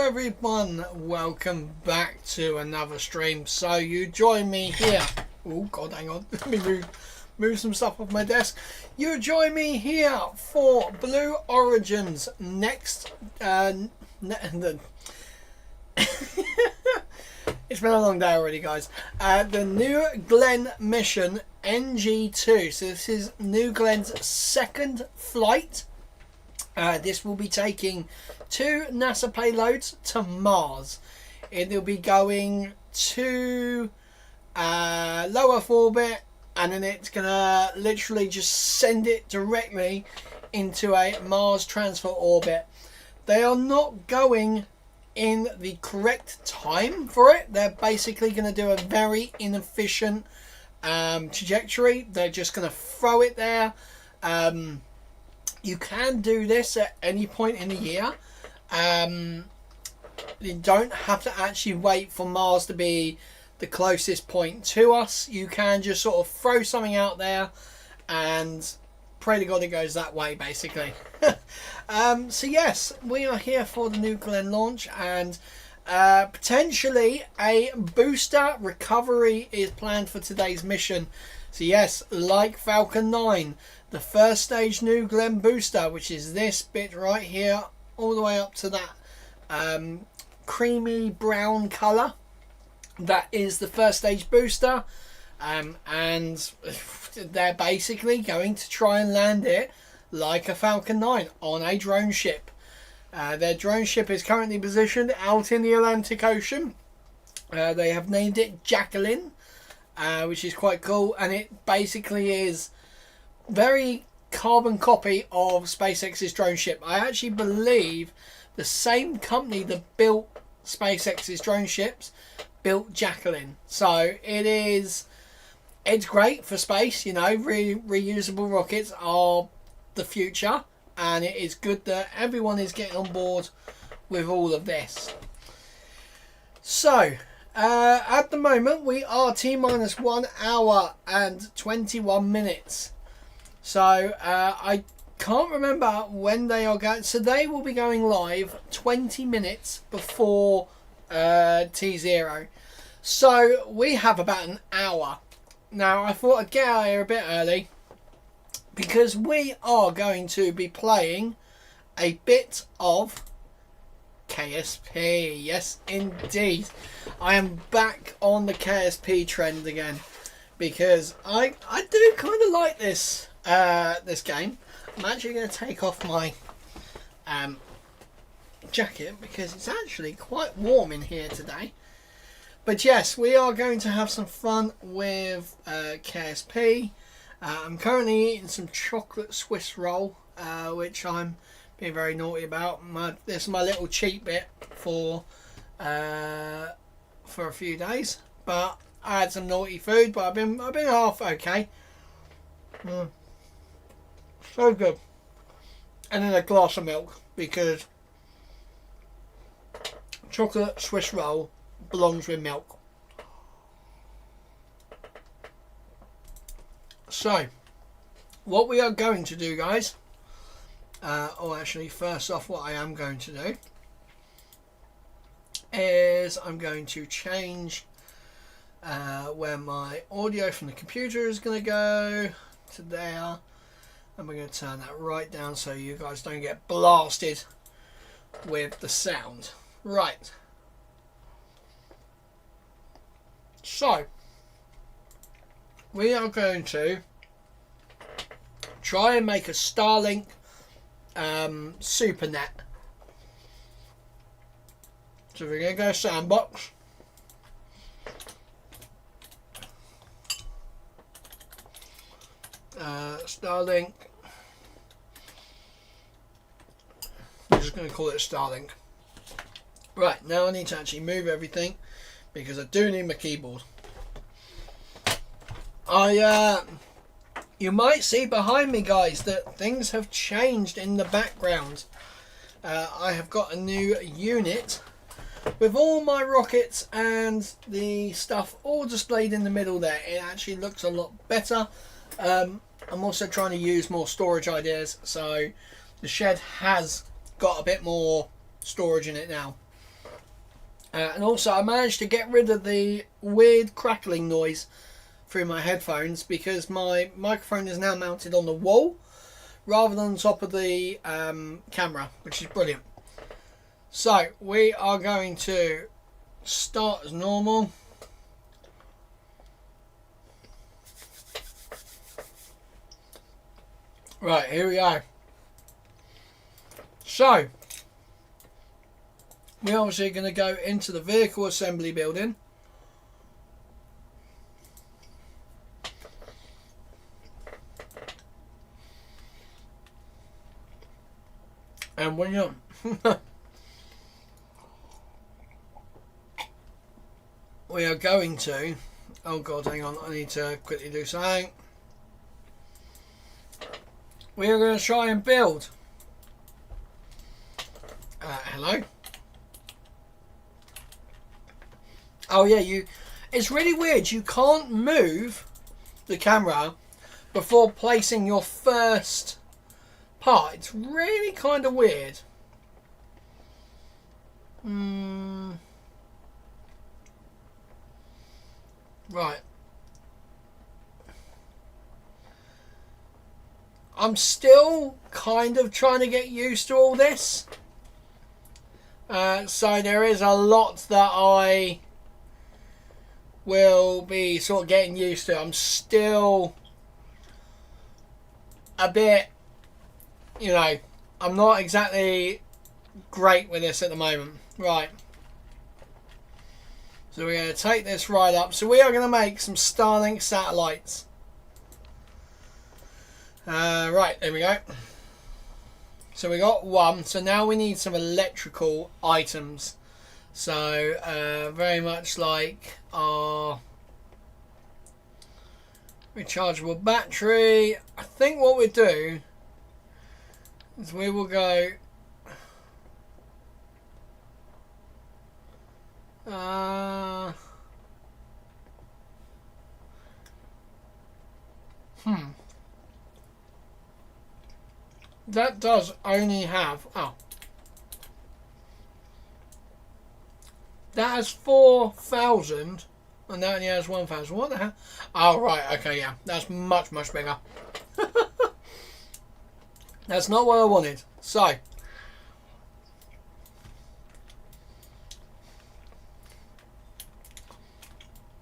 everyone, welcome back to another stream. So you join me here. Oh god, hang on, let me move some stuff off my desk. You join me here for Blue Origin's next it's been a long day already, guys. The New Glenn mission NG2. So this is New Glenn's second flight. This will be taking 2 NASA payloads to Mars. It'll be going to low Earth orbit, and then it's gonna literally just send it directly into a Mars transfer orbit. They are not going in the correct time for it. They're basically going to do a very inefficient trajectory. They're just going to throw it there. You can do this at any point in the year. You don't have to actually wait for Mars to be the closest point to us. You can just sort of throw something out there and pray to God it goes that way, basically. So yes, we are here for the New Glenn launch, and potentially a booster recovery is planned for today's mission. So yes, like Falcon 9, the first stage New Glenn booster, which is this bit right here, all the way up to that creamy brown colour, that is the first stage booster. And they're basically going to try and land it like a Falcon 9 on a drone ship. Their drone ship is currently positioned out in the Atlantic Ocean. They have named it Jacqueline, which is quite cool, and it basically is very carbon copy of SpaceX's drone ship. I actually believe the same company that built SpaceX's drone ships built Jacqueline. So it's great for space, you know. Reusable rockets are the future, and it is good that everyone is getting on board with all of this. So at the moment we are T-minus 1 hour and 21 minutes. So I can't remember when they are going. So they will be going live 20 minutes before T0. So we have about an hour. Now I thought I'd get out here a bit early, because we are going to be playing a bit of KSP. Yes, indeed. I am back on the KSP trend again, because I do kind of like this this game. I'm actually going to take off my jacket because it's actually quite warm in here today. But yes, we are going to have some fun with KSP. I'm currently eating some chocolate Swiss roll, which I'm being very naughty about. This is my little cheat bit for a few days. But I had some naughty food, but I've been half okay. So good. And then a glass of milk, because chocolate Swiss roll belongs with milk. So what we are going to do, guys, or actually first off, what I am going to do is I'm going to change where my audio from the computer is going to go to there, and we're going to turn that right down so you guys don't get blasted with the sound. Right. So we are going to try and make a Starlink SuperNet. So we're going to go sandbox. Starlink. I'm just going to call it Starlink. Right, now I need to actually move everything, because I do need my keyboard. You might see behind me, guys, that things have changed in the background. I have got a new unit with all my rockets and the stuff all displayed in the middle there. It actually looks a lot better. I'm also trying to use more storage ideas, so the shed has got a bit more storage in it now. And also I managed to get rid of the weird crackling noise through my headphones because my microphone is now mounted on the wall rather than on top of the camera, which is brilliant. So we are going to start as normal. Right, here we go. So we're obviously going to go into the vehicle assembly building. And when you're we are going to, oh god, hang on, I need to quickly do something. We are going to try and build. Hello. Oh yeah, it's really weird. You can't move the camera before placing your first part. It's really kind of weird. Right. I'm still kind of trying to get used to all this. So there is a lot that I will be sort of getting used to. I'm still a bit, you know, I'm not exactly great with this at the moment. Right. So we're going to take this right up. So we are going to make some Starlink satellites. Right, there we go. So we got one. So now we need some electrical items. So very much like our rechargeable battery. I think what we do is we will go that does only have that has 4,000 and that only has 1,000. What the hell? Oh right, okay, yeah, that's much bigger. That's not what I wanted. So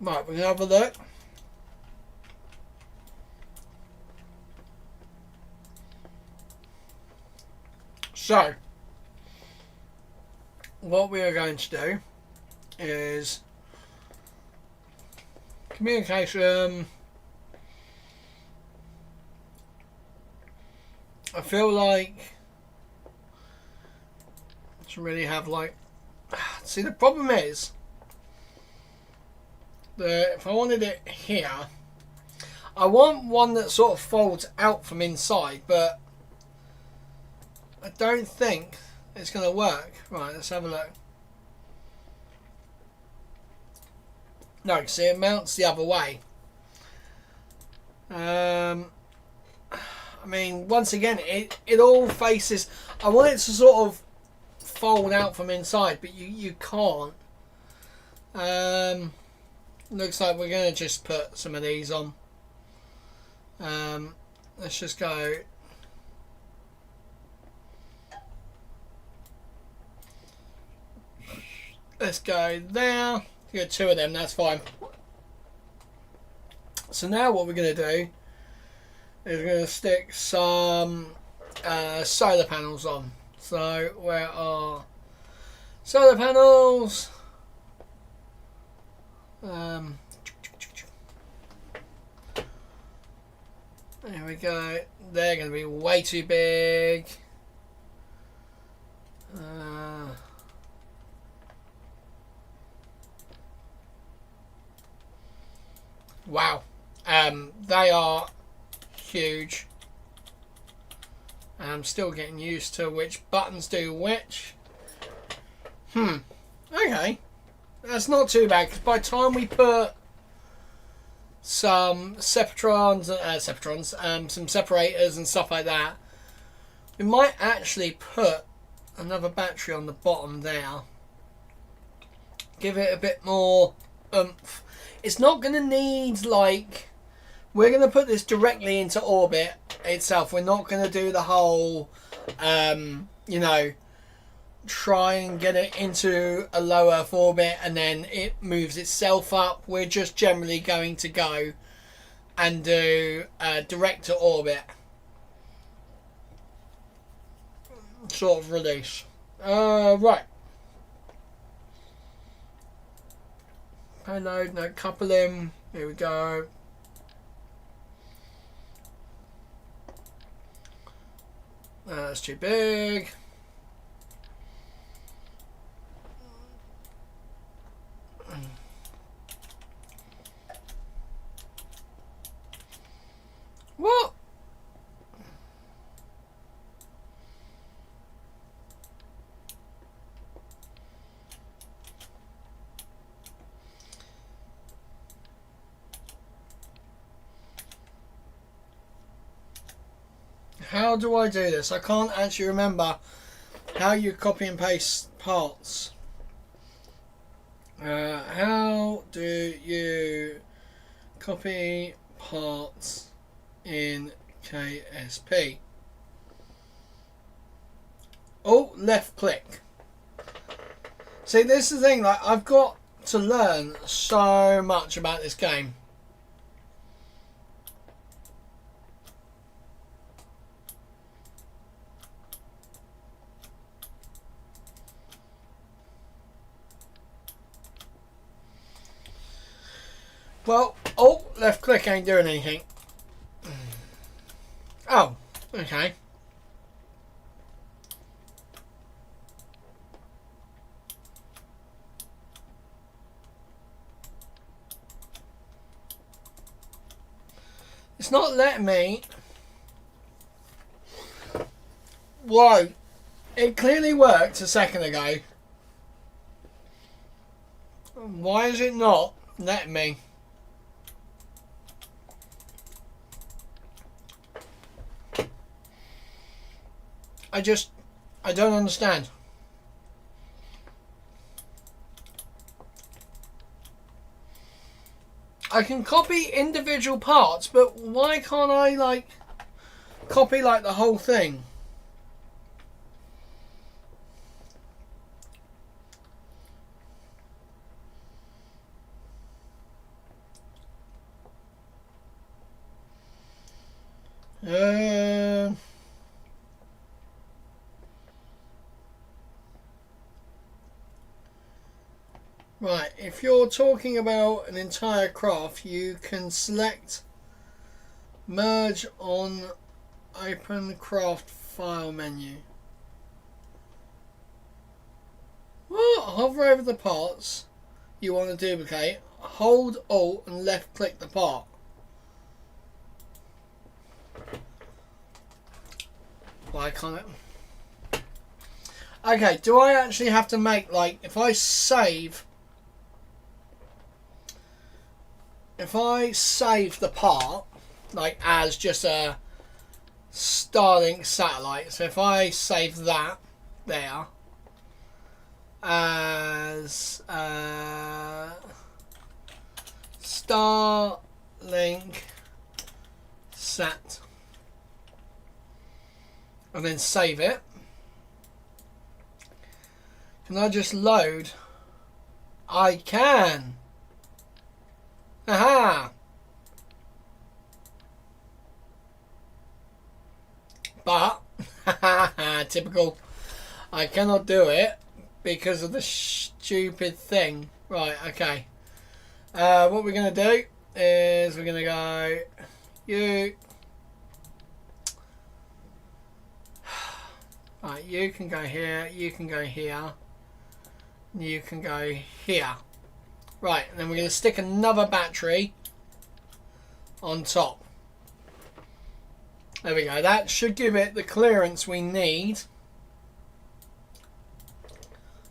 right, we're gonna have a look. So what we are going to do is communication. I feel like to really have like, see, the problem is that if I wanted it here, I want one that sort of folds out from inside, but I don't think it's going to work. Right, let's have a look. No, see, it mounts the other way. I mean, once again, it all faces. I want it to sort of fold out from inside, but you can't. Looks like we're going to just put some of these on. Let's just go. Let's go there. You got 2 of them, that's fine. So now what we're going to do is we're going to stick some solar panels on. So where are solar panels? There we go. They're going to be way too big. Wow. They are huge. I'm still getting used to which buttons do which. Okay. That's not too bad, because by the time we put some some separators and stuff like that, we might actually put another battery on the bottom there. Give it a bit more oomph. It's not going to need, like... We're going to put this directly into orbit itself. We're not going to do the whole, you know, try and get it into a low Earth orbit and then it moves itself up. We're just generally going to go and do direct to orbit sort of release. Right. Payload, no coupling. Here we go. That's too big. What? How do I do this? I can't actually remember how you copy and paste parts. How do you copy parts in KSP? Oh, left click. See, this is the thing, like, I've got to learn so much about this game. Well, oh, left click ain't doing anything. Oh, okay. It's not letting me. Whoa. It clearly worked a second ago. Why is it not letting me? I don't understand. I can copy individual parts, but why can't I, like, copy, like, the whole thing? Right, if you're talking about an entire craft, you can select merge on open craft file menu. What? Hover over the parts you want to duplicate, hold Alt and left click the part. Why can't it? Okay, do I actually have to make, like, if I save the part, like, as just a Starlink satellite, so if I save that there as Starlink sat and then save it, can I just load? I can. Aha! But, typical, I cannot do it because of the stupid thing. Right, okay. What we're going to do is we're going to go, you. Right, you can go here, you can go here, you can go here. Right, and then we're going to stick another battery on top. There we go. That should give it the clearance we need.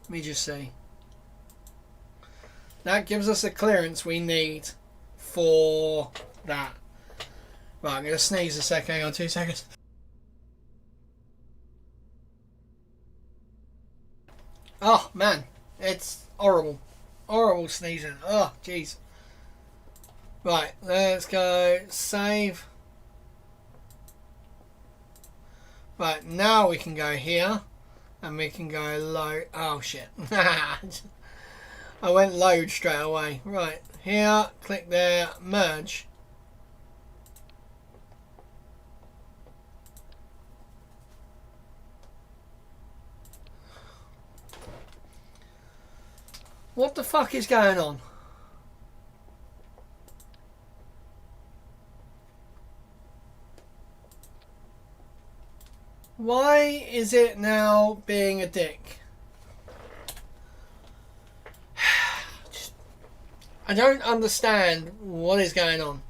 Let me just see. That gives us the clearance we need for that. Right, I'm going to sneeze a second. Hang on 2 seconds. Oh, man. It's horrible. horrible sneezing. Oh, jeez. Right, let's go save. Right, now we can go here. And we can go load. Oh, shit. I went load straight away. Right, here, click there, merge. What the fuck is going on? Why is it now being a dick? I don't understand what is going on.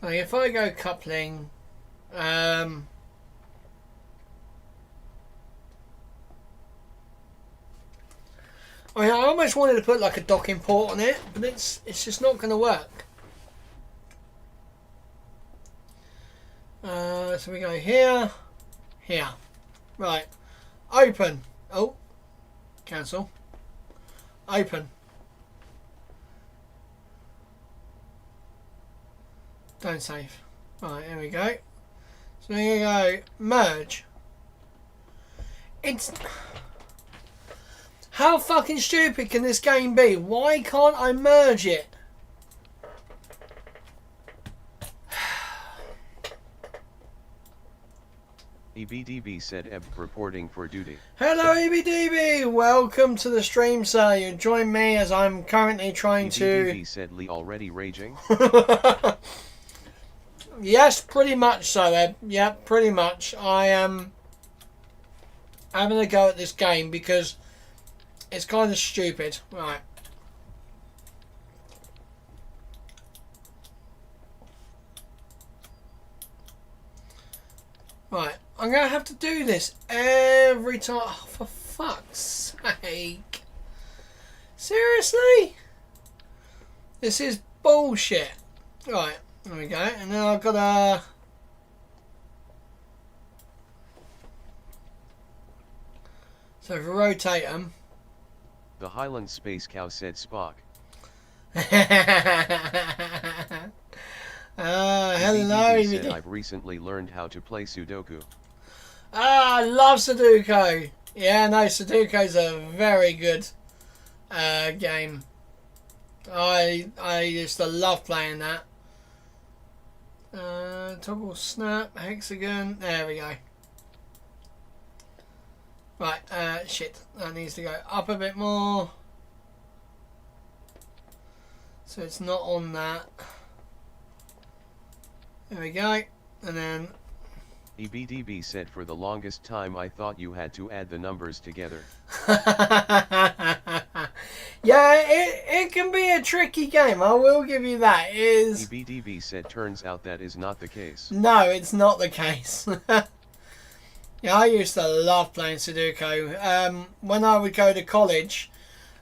Like if I go coupling, I mean, I almost wanted to put like a docking port on it, but it's just not going to work. So we go here, here. Right. Open. Oh. Cancel. Open. Don't save. Right, here we go. So here we go. Merge. It's... How fucking stupid can this game be? Why can't I merge it? EBDB said Eb reporting for duty. Hello EBDB! Welcome to the stream, sir. You join me as I'm currently trying EBDB said Lee already raging. Yes, pretty much so, Eb. Yeah, pretty much. I am having a go at this game because it's kind of stupid. Right. Right. I'm going to have to do this every time. Oh, for fuck's sake. Seriously? This is bullshit. Right. There we go. And then I've got to... So if we rotate them... The Highland Space Cow said Spock. Hello. EBDB said I've recently learned how to play Sudoku. Ah, I love Sudoku. Yeah, no, Sudoku's a very good game. I used to love playing that. Toggle snap, hexagon. There we go. Right, shit. That needs to go up a bit more. So it's not on that. There we go. And then... EBDB said for the longest time I thought you had to add the numbers together. Yeah, it can be a tricky game. I will give you that. It is... EBDB said turns out that is not the case. No, it's not the case. Yeah, I used to love playing Sudoku. When I would go to college,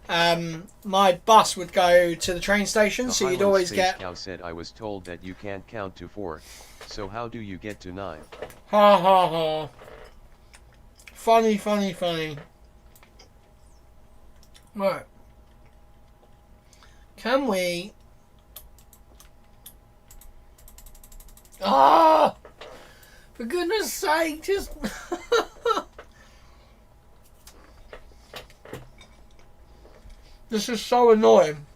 my bus would go to the train station, The so you'd Highland always Space get... Cow said I was told that you can't count to 4. So how do you get to 9? Ha ha ha. Funny, funny, funny. Right. Can we... Ah! For goodness sake, just... This is so annoying.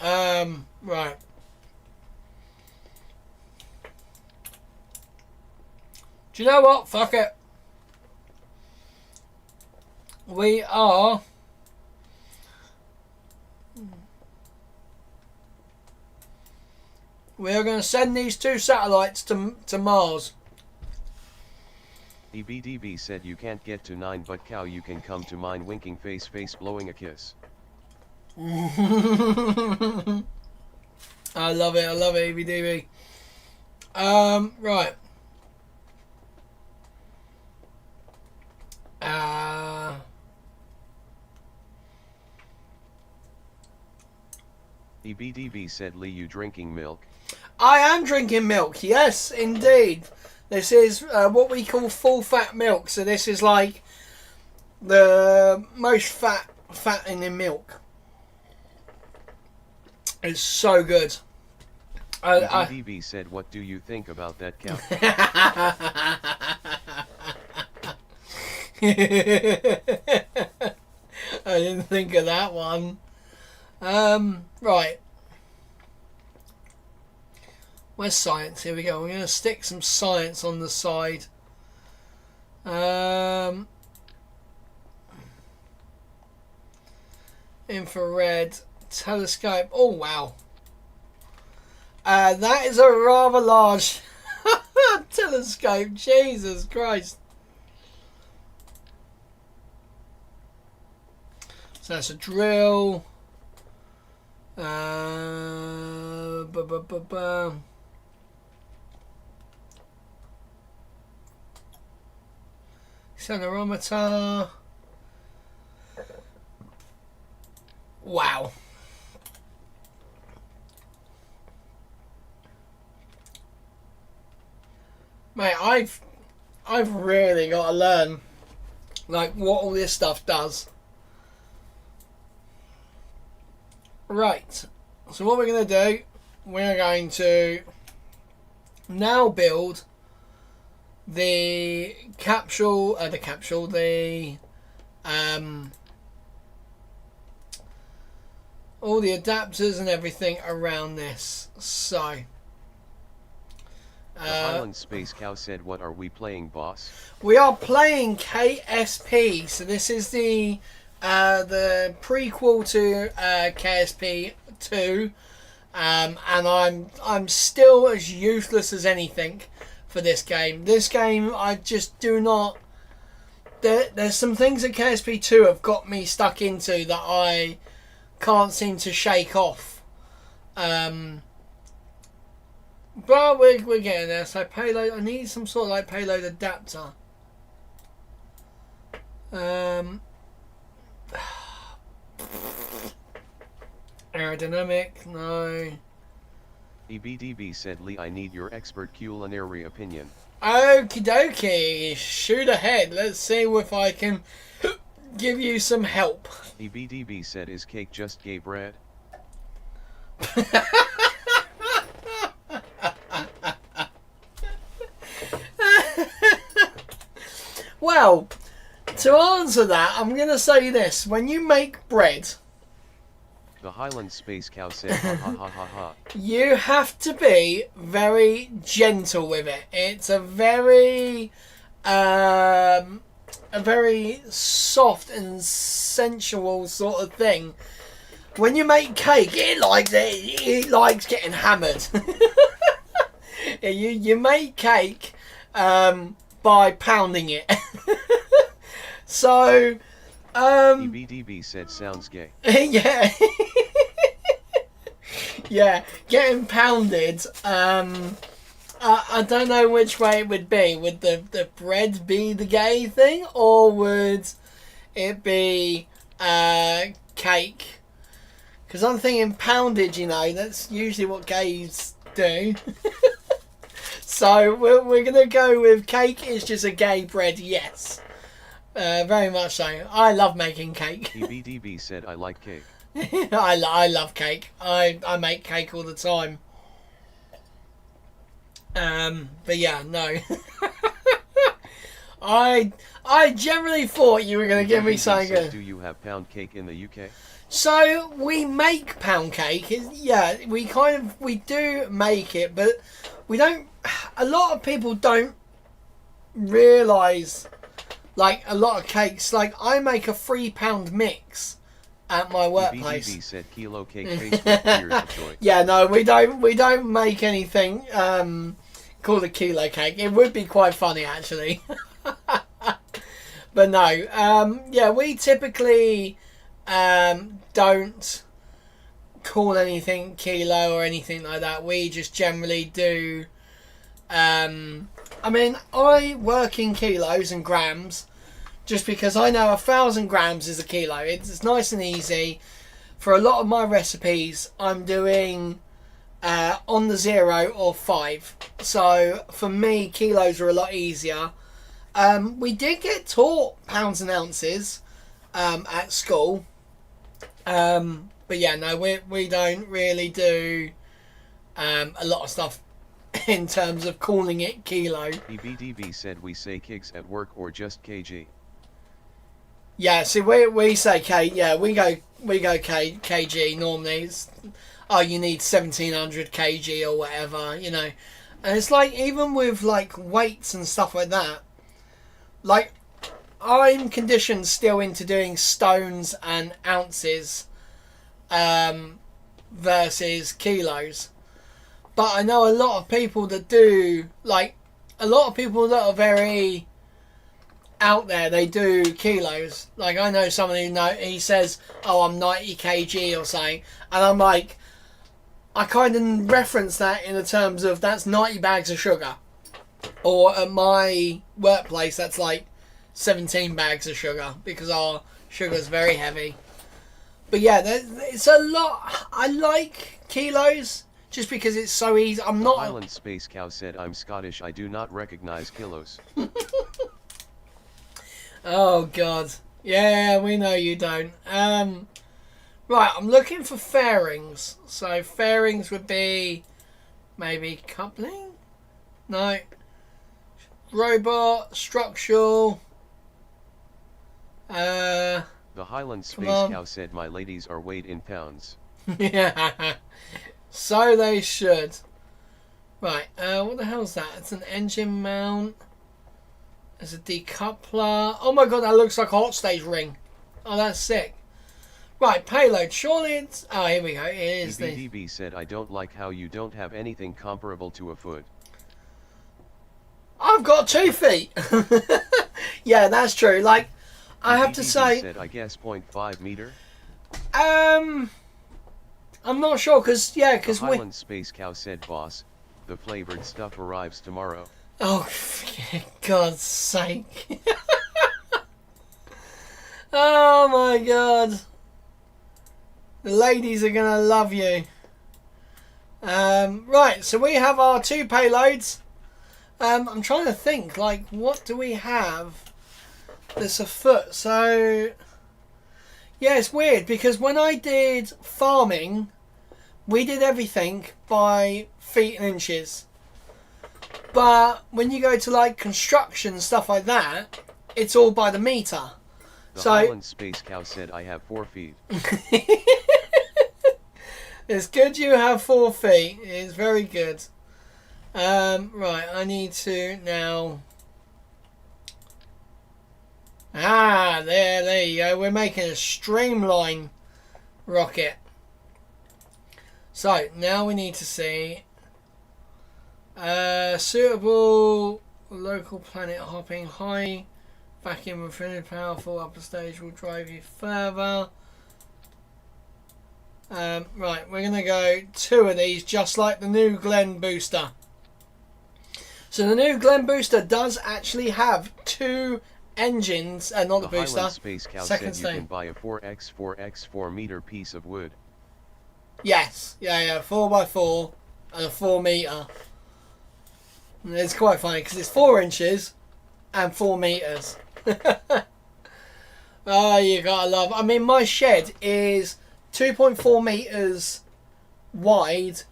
Right. Do you know what? Fuck it. We are... We are going to send these 2 satellites to Mars. EBDB said you can't get to 9 but cow you can come to mine winking face blowing a kiss. I love it, EBDB. Right. EBDB said Lee you drinking milk. I am drinking milk, yes, indeed. This is what we call full fat milk. So this is like the most fat in the milk. It's so good. DB said, what do you think about that cow? I didn't think of that one. Right. Where's science? Here we go. We're going to stick some science on the side. Infrared telescope. Oh, wow. That is a rather large telescope. Jesus Christ. So that's a drill. Accelerometer. Wow. Mate, I've really got to learn like what all this stuff does. Right. So what we're going to do, we're going to now build the capsule, all the adapters and everything around this. So The Highland Space Cow said, what are we playing, boss? we are playing KSP. So this is the prequel to KSP 2, and I'm still as useless as anything for this game. This game, I just do not. There's some things that KSP 2 have got me stuck into that I can't seem to shake off. But we're getting there. So payload, I need some sort of like payload adapter. Aerodynamic, no. EBDB said, Lee, I need your expert culinary opinion. Okie dokie, shoot ahead. Let's see if I can give you some help. EBDB said, is cake just gay bread? Well, to answer that, I'm going to say this. When you make bread, The Highland Space Cow said, ha ha ha ha ha. you have to be very gentle with it. It's a very soft and sensual sort of thing. When you make cake, it likes getting hammered. you make cake by pounding it. So EBDB said, sounds gay. yeah. Yeah, getting pounded. I don't know which way it would be. Would the bread be the gay thing, or would it be cake? Because I'm thinking poundage, that's usually what gays do. So we're going to go with cake is just a gay bread, yes. Very much so. I love making cake. EBDB said, I like cake. I love cake. I make cake all the time. But yeah, no. I generally thought you were going to give me something good. Do you have pound cake in the UK? So we make pound cake. Yeah, we do make it, but we don't. A lot of people don't realise, like, a lot of cakes. Like, I make a £3 mix at my workplace. EBDB said, kilo cake faced with tears of joy. Yeah, no, we don't make anything called a kilo cake. It would be quite funny, actually. But no, yeah, we typically don't call anything kilo or anything like that. We just generally do. I mean, I work in kilos and grams just because I know 1,000 grams is a kilo. It's nice and easy. For a lot of my recipes, I'm doing on the 0 or 5. So for me, kilos are a lot easier. We did get taught pounds and ounces at school. But yeah, no, we don't really do a lot of stuff in terms of calling it kilo. EBDB said we say kigs at work or just kg. Yeah, see, we say K. Yeah, we go kg normally. It's, oh, you need 1700 kg or whatever, you know. And it's like, even with like weights and stuff like that, like I'm conditioned still into doing stones and ounces versus kilos. But I know a lot of people that do, like, a lot of people that are very out there, they do kilos. Like, I know someone who he says, oh, I'm 90 kg or something. And I'm like, I kind of reference that in the terms of that's 90 bags of sugar. Or at my workplace, that's like 17 bags of sugar because our sugar's very heavy. But yeah, it's a lot. I like kilos just because it's so easy. I'm not. Highland Space Cow said, I'm Scottish, I do not recognize kilos. Oh God. Yeah, we know you don't. Right, I'm looking for fairings. So fairings would be maybe coupling? No. Robot, structural. The Highland Space Cow said, my ladies are weighed in pounds. Yeah. So they should. Right, what the hell's that? It's an engine mount. There's a decoupler. Oh my God, that looks like a hot stage ring. Oh, that's sick. Right, payload. Surely it's... Oh, here we go. It is the... EBDB said, I don't like how you don't have anything comparable to a foot. I've got 2 feet. Yeah, that's true. Like, I have to say... said, I guess 0.5 meter? I'm not sure, because The Highland Space Cow said, boss, the flavored stuff arrives tomorrow. Oh, for God's sake. Oh my God. The ladies are going to love you. Right, so we have our 2 payloads. I'm trying to think, like, what do we have that's a foot? So, yeah, it's weird, because when I did farming, we did everything by feet and inches. But when you go to like construction, stuff like that, it's all by the meter. The so Highland Space Cow said, I have 4 feet. It's good you have 4 feet. It's very good. Right, I need to now... there you go. We're making a streamline rocket. So, now we need to see... suitable local planet hopping, high vacuum and really powerful upper stage will drive you further. Right, we're going to go 2 of these, just like the new Glen booster. So the new Glen booster does actually have 2 engines, not the booster. Highland Space Cow second said you can buy a 4x4 meter piece of wood. Yes, yeah, 4x4 and a 4 meter. And it's quite funny because it's 4 inches and 4 meters. Oh, you gotta love. I mean, my shed is 2.4 meters wide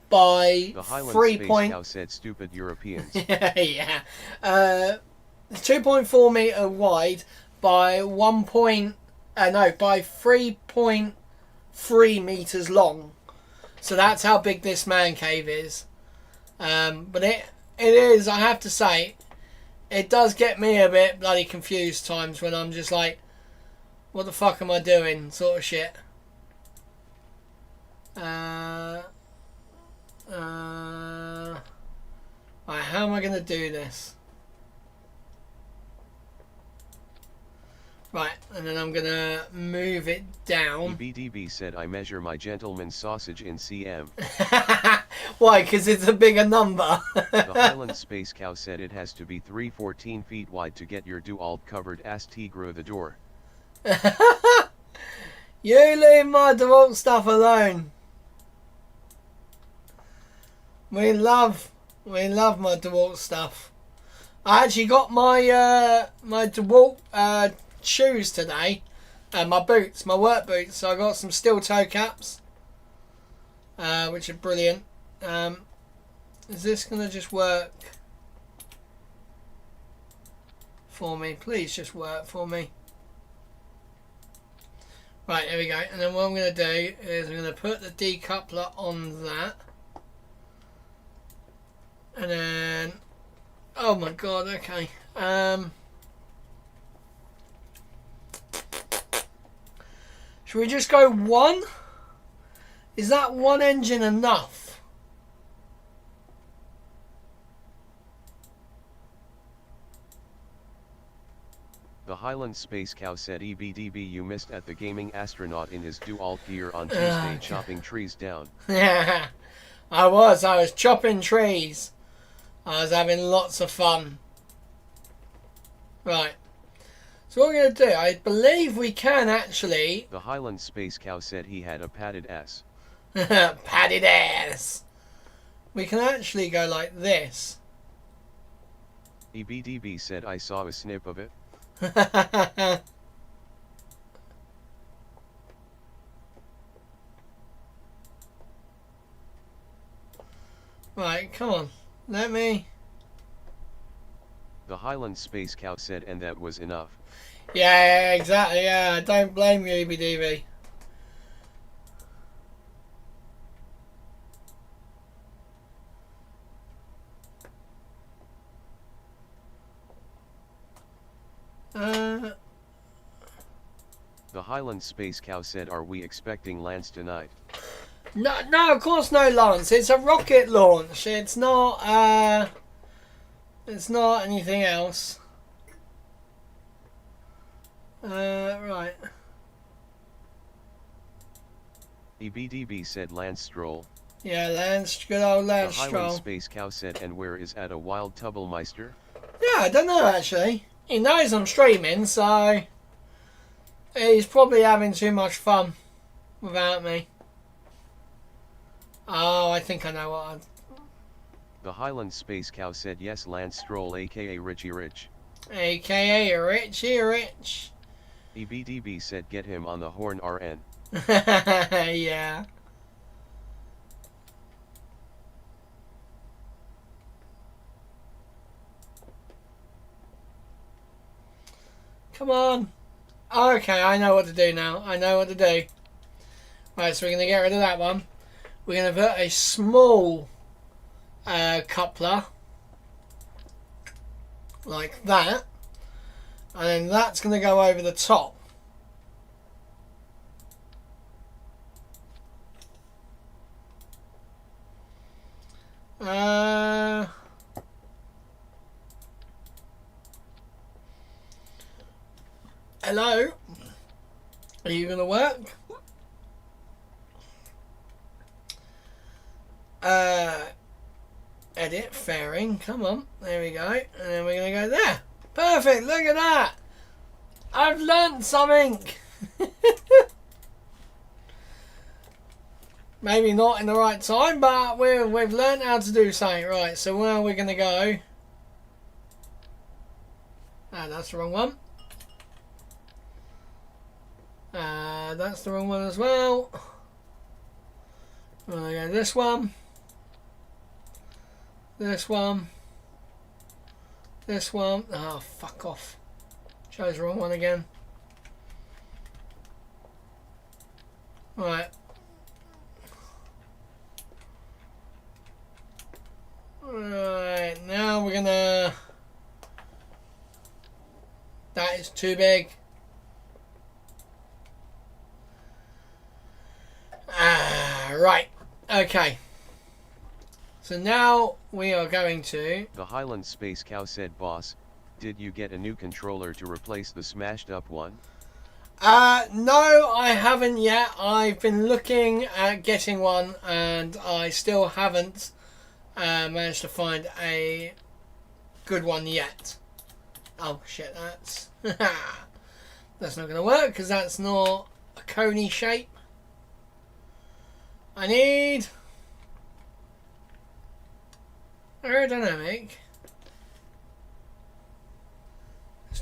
by The Highland 3. Space Cow said, stupid Europeans. Yeah. 2.4 meter wide by by 3.3 meters long. So that's how big this man cave is. But it is, I have to say, it does get me a bit bloody confused times when I'm just like, what the fuck am I doing, sort of shit. Right, how am I going to do this? Right, and then I'm going to move it down. EBDB said, I measure my gentleman's sausage in cm. Why? Because it's a bigger number. The Highland Space Cow said it has to be 314 feet wide to get your do-alt covered ass tigre the door. You leave my DeWalt stuff alone. We love my DeWalt stuff. I actually got my my DeWalt shoes today, and my boots, my work boots. So I got some steel toe caps, which are brilliant. Is this gonna just work for me? Please just work for me. Right, here we go. And then what I'm gonna do is I'm gonna put the decoupler on that, and then. Oh my god, okay. Should we just go one? Is that one engine enough? The Highland Space Cow said EBDB you missed at the gaming astronaut in his dual gear on Tuesday chopping trees down. Yeah, I was chopping trees. I was having lots of fun. Right. So what we're going to do, I believe we can actually... The Highland Space Cow said he had a padded S. Padded ass. We can actually go like this. EBDB said I saw a snip of it. Right, come on. Let me... The Highland Space Cow said and that was enough. Yeah, exactly, yeah. I don't blame you, EBDB. The Highland Space Cow said are we expecting Lance tonight? No, of course no, Lance. It's a rocket launch. It's not anything else. Right. EBDB said Lance Stroll. Yeah, Lance, good old Lance The Highland Stroll. Space Cow said and where is at a wild Tubblemeister? Yeah, I don't know actually. He knows I'm streaming, so he's probably having too much fun without me. Oh, I think I know what I'm... The Highland Space Cow said yes Lance Stroll aka Richie Rich. AKA Richie Rich. EBDB said get him on the horn RN. Yeah. Come on. Okay, I know what to do now. I know what to do. Right, so we're going to get rid of that one. We're going to put a small coupler like that, and then that's going to go over the top. Hello? Are you going to work? Edit, fairing, come on, there we go, and then we're going to go there. Perfect, look at that. I've learnt something. Maybe not in the right time, but we've learnt how to do something. Right, so where we're going to go. Ah, that's the wrong one. That's the wrong one as well. We're going to go this one. This one. This one. Oh, fuck off. Chose the wrong one again. Right. Right, now we're gonna... That is too big. Right. Okay. So now we are going to... The Highland Space Cow said boss, did you get a new controller to replace the smashed up one? No, I haven't yet. I've been looking at getting one and I still haven't managed to find a good one yet. Oh shit, that's that's not going to work because that's not a coney shape. I need aerodynamic.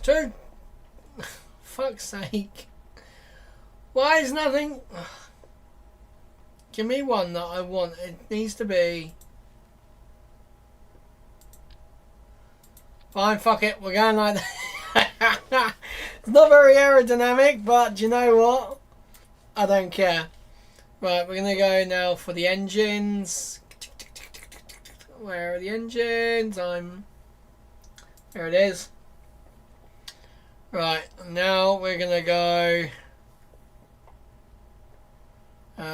Dude, fuck's sake. Why is nothing... Give me one that I want. It needs to be... Fine, fuck it. We're going like that. It's not very aerodynamic, but do you know what? I don't care. Right, we're going to go now for the engines. Where are the engines? There it is. Right, now we're going to go...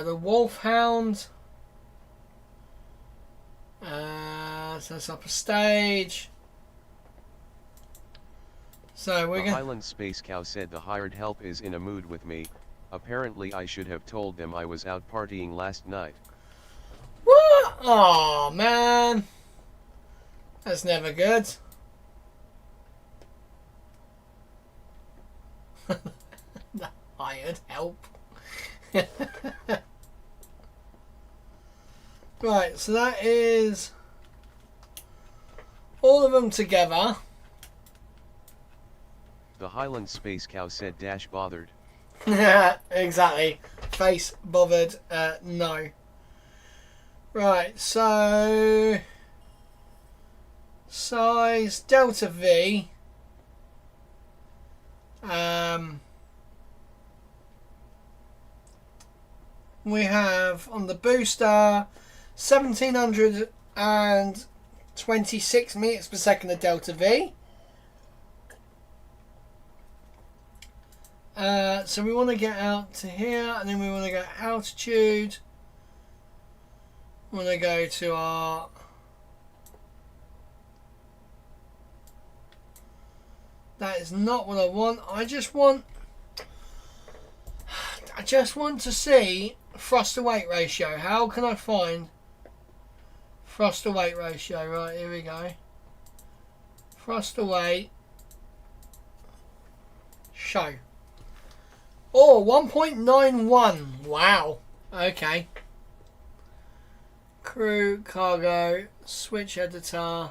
the Wolfhound. So it's up a stage. So we're The going. Highland Space Cow said the hired help is in a mood with me. Apparently I should have told them I was out partying last night. What? Oh man, that's never good. The hired help. Right, so that is all of them together. The Highland Space Cow said dash bothered. Exactly. Face bothered. No. Right, so size delta V. We have on the booster 1726 meters per second of delta V. So we want to get out to here, and then we want to go altitude. We want to go to our that is not what I want. I just want to see thrust to weight ratio. How can I find thrust to weight ratio? Right, here we go. Thrust to weight. Show. Oh, 1.91. Wow. Okay. Crew, cargo, switch editor.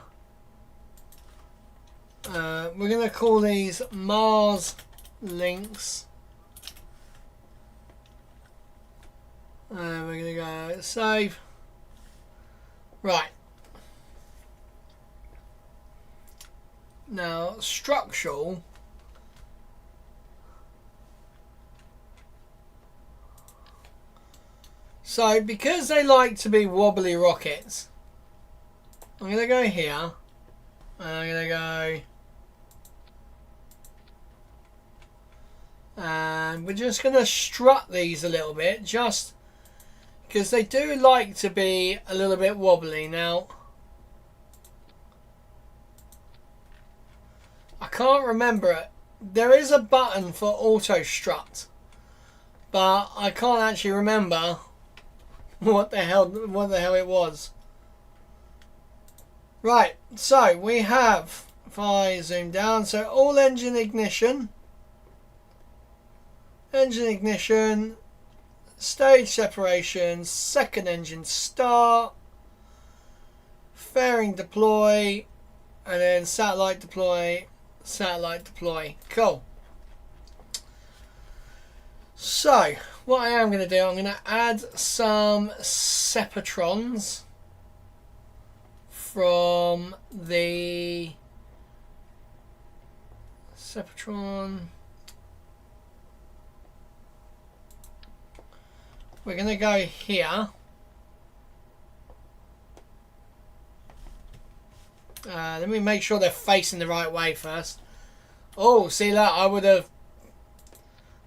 We're going to call these Mars links. We're going to go save. Right. Now, structural. So, because they like to be wobbly rockets, I'm going to go here. And I'm going to go... And we're just going to strut these a little bit, just because they do like to be a little bit wobbly. Now, I can't remember it. There is a button for auto strut, but I can't actually remember what the hell it was. Right, so we have, if I zoom down, so all engine ignition, stage separation, second engine start, fairing deploy, and then satellite deploy. Cool. So, what I am going to do, I'm going to add some Sepatrons from the Sepatron. We're going to go here. Let me make sure they're facing the right way first. Oh, see that? I would have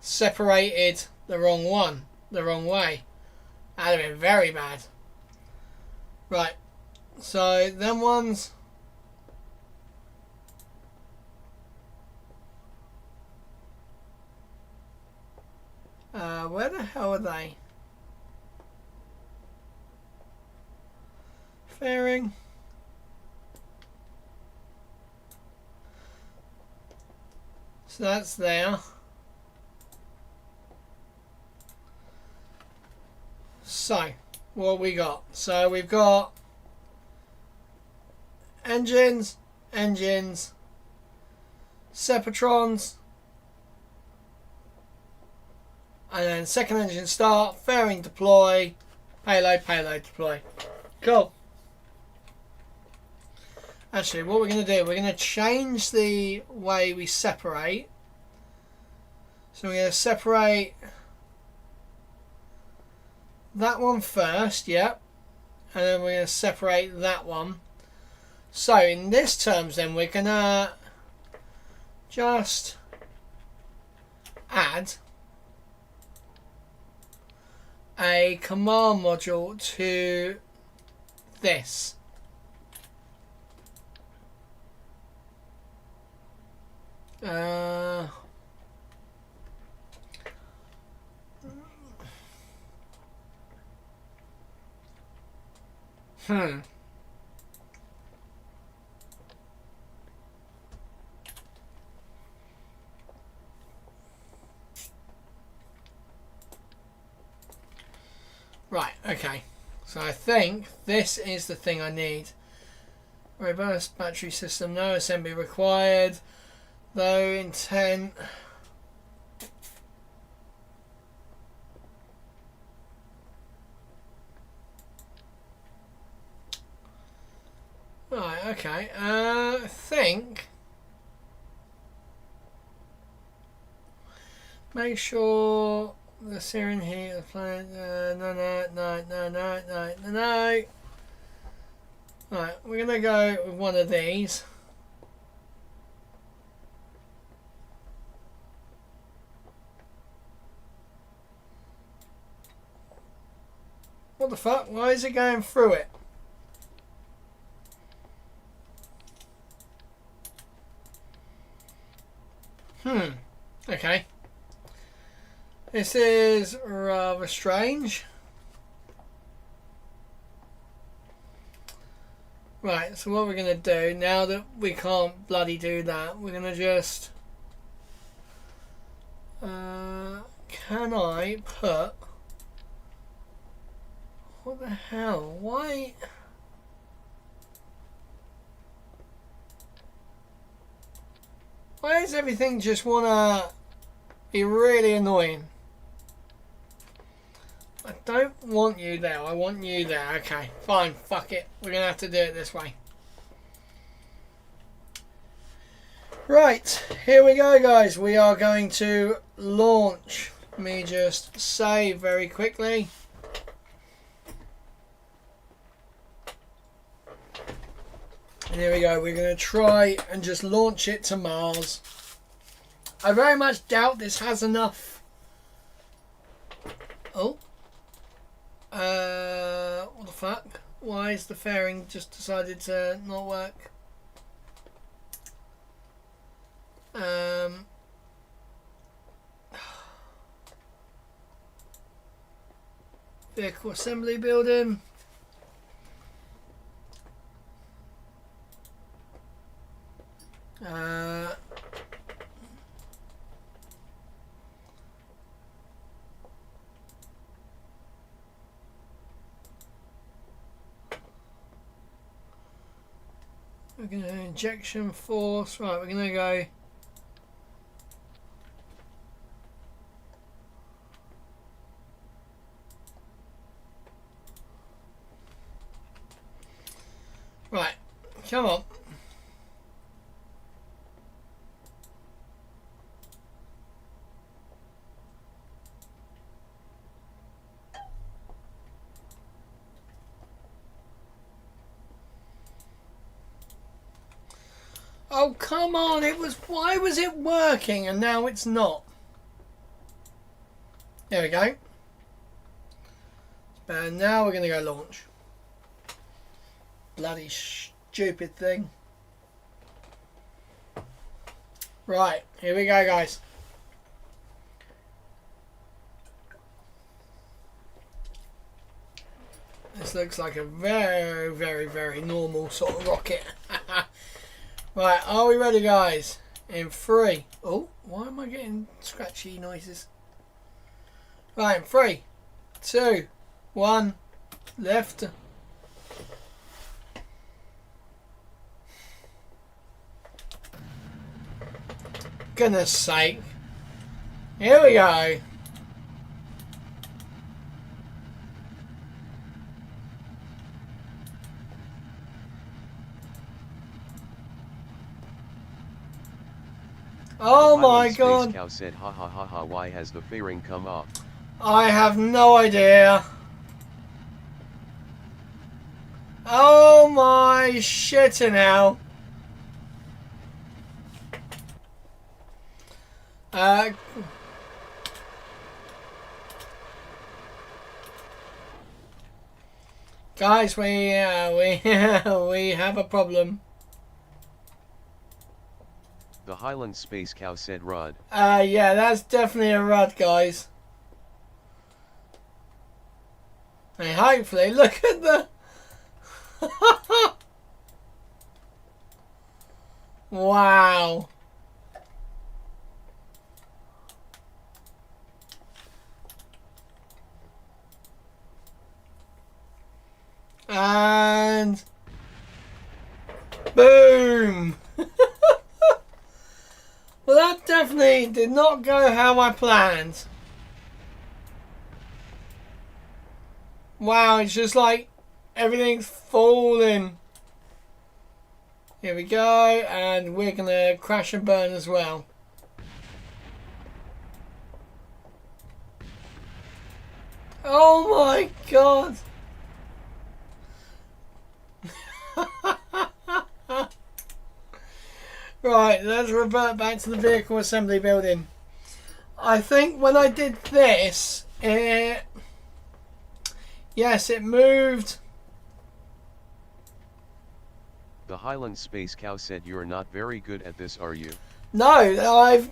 separated the wrong way. That'd have been very bad. Right. So, them ones. Where the hell are they? Fairing. So that's there. So, what we got? So we've got engines, Sepatrons. And then second engine start, fairing deploy, payload deploy. Cool. Actually, what we're going to do, we're going to change the way we separate. So we're going to separate that one first, yep. And then we're going to separate that one. So in this terms then, we're going to just add a command module to this. Right, okay. So I think this is the thing I need. Robust battery system, no assembly required. Though intent. Right, okay. I think. Make sure the searing heat of the planet. No. Right, we're gonna go with one of these. What the fuck? Why is it going through it? Okay. This is rather strange. Right, so what we're going to do, now that we can't bloody do that, we're going to just... can I put... What the hell? Why... Why does everything just want to be really annoying? I don't want you there, I want you there. Okay, fine, fuck it. We're going to have to do it this way. Right, here we go guys. We are going to launch. Let me just save very quickly. And here we go. We're going to try and just launch it to Mars. I very much doubt this has enough. Oh. What the fuck? Why is the fairing just decided to not work? Vehicle assembly building. We're going to injection force. Right, we're going to go. Right, come on. Oh, come on. Why was it working and now it's not? There we go. And now we're going to go launch. Bloody stupid thing. Right, here we go guys. This looks like a very, very, very normal sort of rocket. Right, are we ready guys? In 3. Oh, why am I getting scratchy noises? Right, in 3, 2, 1, left. goodness sake. Here we go. Oh my god. Space Cow said, ha ha ha ha, why has the fairing come off? I have no idea. Oh my shitting hell. Guys, we have a problem. The Highland Space Cow said, Rud. Yeah, that's definitely a rud, guys. And hopefully, look at the... Wow. And... Boom! Well, that definitely did not go how I planned. Wow, it's just like everything's falling. Here we go, and we're gonna crash and burn as well. Oh my god! Right, let's revert back to the vehicle assembly building. I think when I did this, yes, it moved. The Highland Space Cow said, you're not very good at this, are you? No,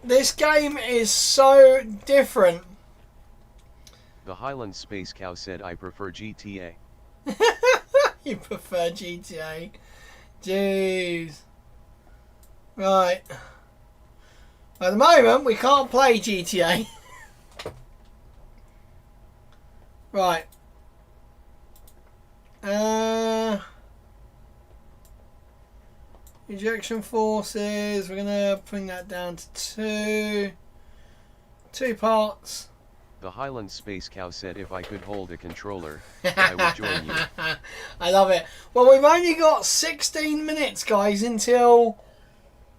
this game is so different. The Highland Space Cow said, I prefer GTA. You prefer GTA? Jeez. Right. At the moment, we can't play GTA. Right. Ejection forces. We're gonna bring that down to two parts. The Highland Space Cow said, if I could hold a controller, I would join you. I love it. Well, we've only got 16 minutes, guys, until...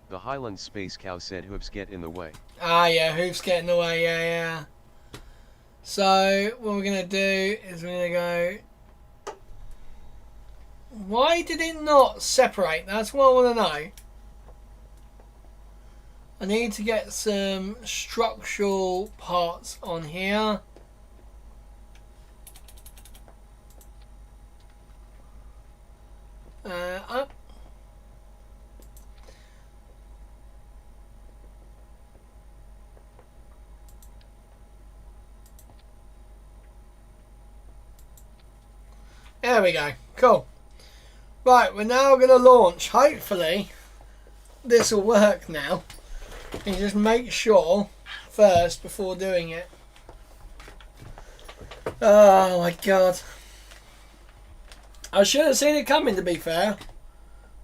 The Highland Space Cow said, hooves get in the way. Ah, yeah, hooves get in the way, yeah. So, what we're going to do is we're going to go... Why did it not separate? That's what I want to know. I need to get some structural parts on here. Up. There we go. Cool. Right, we're now going to launch. Hopefully, this will work now. And just make sure first before doing it. Oh my god. I should have seen it coming, to be fair.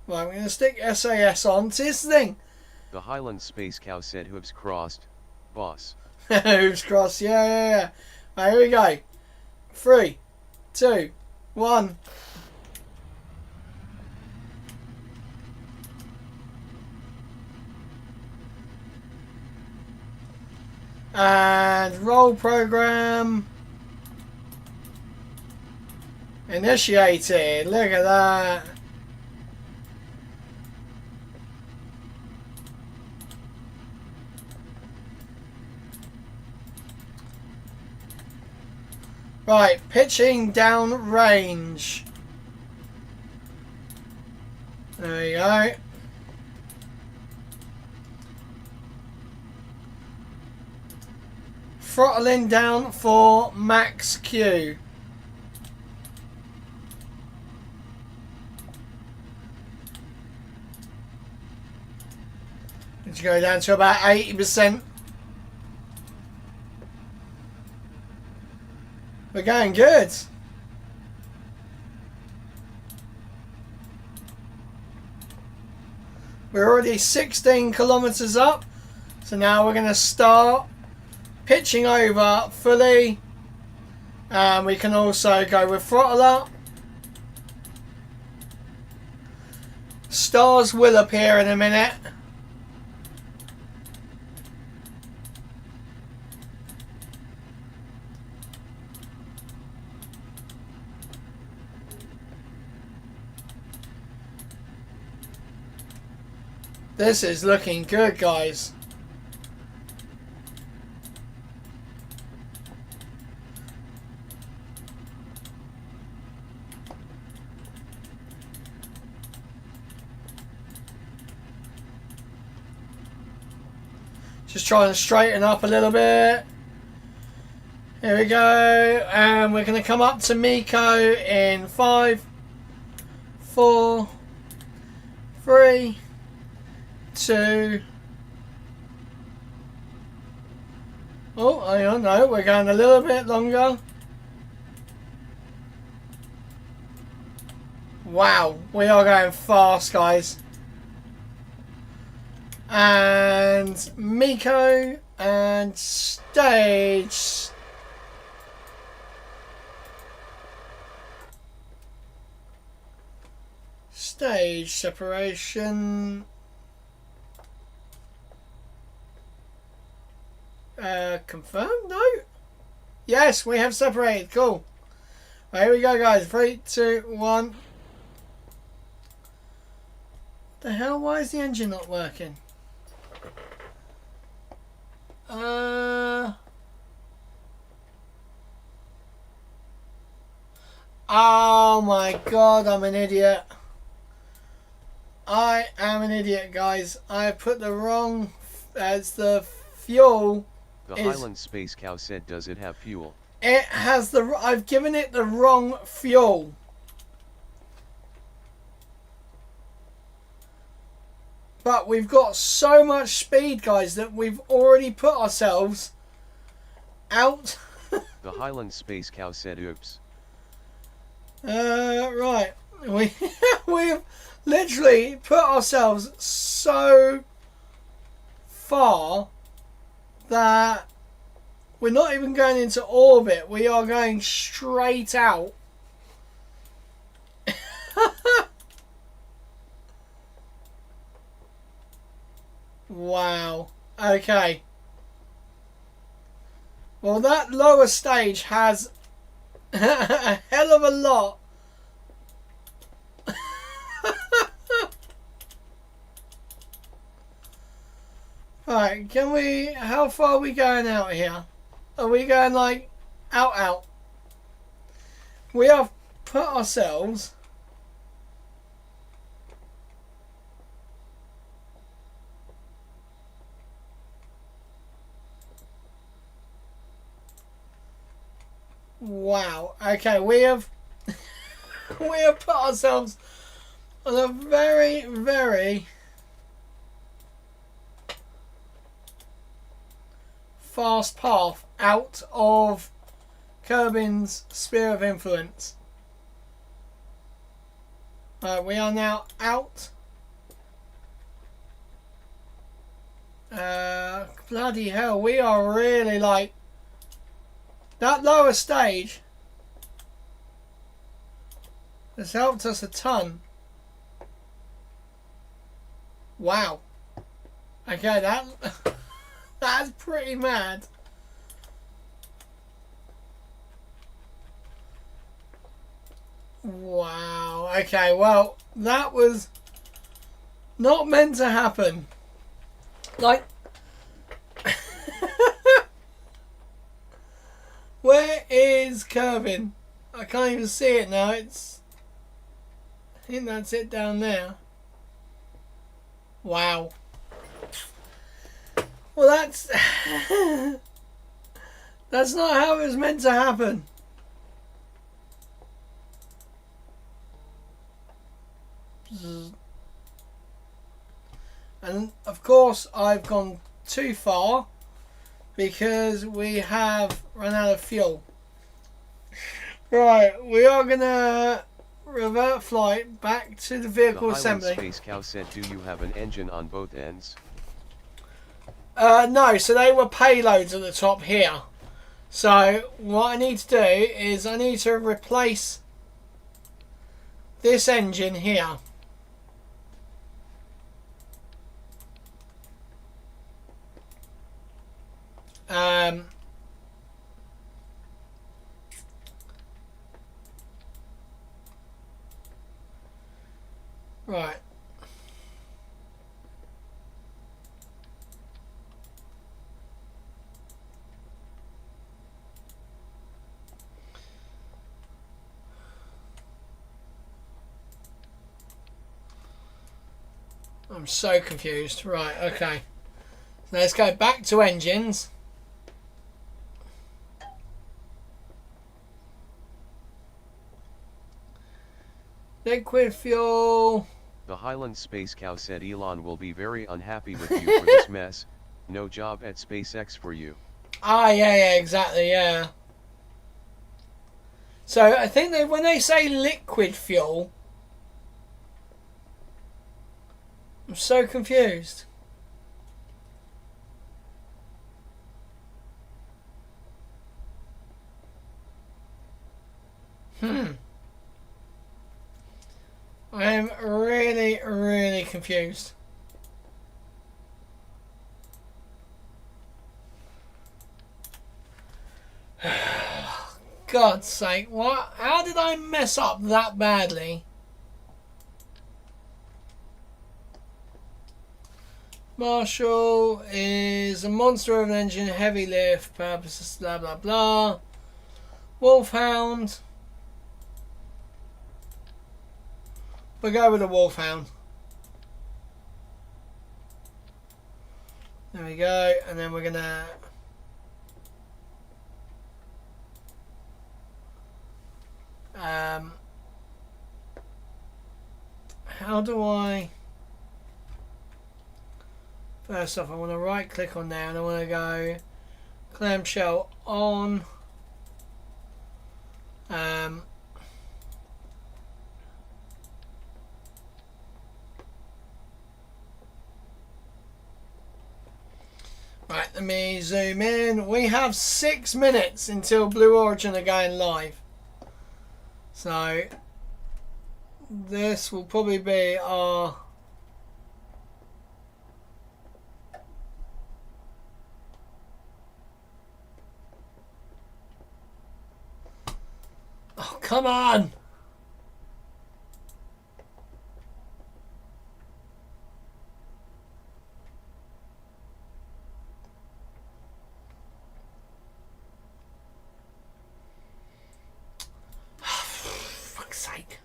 Right, I'm going to stick SAS on. See, this thing. The Highland Space Cow said, hooves crossed, boss. Hooves crossed, yeah. Right, here we go. 3, 2, 1. And roll program initiated. Look at that. Right, pitching down range. There you go. Throttling down for max Q. Let's go down to about 80%. We're going good. We're already 16 kilometers up. So now we're going to start pitching over fully. We can also go with throttle up. Stars will appear in a minute. This is looking good, guys. Just trying to straighten up a little bit. Here we go. And we're going to come up to Miko in 5, 4, 3, 2. Oh, hang on, no, we're going a little bit longer. Wow, we are going fast, guys. And Miko and stage. Stage separation. Confirmed? No? Yes, we have separated. Cool. Right, here we go, guys. 3, 2, 1. The hell? Why is the engine not working? Oh my god, I'm an idiot. I am an idiot, guys. I put the wrong... As the fuel... The Highland Space Cow said, does it have fuel? It has the... I've given it the wrong fuel. But we've got so much speed, guys, that we've already put ourselves out. The Highland Space Cow said, oops. Right. We've literally put ourselves so far that we're not even going into orbit. We are going straight out. Wow. Okay. Well, that lower stage has a hell of a lot. Right, can we... How far are we going out here? Are we going, like, out? We have put ourselves... Wow. Okay, we have we have put ourselves on a very, very fast path out of Kerbin's sphere of influence. Right, we are now out. Bloody hell, we are really like... That lower stage has helped us a ton. Wow. Okay, that's pretty mad. Wow. Okay, well, that was not meant to happen. Like... Where is Kerbin? I can't even see it now. It's... I think that's it down there. Wow. Well, that's... that's not how it was meant to happen. And, of course, I've gone too far. Because we have run out of fuel. Right, we are going to revert flight back to the vehicle assembly. The Highland Space Cow said, do you have an engine on both ends? No, so they were payloads at the top here. So what I need to do is I need to replace this engine here. Right. I'm so confused. Right, okay. So let's go back to engines. Liquid fuel. The Highland Space Cow said Elon will be very unhappy with you for this mess. No job at SpaceX for you. Ah, yeah, exactly, yeah. So I think that when they say liquid fuel, I'm so confused. I am really, really confused. God's sake, what? How did I mess up that badly? Marshall is a monster of an engine, heavy lift, purposes, blah blah blah. Wolfhound. We'll go with a Wolfhound. There we go, and then we're gonna how do I first off I want to right click on there and I want to go clamshell on right, let me zoom in. We have 6 minutes until Blue Origin are going live. So this will probably be our oh, come on. Fuck's sake.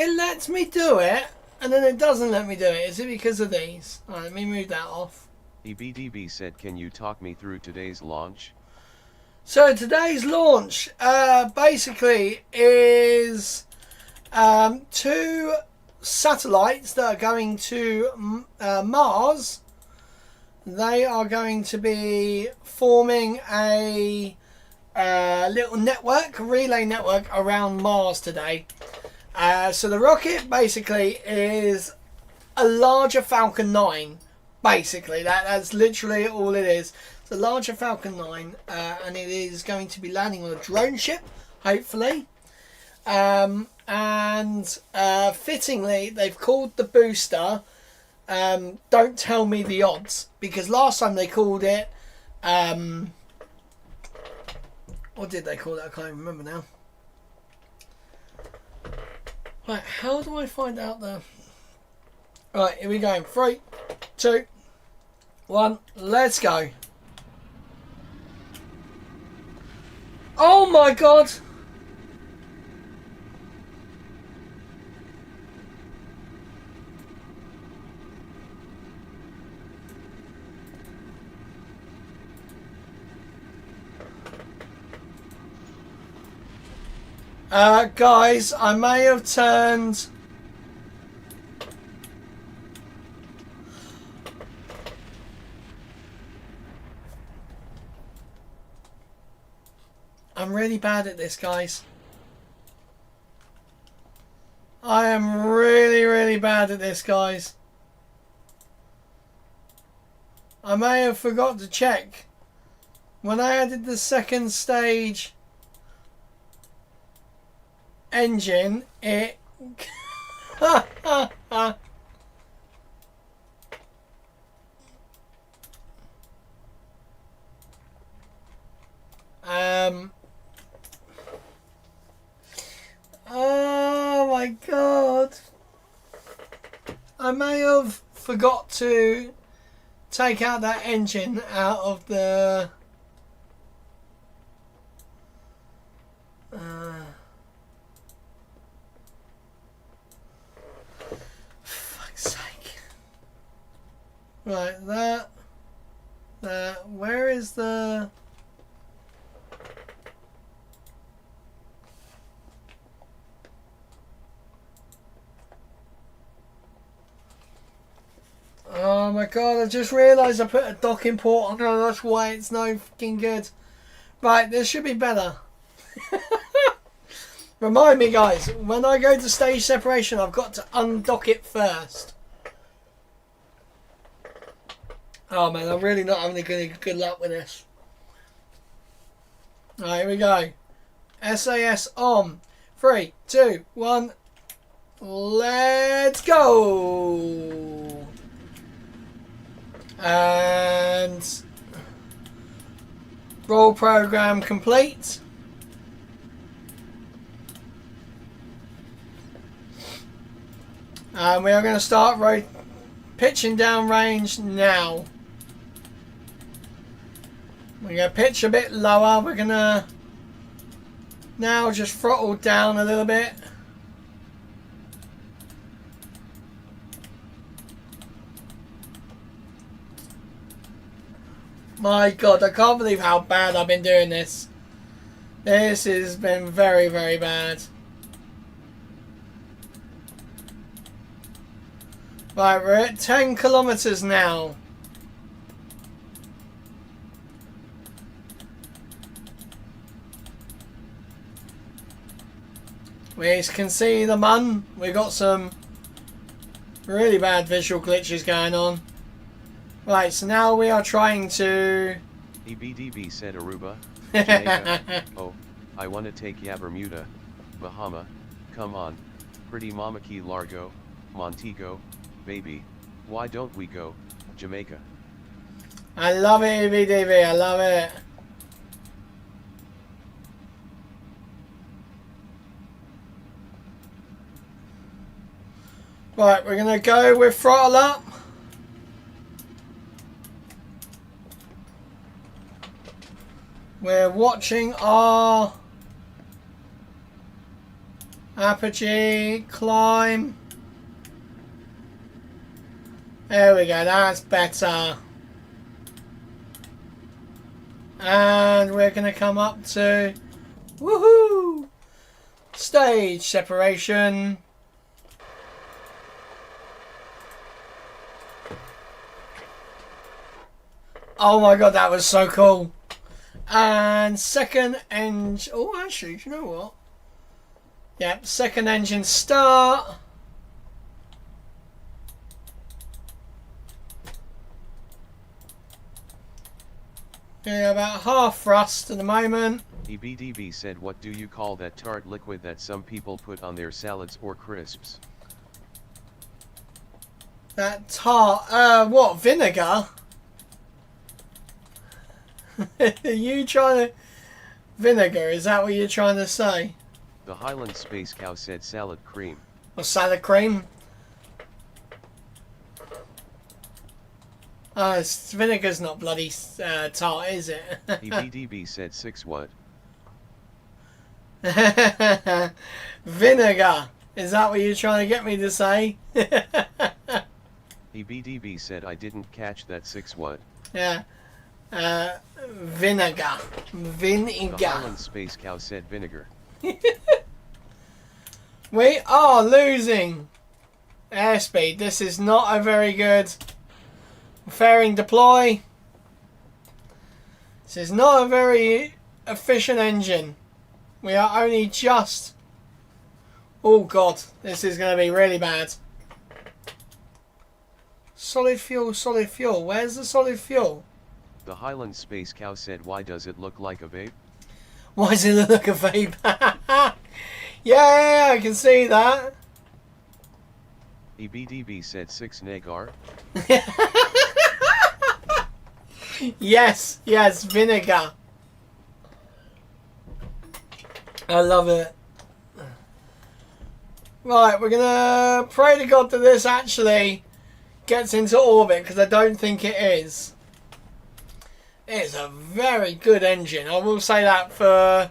It lets me do it, and then it doesn't let me do it. Is it because of these? Alright, let me move that off. EBDB said, can you talk me through today's launch? So today's launch basically is 2 satellites that are going to Mars. They are going to be forming a little network, a relay network around Mars today. So the rocket basically is a larger Falcon 9. Basically, that's literally all it is. It's a larger Falcon 9, and it is going to be landing on a drone ship, hopefully. And fittingly, they've called the booster Don't Tell Me the Odds, because last time they called it what did they call it? I can't even remember now. Right, how do I find out the... Right, here we go. 3, 2, 1, let's go. Oh my god! Guys, I may have turned... I'm really bad at this, guys. I am really, really bad at this, guys. I may have forgot to check. When I added the second stage engine, it... Oh my god. I may have forgot to take out that engine out of the... fuck's sake. Right, that... Where is the... Oh my god, I just realised I put a docking port on there, that's why it's no fucking good. Right, this should be better. Remind me, guys, when I go to stage separation, I've got to undock it first. Oh man, I'm really not having any good luck with this. Alright, here we go. SAS on. 3, 2, 1. Let's go! And roll program complete. And we are going to start pitching down range now. We're going to pitch a bit lower. We're going to now just throttle down a little bit. My god, I can't believe how bad I've been doing this. This has been very, very bad. Right, we're at 10 kilometers now. We can see the mun. We've got some really bad visual glitches going on. Right, so now we are trying to... EBDB said Aruba, Jamaica. Oh, I wanna take ya Bermuda, Bahama, come on, pretty mama key Largo, Montego, baby, why don't we go, Jamaica? I love it, EBDB, I love it. Right, we're gonna go with throttle up. We're watching our apogee climb. There we go, that's better. And we're going to come up to woohoo! Stage separation. Oh my god, that was so cool. And second engine... Oh, actually, do you know what? Yeah, second engine start. Yeah, about half thrust at the moment. EBDB said, what do you call that tart liquid that some people put on their salads or crisps? That tart... what? Vinegar? Are you trying to... Vinegar, is that what you're trying to say? The Highland Space Cow said salad cream. Or salad cream? Vinegar's not bloody tart, is it? EBDB said 6 what? Vinegar! Is that what you're trying to get me to say? EBDB said I didn't catch that 6 what? Yeah. Vinegar. Vinegar. The Highland Space Cow said vinegar. We are losing airspeed. This is not a very good fairing deploy. This is not a very efficient engine. We are only just... Oh god, this is going to be really bad. Solid fuel, solid fuel. Where's the solid fuel? The Highland Space Cow said, why does it look like a vape? Why does it look like a vape? Yeah, I can see that. EBDB said 6 negar. Yes, yes, vinegar. I love it. Right, we're gonna pray to God that this actually gets into orbit, because I don't think it is. It's a very good engine. I will say that for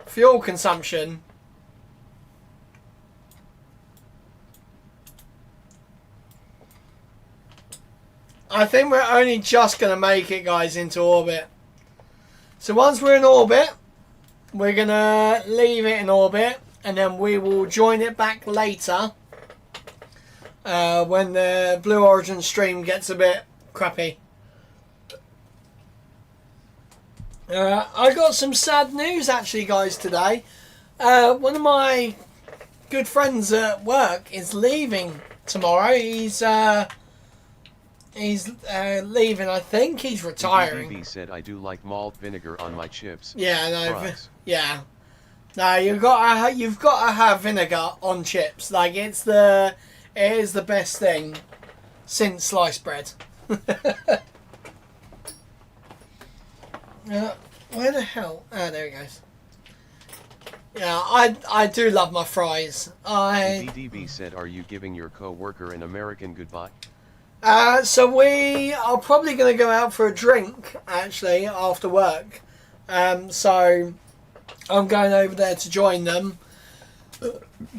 fuel consumption. I think we're only just going to make it, guys, into orbit. So once we're in orbit, we're going to leave it in orbit, and then we will join it back later when the Blue Origin stream gets a bit crappy. I got some sad news actually, guys, today. One of my good friends at work is leaving tomorrow. He's leaving. I think he's retiring. EBDB said, I do like malt vinegar on my chips. Yeah, no, Fries. yeah. No, you've got to have vinegar on chips. Like it is the best thing since sliced bread. Where the hell? Ah, there he goes. Yeah, I do love my fries. EBDB said, are you giving your co-worker an American goodbye? So we are probably going to go out for a drink, actually, after work. So I'm going over there to join them.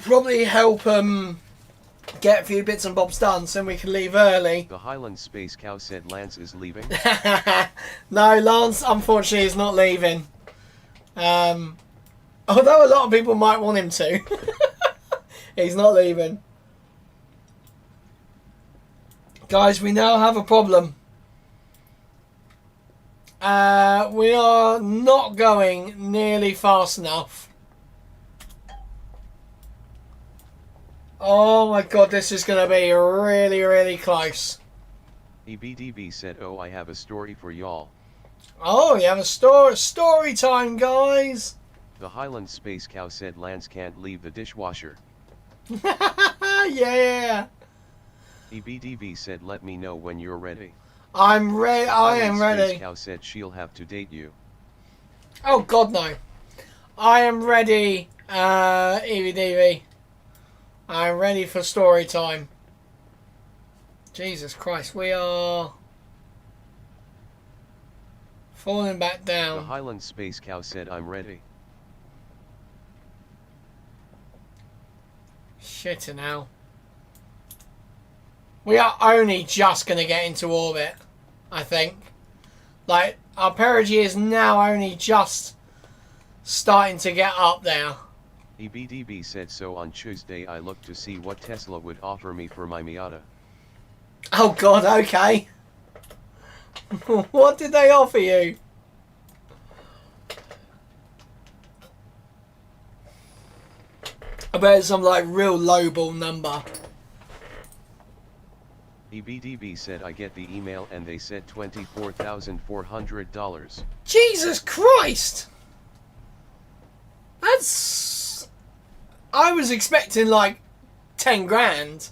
Probably help them get a few bits and bobs done so we can leave early. The Highland Space Cow said Lance is leaving. No, Lance, unfortunately, is not leaving. Although a lot of people might want him to. He's not leaving. Guys, we now have a problem. We are not going nearly fast enough. Oh my god, this is going to be really, really close. EBDB said, oh, I have a story for y'all. Oh, you have a story time, guys. The Highland Space Cow said Lance can't leave the dishwasher. Yeah. EBDB said, let me know when you're ready. I'm ready. I am ready. Space Cow said she'll have to date you. Oh god, no. I am ready, EVDV. I'm ready for story time. Jesus Christ, we are falling back The down. Highland Space Cow said, I'm ready. Shit now. We are only just going to get into orbit, I think. Like, our perigee is now only just starting to get up there. EBDB said, so on Tuesday I looked to see what Tesla would offer me for my Miata. Oh god, okay. What did they offer you? I bet it's some like real lowball number. EBDB said, I get the email and they said $24,400. Jesus Christ! That's... I was expecting like 10 grand.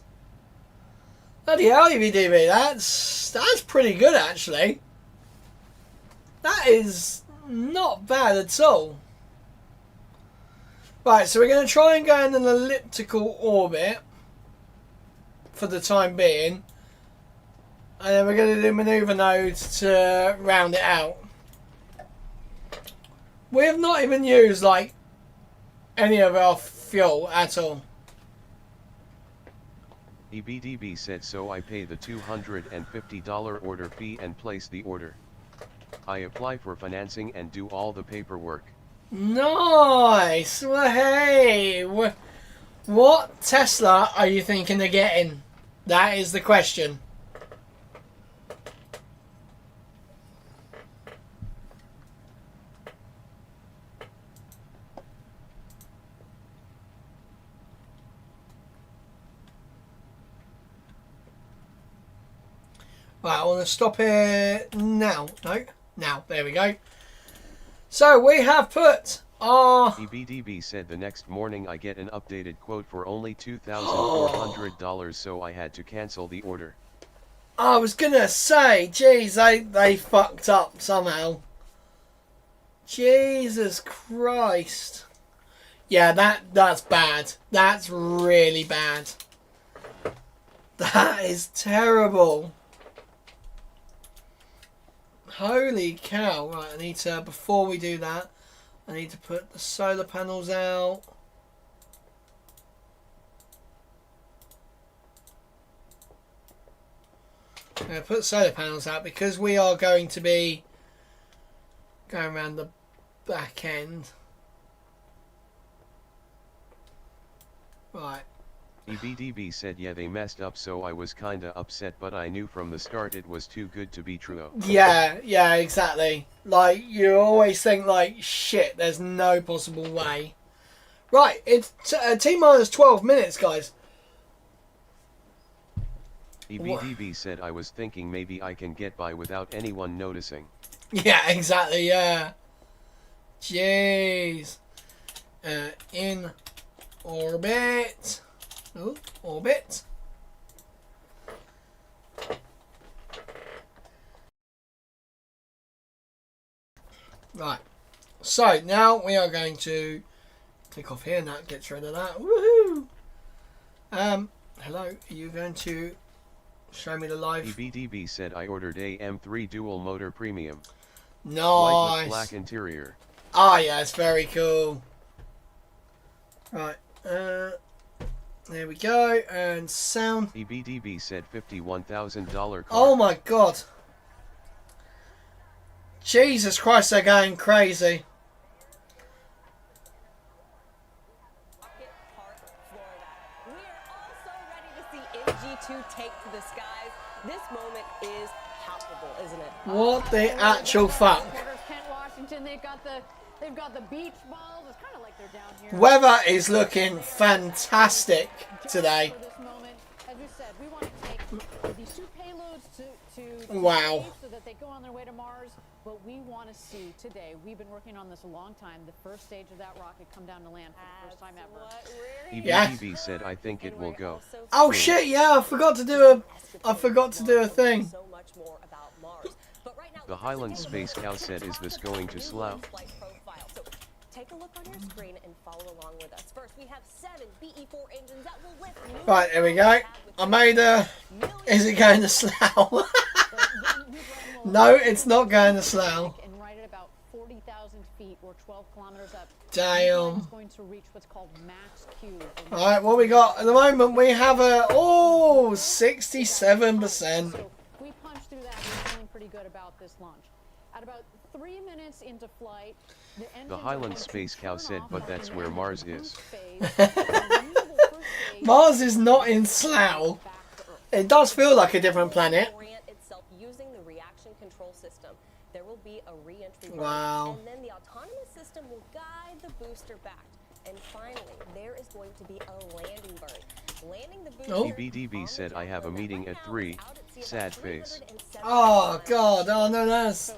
Bloody hell, EBDB, that's pretty good actually. That is not bad at all. Right, so we're going to try and go in an elliptical orbit for the time being. And then we're going to do maneuver nodes to round it out. We have not even used like any of our fuel at all. EBDB said, so I pay the $250 order fee and place the order. I apply for financing and do all the paperwork. Nice! Well, hey! What Tesla are you thinking of getting? That is the question. Right, I want to stop here now. No, now. There we go. So we have put our... EBDB said the next morning I get an updated quote for only $2,400, so I had to cancel the order. I was going to say, geez, they fucked up somehow. Jesus Christ. Yeah, that's bad. That's really bad. That is terrible. Holy cow. Right, I need to, before we do that, I need to put the solar panels out. I'm going to put solar panels out because we are going to be going around the back end. Right. EBDB said yeah they messed up, so I was kinda upset, but I knew from the start it was too good to be true. Yeah, exactly. Like, you always think like, shit, there's no possible way. Right, it's T-minus 12 minutes, guys. EBDB said I was thinking maybe I can get by without anyone noticing. Yeah, exactly, yeah. Jeez. In orbit. Oh, orbit. Right. So, now we are going to click off here and that gets rid of that. Woohoo! Hello, are you going to show me the live? EBDB said I ordered a M3 dual motor premium. Nice. White with black interior. Ah, yeah, it's very cool. Right. There we go. And sound. EBDB said $51,000 car. Oh my god. Jesus Christ, they're going crazy. Take to the skies. This moment is palpable, isn't it? What the actual fuck? Kent, Washington, they've got the beach balls. It's kind of like they're down here. Weather is looking fantastic today. For this moment, as we said, we want to take these two payloads to Wow. space so that they go on their way to Mars. But we want to see today. We've been working on this a long time. The first stage of that rocket come down to land for the first time ever. EBDB said I think it will go. Oh shit! Yeah, I forgot to do a thing. The Highland Space Cow said, is this going to slow? Take a look on your screen and follow along with us. First, we have 7 BE-4 engines that will lift. Right, there we go. I made a... Is it going to slow? No, it's not going to slow. And right at about 40,000 feet or 12 kilometers up. Damn. It's going to reach what's called max Q. Alright, what we got at the moment? We have a... Oh, 67%. So we punched through that. We're feeling pretty good about this launch. At about 3 minutes into flight, The Highland Space Cow said, but that's where Mars is. Mars is not in Slough. It does feel like a different planet. Using the reaction control system, there will be a re-entry burn, Wow. and then the autonomous system will guide the booster back. And finally, there is going to be a landing burn. Landing the booster. Oh. EBDB said I have a meeting at 3. Sad face. Oh god, oh no, that's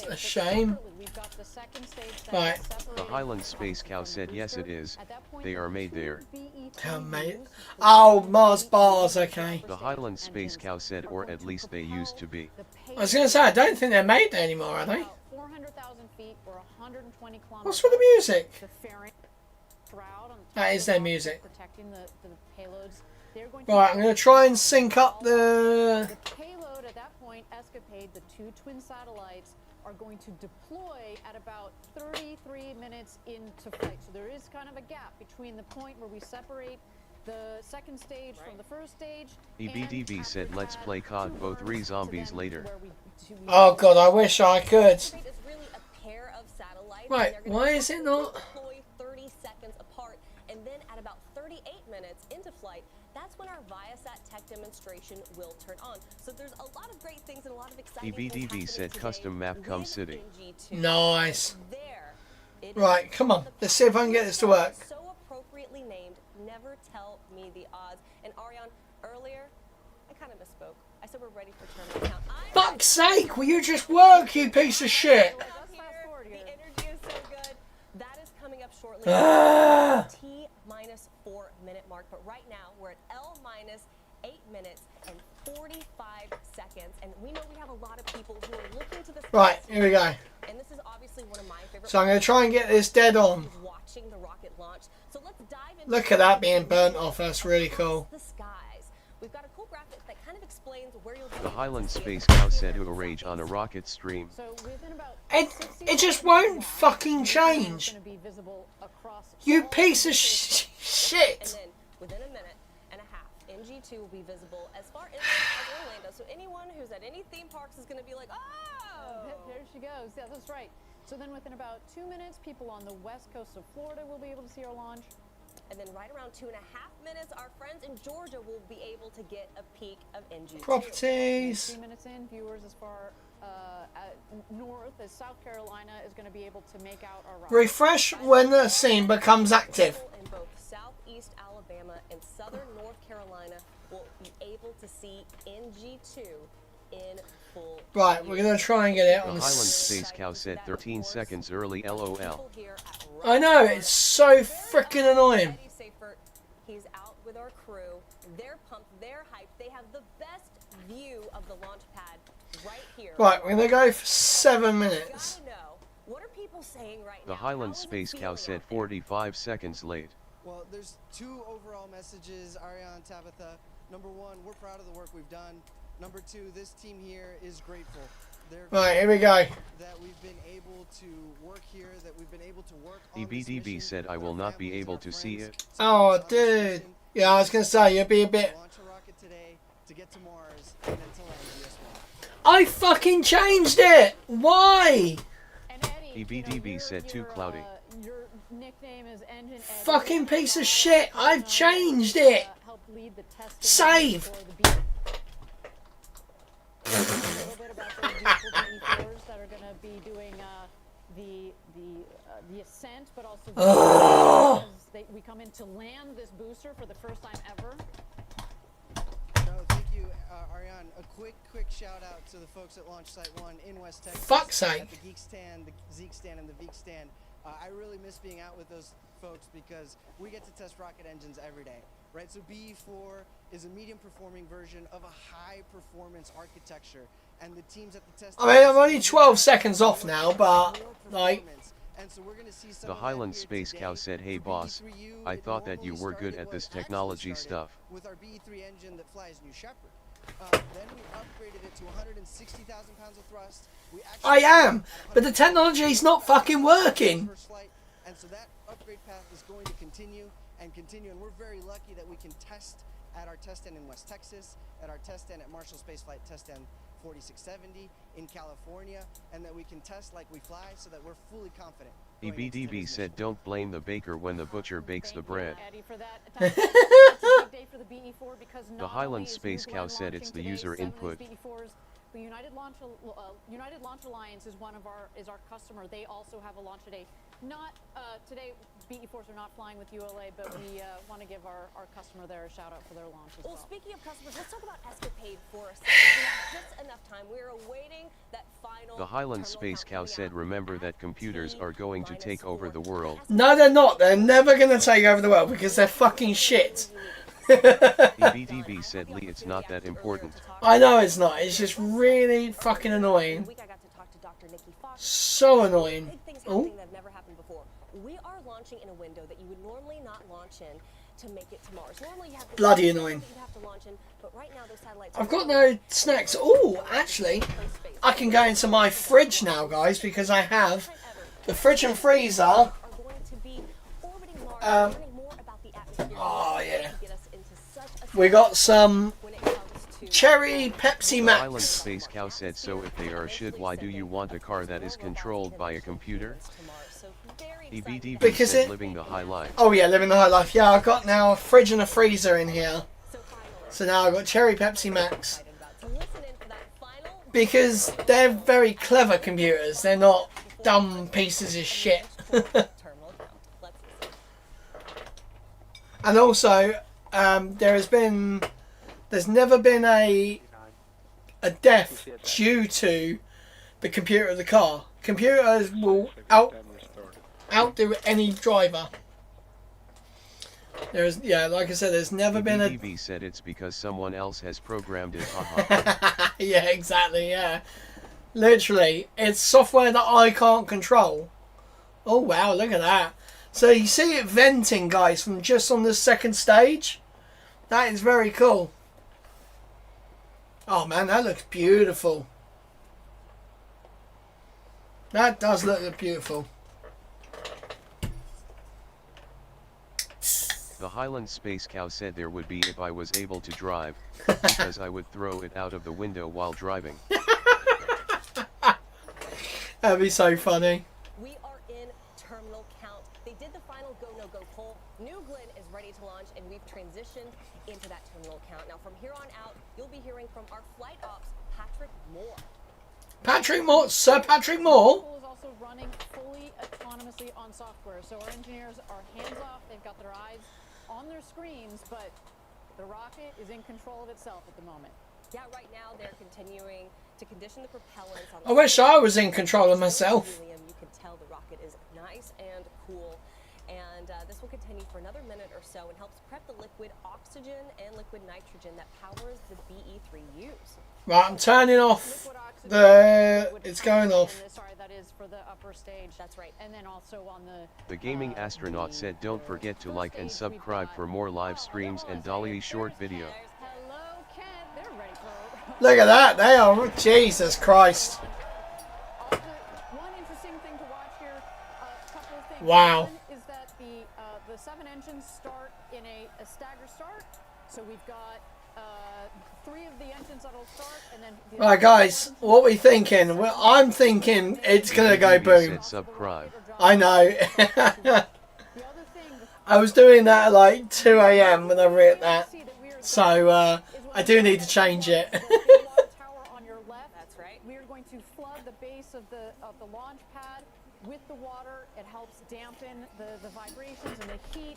a shame. Right. The Highland Space Cow said yes it is. They are made there. Mate. Oh, Mars bars, okay. The Highland Space Cow said, or at least they used to be. I was going to say, I don't think they're made there anymore, are they? 400,000 feet or 120 kilometers. What's with the music? That is their music. Protecting the payloads. Right, I'm going to try and sync up the... The payload at that point, ESCAPADE, the 2 twin satellites, are going to deploy at about 33 minutes into flight. So there is kind of a gap between the point where we separate the second stage from the first stage. EBDB said let's play COD both re-zombies later. Oh god, I wish I could. It's really a pair of satellites. Right, why is it not? Deploy 30 seconds apart, and then at about 38 minutes into flight, that's when our Viasat tech demonstration will turn on. So there's a lot of great things and a lot of exciting things EBDB happening said today custom map come with city. NG2. Nice. There. It Right, is come on. the Let's see if I can get this to work. So appropriately named, Never Tell Me the Odds. And Ariane, earlier, I kind of misspoke. I said we're ready for turn Fuck's sake, will you just work, you piece of shit? The energy is so good. That is coming up shortly. Ah. T-4 minute mark, but right now we're at L-8 minutes and 45 seconds, and we know we have a lot of people who are looking to this. Right, here we go. And this is obviously one of my favorite. So I'm going to try and get this dead on. Watching the rocket launch. So let's dive into. Look at that being burnt off. That's really cool. The skies. We've got a cool graphic that kind of explains where you'll be. The Highland Space Cow said to rage on a rocket stream. So within about It just won't fucking change. going to be visible across You all piece of the shit. And then within a minute and a half, NG2 will be visible as far inland as Orlando. So anyone who's at any theme parks is going to be like, oh! There she goes. Yeah, that's right. So then within about 2 minutes, people on the west coast of Florida will be able to see our launch. And then right around 2.5 minutes, our friends in Georgia will be able to get a peek of NG2. Properties. 3 minutes in, viewers as far north as South Carolina is going to be able to make out our rocket. Refresh when the scene becomes active. People in both southeast Alabama and southern North Carolina will be able to see NG2 in full. Right, we're going to try and get it The on the... Highland Space Cow said 13 seconds early LOL. People here at I know, it's so freaking annoying. Eddie Safer, he's out with our crew. They're pumped, they're hyped. They have the best view of the launch pad right here. Right, we're going to go for 7 minutes. Gotta know, what are people saying right The now? Highland How is it Space Cow feeling said out there? 45 seconds late. Well, there's 2 overall messages, Ariane, Tabitha. Number 1, we're proud of the work we've done. Number 2, this team here is grateful. They're Right, here we go. that we've been able to work here, that we've been able to work on this EBDB mission said I with will our not be families, able our to see friends, it. Oh, on this dude. mission. Yeah, I was going to say, you'll be a bit... Launch a rocket today to get to Mars and then to land US1. I fucking changed it! Why? And Eddie, EBDB said too cloudy. Your nickname is Engine Eddie. Fucking piece of shit, I've changed it! Helped lead the testing Save! for the beat. A little bit about those beautiful BE4s that are going to be doing the ascent, but also Ugh. as we come in to land this booster for the first time ever. No, thank you, Ariane. A quick shout out to the folks at Launch Site 1 in West Texas. Fuck's sake. At the Geek Stand, the Zeke Stand, and the Veek Stand. I really miss being out with those folks because we get to test rocket engines every day, right? So BE4 is a medium performing version of a high performance architecture, and the teams at the test. I mean, I'm only 12 seconds off now, but, like... And so we're gonna see some The of that Highland here Space today. Cow said, hey For boss, BE3U, I it thought that you normally were good started- at this well, it technology actually started stuff. with our BE3 engine that flies New Shepard. Then we upgraded it to 160,000 pounds of thrust. We actually I am, but the technology's not fucking working. first flight, and so that upgrade path is going to continue, and we're very lucky that we can test at our test stand in West Texas, at our test stand at Marshall Space Flight Test Stand 4670 in California, and that we can test like we fly so that we're fully confident. going into EBDB today's said mission. don't blame the baker when the butcher bakes the Thank you, bread. Eddie, for that. It's a big day for the BE4 because The not Highland only is Space New Cow Glenn said it's launching the today, user 7 of these input. BE4s. The United Launch Alliance is is our customer. They also have a launch today. Not today. BE4s are not flying with ULA, but we want to give our customer there a shout out for their launch as Well, well. speaking of customers, let's talk about ESCAPADE for a second. We have just enough time. We're awaiting that final. The Highland terminal Space count Cow coming said out remember at that computers are going to take over the world. No, they're not. They're never going to take over the world because they're fucking shit. EBDB said Lee it's not that important. I know it's not. It's just really fucking annoying. Week I got to talk to Dr. Nikki Fox. So annoying. Big things Oh, happening that have never happened before. We are launching in a window that you would normally not launch in to make it to Mars. Normally you have to Bloody annoying. that you'd have to launch in, but right now those satellites I've got no snacks. Oh, actually, I can go into my fridge now, guys, because I have the fridge and freezer. are going to be orbiting Mars, learning more about the atmosphere. Oh, yeah. To get us into such a We got some when it comes to cherry Pepsi The Highland Max. Space Cow said so if they are shit why do you want a car that is controlled by a computer? to Mars. So very EBDB Because said it- living the high life. Oh yeah, living the high life. Yeah, I've got now a fridge and a freezer in here. So finally, So now I've got cherry Pepsi Max. excited about. So listen in for that final Because they're very clever computers. They're not dumb pieces of shit. terminal count. Let's listen. And also, there's never been a a death due to the computer of the car. Computers will outdo any driver. There's, yeah, like I said, there's never been a... BB said it's because someone else has programmed it. Haha. Yeah, exactly, yeah. Literally, it's software that I can't control. Oh, wow, look at that. So you see it venting, guys, from just on the second stage. That is very cool. Oh, man, that looks beautiful. That does look beautiful. The Highland Space Cow said there would be if I was able to drive, because I would throw it out of the window while driving. That'd be so funny. We are in terminal count. They did the final go, no go poll. New Glenn is ready to launch, and we've transitioned into that terminal count. Now, from here on out, you'll be hearing from our flight ops, Patrick Moore. Patrick Moore? Sir Patrick Moore? The pool is also running fully autonomously on software. So our engineers are hands off. They've got their eyes on their screens, but the rocket is in control of itself at the moment. Yeah, right now they're continuing to condition the propellants on the I wish I was in control of myself. helium. You can tell the rocket is nice and cool. And this will continue for another minute or so and helps prep the liquid oxygen and liquid nitrogen that powers the BE-3Us. Right, I'm turning off the... It's going off. Sorry, that is for the upper stage. That's right. And then also on The gaming astronaut said don't forget to like and subscribe for more live streams and Dolly short video. hello, Ken. They're ready for Look at that, they are... Jesus Christ. Also, one interesting thing to watch here, a couple of things. Wow. One is that the 7 engines start in a stagger start. So we've got 3 of the engines that'll start, and then... Right, guys, what we thinking? Well, I'm thinking it's going to go BB boom. said subscribe. I know. The other thing... I was doing that at like 2 a.m. when I read that. So, I do need to change it. The big water tower on your left. That's right. We are going to flood the base of the launch pad with the water. It helps dampen the vibrations and the heat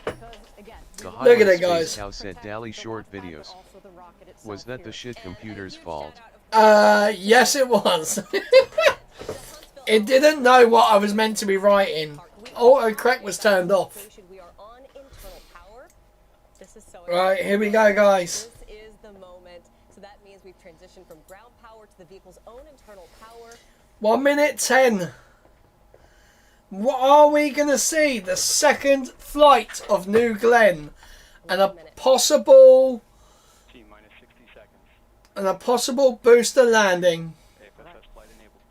because again. The Look at Highland it, Space guys. Cow said Dally short videos. Was that the shit computer's fault? Yes it was. It didn't know what I was meant to be writing. Autocorrect was turned off. We are on internal power. This is so Right, here we go, guys. This is the moment. So that means we've transitioned from ground power to the vehicle's own internal power. 1 minute 10. What are we going to see? The second flight of New Glenn. And a possible... T-minus 60 seconds. And a possible booster landing. AFSS flight enabled.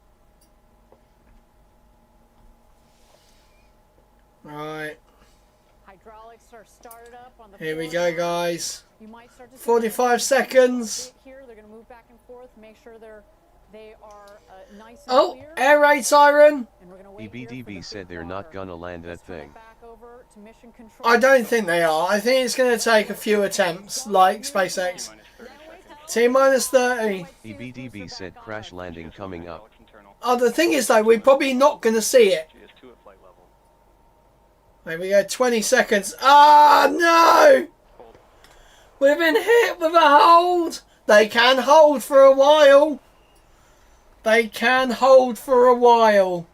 Right, Hydraulics are started up on the here we floor. go, guys. You might start to see 45 seconds. here. They're going to move back and forth. Make sure they are nice and Oh, clear. air raid siren. And we're gonna wait here for the EBDB big said they're not water. gonna land that Let's turn it thing. back over to mission control. I don't think they are. I think it's going to take a few attempts, like SpaceX. T-minus 30 seconds. T-30. EBDB said crash landing coming up. Alex internal. Oh, the thing is, though, we're probably not going to see it. GS2 at flight level. There we go, 20 seconds. Ah, no! Hold. We've been hit with a hold. They can hold for a while. They can hold for a while.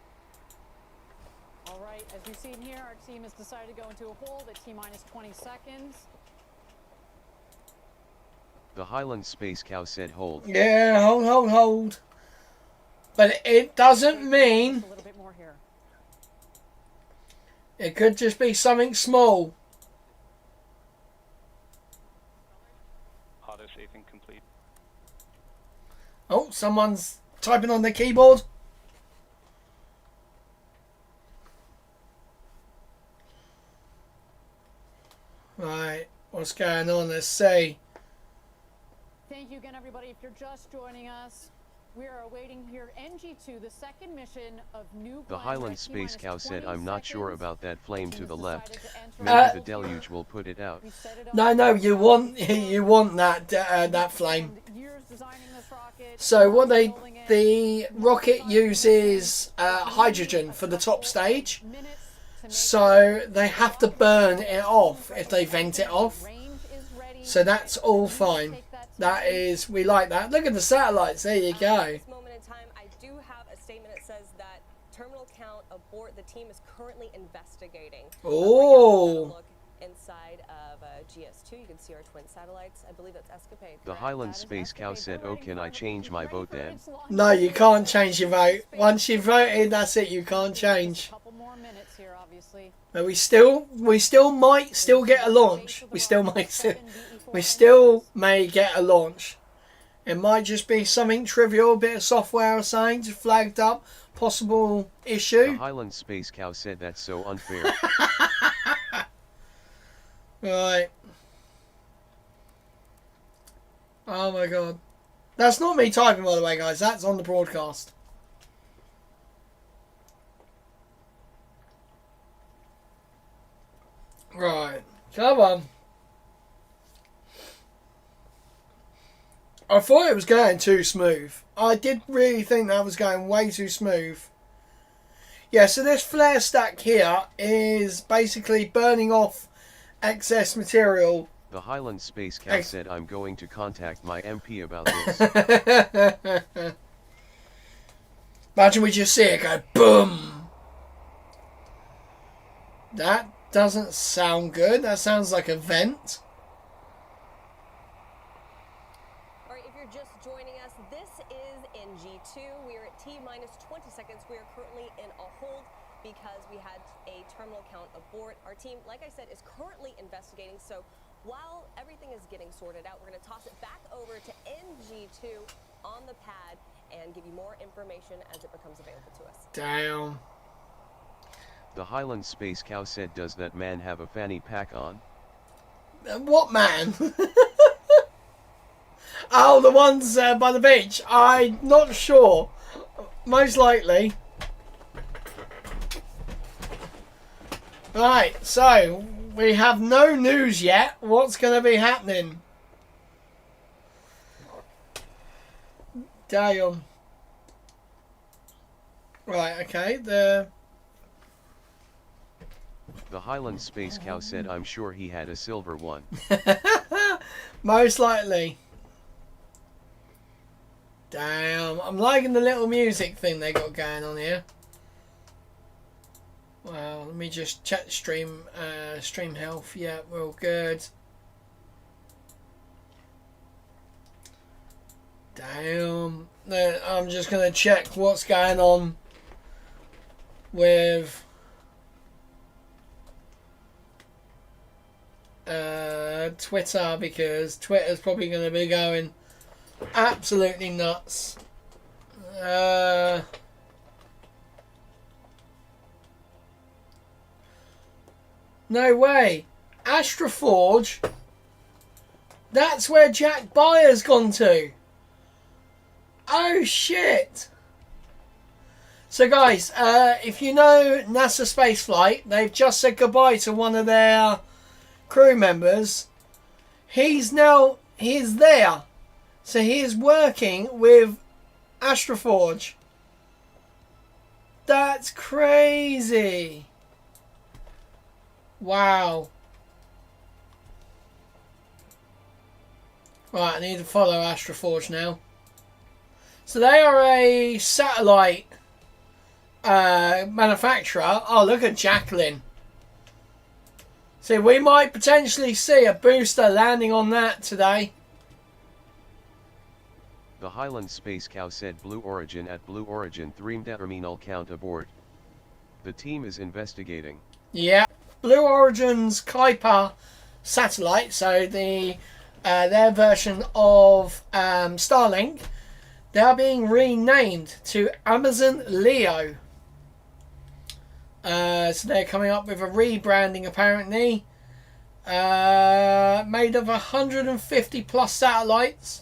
All right, as we've seen here, our team has decided to go into a hold at T-minus 20 seconds. The Highland Space Cow said hold. Yeah, hold. But it doesn't mean... A little bit more here. It could just be something small. Auto safing complete. Oh, someone's typing on the keyboard. Right, what's going on? Let's see. Thank you again, everybody. If you're just joining us, we are awaiting here NG2, the second mission of New The Glenn. Highland Space Cow said I'm not sure about that flame to the left. Maybe Maybe the deluge will put it out. No, you want that that flame. So what the rocket uses hydrogen for the top stage, so they have to burn it off if they vent it off. So that's all fine. That is, we like that. Look at the satellites. There you go. At this moment in time, I do have a statement that says that terminal count abort. The team is currently investigating. Oh. Look inside of GS2. You can see our twin satellites. I believe that's Escapade. The Highland Space Cow said, "Oh, can I change my vote then?" No, you can't change your vote. Once you've voted, that's it. You can't change. Couple more minutes here, obviously. But we still might still get a launch. We still may get a launch. It might just be something trivial, a bit of software or something just flagged up, possible issue. The Highland Space Cow said, "That's so unfair." Right. Oh my god. That's not me typing, by the way, guys. That's on the broadcast. Right. Come on. I thought it was going too smooth. I did really think that was going way too smooth. Yeah, so this flare stack here is basically burning off excess material. The Highland Space Cow said, "I'm going to contact my MP about this." Imagine we just see it go boom. That doesn't sound good. That sounds like a vent. All right, if you're just joining us, this is in G2. We are at T-minus 20 seconds. We are currently in a hold because we had a terminal count abort. Our team, like I said, is currently investigating. So while everything is getting sorted out, we're going to toss it back over to NG2 on the pad and give you more information as it becomes available to us. Damn. The Highland Space Cow said, "Does that man have a fanny pack on?" What man? Oh, the ones by the beach. I'm not sure. Most likely. Right, so we have no news yet. What's going to be happening? Damn. Right, okay. The Highland Space Cow said, "I'm sure he had a silver one." Most likely. Damn, I'm liking the little music thing they got going on here. Well, let me just check stream health. Yeah, we're all good. Damn. I'm just gonna check what's going on with Twitter, because Twitter's probably going to be going absolutely nuts. No way. Astroforge. That's where Jack Byer's gone to. Oh shit. So guys, if you know NASA Spaceflight, they've just said goodbye to one of their crew members. He's there. So he is working with Astroforge. That's crazy. Wow. Right, I need to follow Astroforge now. So they are a satellite manufacturer. Oh, look at Jacqueline. So we might potentially see a booster landing on that today. The Highland Space Cow said, "Blue Origin at Blue Origin 3 terminal count abort." The team is investigating. Yeah. Blue Origin's Kuiper satellite, so the their version of Starlink, they are being renamed to Amazon Leo. So they're coming up with a rebranding apparently. Made of 150 plus satellites.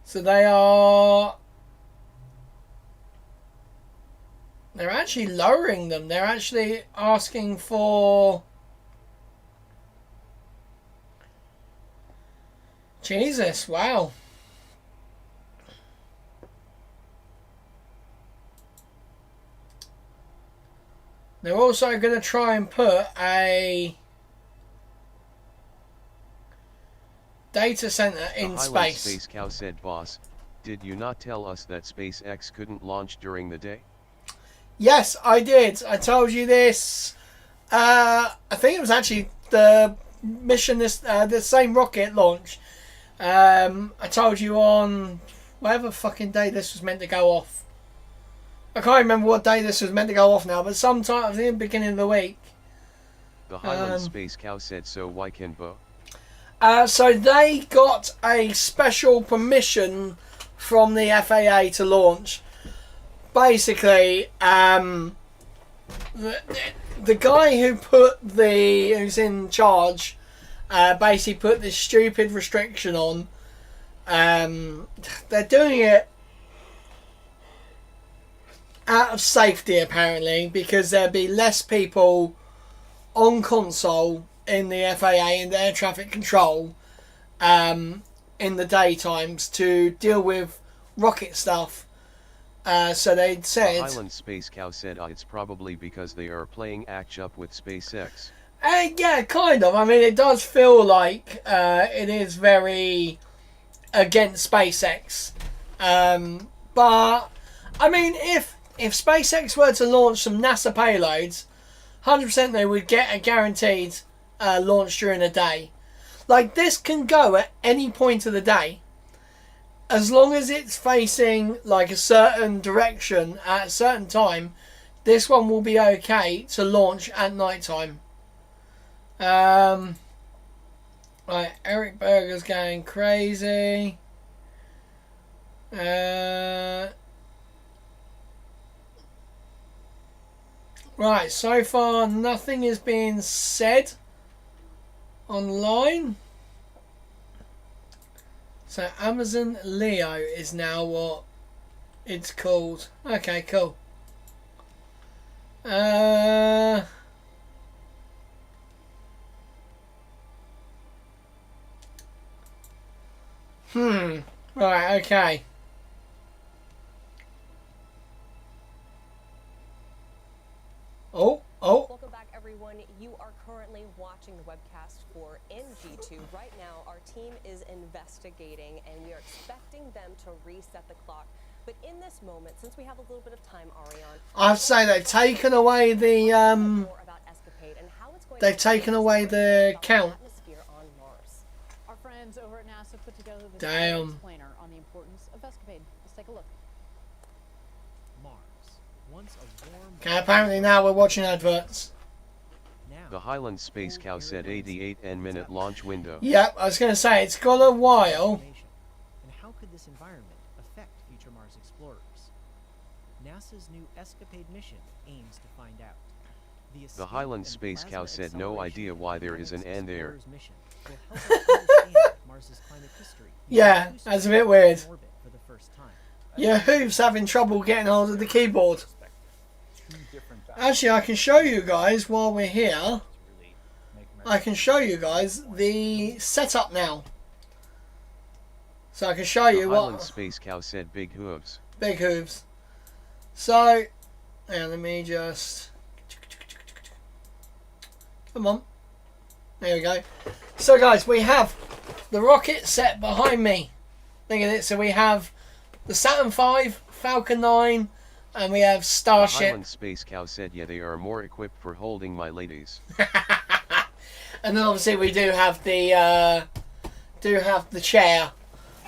So they're actually lowering them. They're actually asking for... Jesus, wow. They're also going to try and put a data center The in Highland space. Space Cow said, "Boss, did you not tell us that SpaceX couldn't launch during the day?" Yes, I did. I told you this. I think it was actually the mission the same rocket launch. I told you on whatever fucking day this was meant to go off. I can't remember what day this was meant to go off now, but sometime in the beginning of the week. The Highland Space Cow said, "So why can't Bo?" So they got a special permission from the FAA to launch. Basically, the guy who's in charge, basically put this stupid restriction on. They're doing it out of safety, apparently, because there'll be less people on console in the FAA and air traffic control in the daytimes to deal with rocket stuff. So they said... The Highland Space Cow said, "It's probably because they are playing act up with SpaceX." Yeah, kind of. I mean, it does feel like it is very against SpaceX. But, I mean, if SpaceX were to launch some NASA payloads, 100% they would get a guaranteed launch during the day. Like, this can go at any point of the day. As long as it's facing, like, a certain direction at a certain time, this one will be okay to launch at night time. Right, Eric Berger's going crazy. Right, so far nothing is being said online. So Amazon Leo is now what it's called. Okay, cool. Right, okay. Oh. Welcome back, everyone. You are currently watching the webcast for NG2. Right now, our team is investigating, and we are expecting them to reset the clock. But in this moment, since we have a little bit of time, Ariane, I have to say they've taken away the more about ESCAPADE and how it's going they've to taken away the count. atmosphere on Mars. Our friends over at NASA put together this Damn. explainer on the importance of ESCAPADE. Let's take a look. Mars, once a warm. Okay, apparently now we're watching adverts. Now, The Highland Space Cow said, 88-minute launch window. Yep, I was going to say it's got a while. and how could this environment affect future Mars explorers? NASA's new ESCAPADE mission aims to find out. The Highland Space Cow said, "No idea why there is an and there." Mission will help us understand Mars's climate history. Yeah, that's a bit weird. In orbit for the first time. Yeah, who's having trouble getting hold of the keyboard? Actually, I can show you guys while we're here. I can show you guys the setup now. So I can show The you Highland what Space Cow said, "Big hooves." big hooves. So, and let me just come on. There we go. So guys, we have the rocket set behind me. Look at it. So we have the Saturn V, Falcon 9, and we have The Starship. Highland Space Cow said, "Yeah, they are more equipped for holding my ladies." And then obviously we do have the chair,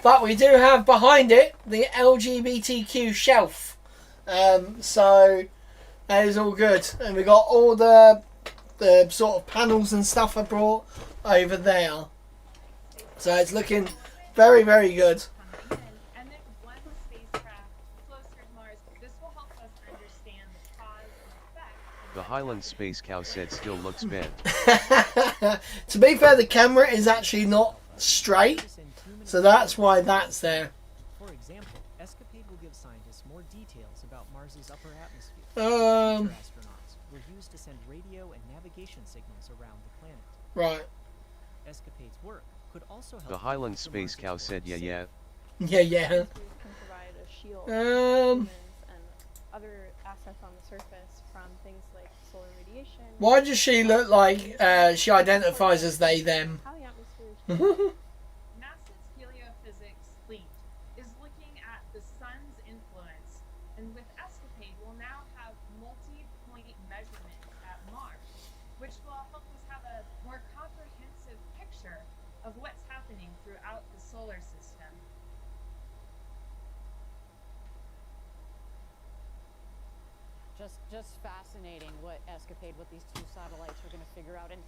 but we do have behind it the LGBTQ shelf. So that is all good, and we got all the sort of panels and stuff I brought over there. So it's looking very, very good. And then once the spacecraft flows through Mars, this will help us understand the cause and effect. The Highland Space Cow said, "Still looks bent." To be fair, the camera is actually not straight, so that's why that's there. For example, ESCAPADE will give scientists more details about Mars's upper atmosphere. Um, Future astronauts will use to send radio and navigation signals around the planet. right. ESCAPADE's work could also help The Highland Space Cow said, "Yeah, yeah." Yeah. Can provide a shield for Um, humans and other assets on the surface from things like solar radiation. why does she look like she identifies as they, them? How the atmosphere is which will help us have a more comprehensive picture of what's happening throughout the solar system. Just fascinating what these two satellites are going to figure out. And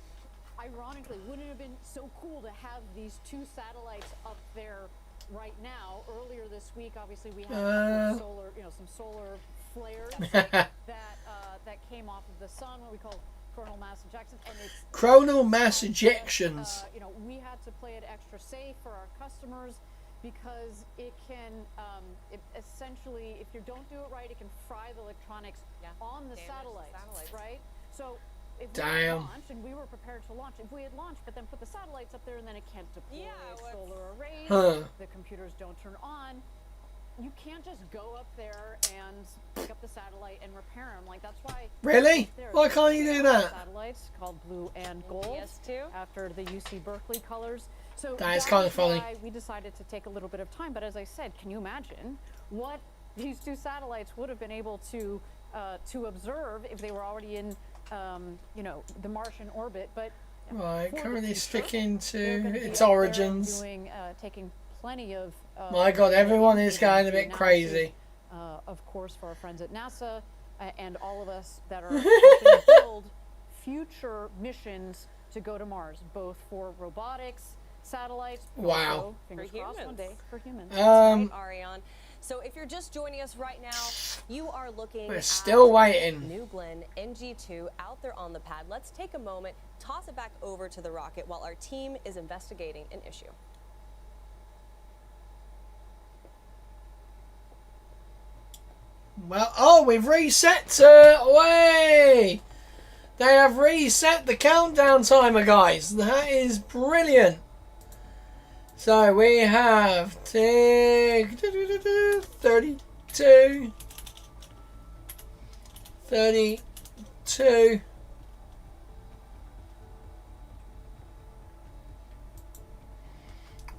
ironically, wouldn't it have been so cool to have these two satellites up there right now? Earlier this week, obviously, we had solar, some solar flares that came off of the sun, what we call coronal mass ejections. And it's coronal mass ejections. We had to play it extra safe for our customers, because it can essentially, if you don't do it right, it can fry the electronics on the satellite, right? So if we had launched, and we were prepared to launch, if we had launched but then put the satellites up there and then it can't deploy solar arrays, the computers don't turn on, you can't just go up there and pick up the satellite and repair them. Like, that's why. Really? Why can't you do that? Satellites called blue and gold, after the UC Berkeley colors. So that is kind of funny. Why we decided to take a little bit of time. But as I said, can you imagine what these two satellites would have been able to observe if they were already in, the Martian orbit? But right, currently sticking to its origins. Taking plenty of. My God, everyone is going a bit crazy. Of course, for our friends at NASA and all of us that are helping build future missions to go to Mars, both for robotics, satellites, wow, fingers crossed one day for humans. That's right, Ariane. So if you're just joining us right now, you are looking we're still at waiting. New Glenn NG2 out there on the pad. Let's take a moment, toss it back over to the rocket while our team is investigating an issue. Well, we've reset away. They have reset the countdown timer, guys. That is brilliant. So we have 32, 32.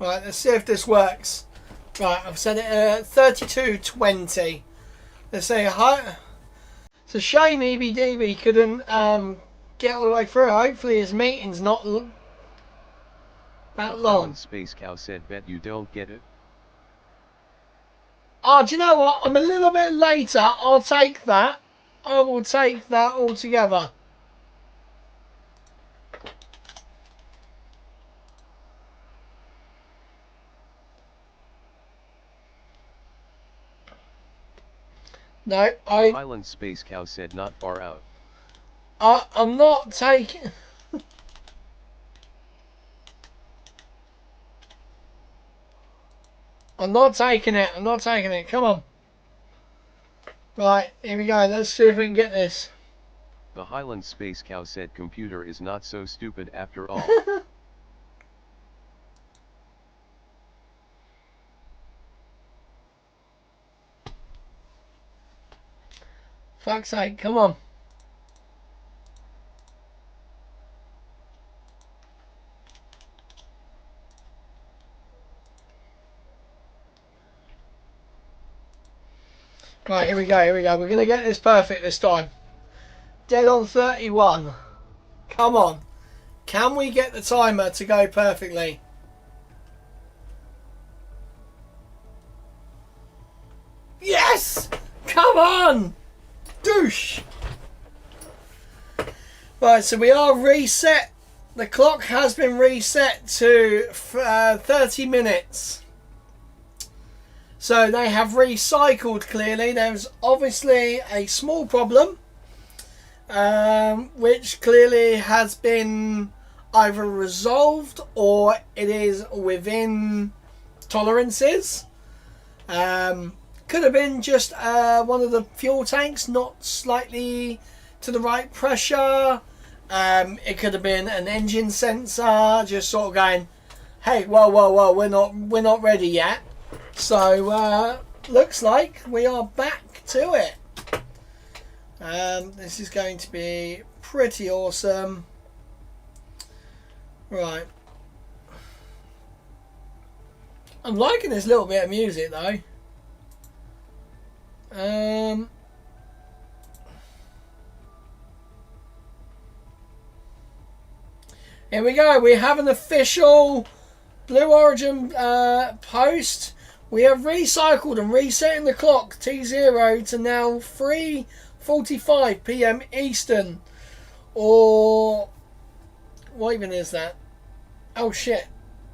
Right, let's see if this works. Right, I've set it at 32:20. Let's say hi. It's a shame EBDB couldn't get all the way through. Hopefully his meeting's not that long. Space Cow said, bet you don't get it. Oh, do you know what? I'm a little bit later. I'll take that. I will take that altogether. No, Highland Space Cow said not far out. I'm not taking. I'm not taking it. I'm not taking it. Come on. Right, here we go. Let's see if we can get this. The Highland Space Cow said computer is not so stupid after all. Fuck's sake, come on. Right, here we go, here we go. We're going to get this perfect this time. Dead on 31. Come on. Can we get the timer to go perfectly? Yes! Come on! Douche! Right, so we are reset. The clock has been reset to 30 minutes. So they have recycled clearly. There's obviously a small problem, which clearly has been either resolved or it is within tolerances. Could have been just one of the fuel tanks not slightly to the right pressure. It could have been an engine sensor just sort of going, hey, whoa, we're not ready yet. So looks like we are back to it. This is going to be pretty awesome. Right. I'm liking this little bit of music though. Here we go. We have an official Blue Origin post. We have recycled and resetting the clock T0 to now 3:45 PM Eastern. Or what even is that? Oh shit.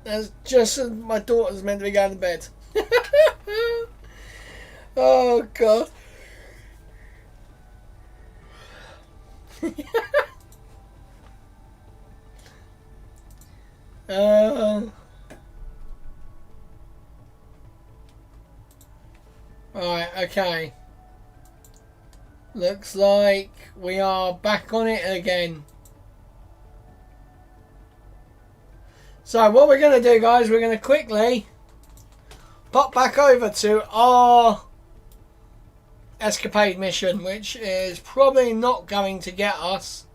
That's just as my daughter's meant to be going to bed. Oh god. Right, okay. Looks like we are back on it again. So what we're going to do, guys, we're going to quickly pop back over to our escapade mission, which is probably not going to get us.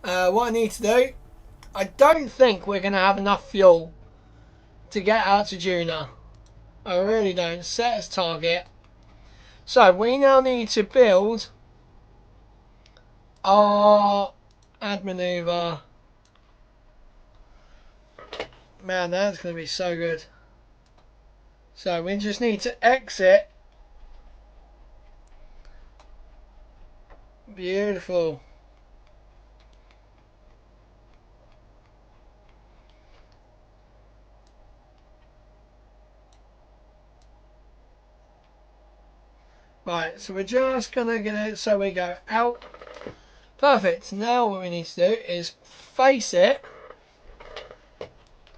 What I need to do, I don't think we're going to have enough fuel to get out to Juna. I really don't. Set as target. So we now need to build our ad maneuver. Man, that's going to be so good. So we just need to exit. Beautiful. Right, so we're just going to get it so we go out. Perfect. Now what we need to do is face it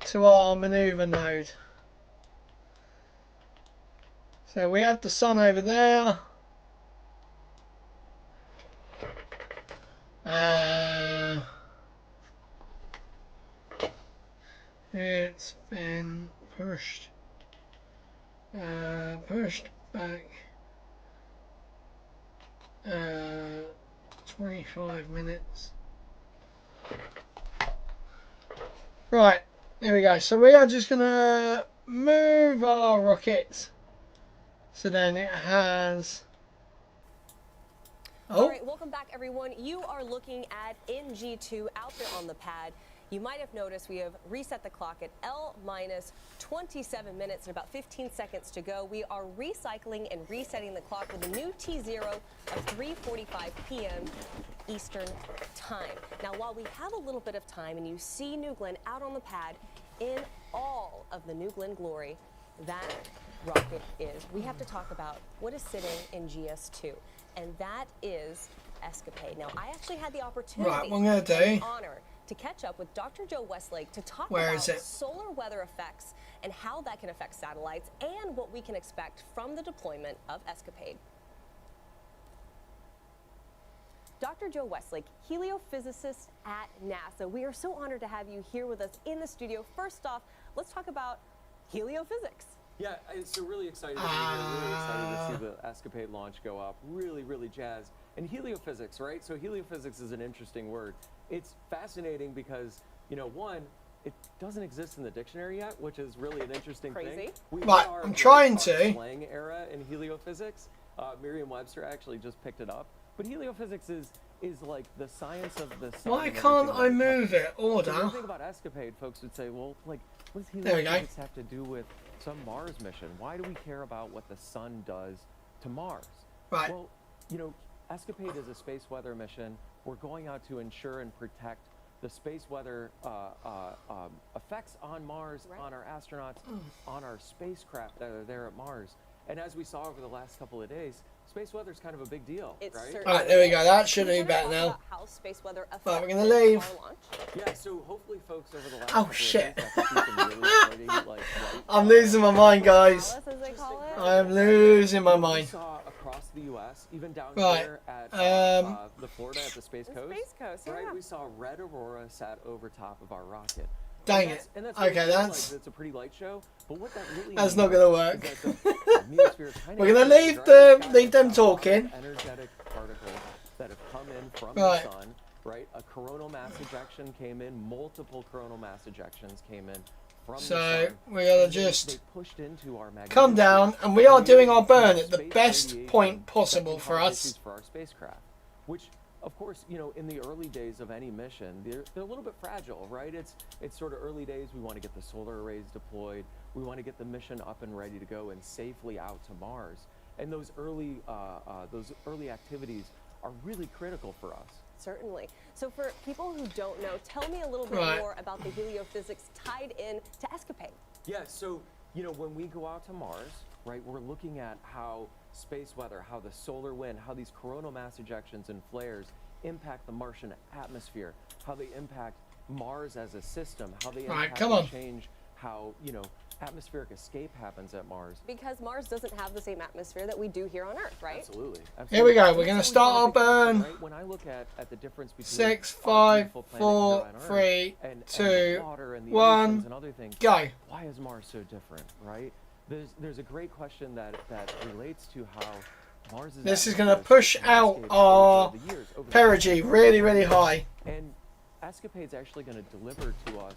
to our maneuver node. So we have the sun over there. It's been pushed back 25 minutes. Right, there we go. So we are just gonna move our rocket so then it has. All right, welcome back, everyone. You are looking at NG2 out there on the pad. You might have noticed we have reset the clock at L-27 minutes and about 15 seconds to go. We are recycling and resetting the clock with a new T0 of 3:45 p.m. Eastern time. Now, while we have a little bit of time and you see New Glenn out on the pad in all of the New Glenn glory, that rocket is. We have to talk about what is sitting in GS2, and that is ESCAPADE. Now, I actually had the opportunity and the honor to catch up with Dr. Joe Westlake to talk about solar weather effects and how that can affect satellites and what we can expect from the deployment of ESCAPADE. Dr. Joe Westlake, heliophysicist at NASA. We are so honored to have you here with us in the studio. First off, let's talk about heliophysics. Yeah, it's really excited to be here. Really excited to see the ESCAPADE launch go up. Really jazzed. And heliophysics, right? So heliophysics is an interesting word. It's fascinating because, you know, one, it doesn't exist in the dictionary yet, which is really an interesting thing. Right, I'm trying to. Slang era in heliophysics. Merriam-Webster actually just picked it up. But heliophysics is like the science of the sun. Why can't I move it? Order. So when you think about ESCAPADE, folks would say, well, like, what does heliophysics have to do with some Mars mission? Why do we care about what the sun does to Mars? Right. Well, you know, ESCAPADE is a space weather mission. We're going out to ensure and protect the space weather effects on Mars, on our astronauts, on our spacecraft that are there at Mars. And as we saw over the last couple of days, space weather is kind of a big deal, right? Alright, there we go. That should be better now. How space weather affects right, we're going to leave. Yeah, so hopefully folks over the last couple of days really I'm losing my mind, guys. I am losing my mind. We saw across the U.S., even down right. here at the Florida at the Space Coast, right? We saw red aurora sat over top of our rocket. Dang it. Okay, that's... It's a pretty light show, but what that really that's not going to work. We're going to leave them talking. Energetic particles that have come in from the sun, right? A coronal mass ejection came in, multiple coronal mass ejections came in from the sun. We got to just pushed into our come down, and we are doing our burn at the best point possible for us. For our spacecraft, which of course, you know, in the early days of any mission, they're a little bit fragile, right? It's sort of early days. We want to get the solar arrays deployed. We want to get the mission up and ready to go and safely out to Mars. And those early activities are really critical for us. Certainly. So for people who don't know, tell me a little bit more about the heliophysics tied in to ESCAPADE. Yeah, so, you know, when we go out to Mars, right, we're looking at how space weather, how the solar wind, how these coronal mass ejections and flares impact the Martian atmosphere, how they impact Mars as a system, how they impact and change how, you know, atmospheric escape happens at Mars. Because Mars doesn't have the same atmosphere that we do here on Earth, right? Absolutely. Here we go. We're going to start our burn. Right? When I look at the difference between 6, 5, 4, 3, 2, 1, go. Why is Mars so different, right? There's a great question that relates to how Mars is. This is going to push out our perigee really, really high. And ESCAPADE is actually going to deliver to us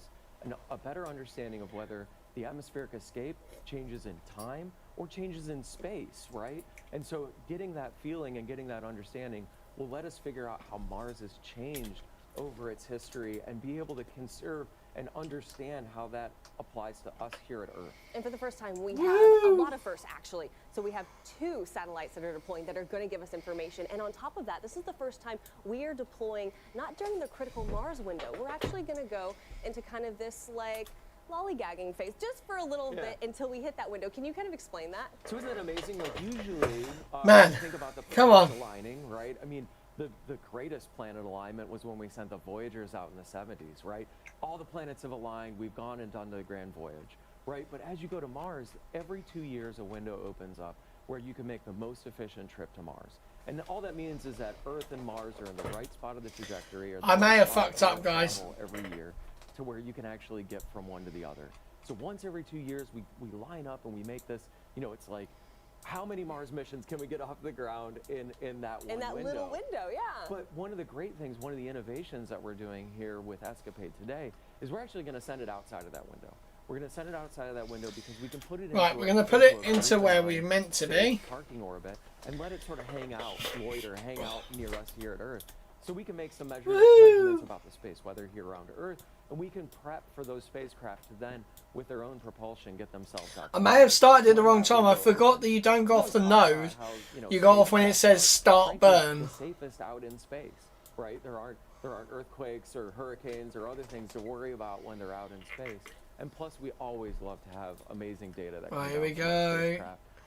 a better understanding of whether the atmospheric escape changes in time or changes in space, right? And so getting that feeling and getting that understanding will let us figure out how Mars has changed over its history and be able to conserve and understand how that applies to us here at Earth. And for the first time, we have a lot of firsts, actually. So we have 2 satellites that are deploying that are going to give us information. And on top of that, this is the first time we are deploying, not during the critical Mars window. We're actually going to go into kind of this, like, lollygagging phase just for a little bit until we hit that window. Can you kind of explain that? So isn't that amazing? Like, usually, man, think about the come on, aligning, right? I mean, the greatest planet alignment was when we sent the Voyagers out in the 70s, right? All the planets have aligned. We've gone and done the Grand Voyage, right? But as you go to Mars, every 2 years a window opens up where you can make the most efficient trip to Mars. And all that means is that Earth and Mars are in the right spot of the trajectory. Or I may have fucked up, guys. Every year, to where you can actually get from one to the other. So once every 2 years, we line up and we make this, you know, it's like, how many Mars missions can we get off the ground in that one window? In that little window, yeah. But one of the great things, one of the innovations that we're doing here with ESCAPADE today is we're actually going to send it outside of that window. We're going to send it outside of that window because we can put it right, we're going to put it into where we're meant to be. Parking orbit and let it sort of hang out, loiter, hang out near us here at Earth. So we can make some measurements about the space weather here around Earth, and we can prep for those spacecraft to then, with their own propulsion, get themselves out. I may have started at the wrong time. I forgot that you don't go off the node. You go off when it says start burn. The safest out in space, right? There aren't earthquakes or hurricanes or other things to worry about when they're out in space. And plus, we always love to have amazing data that right, here we go.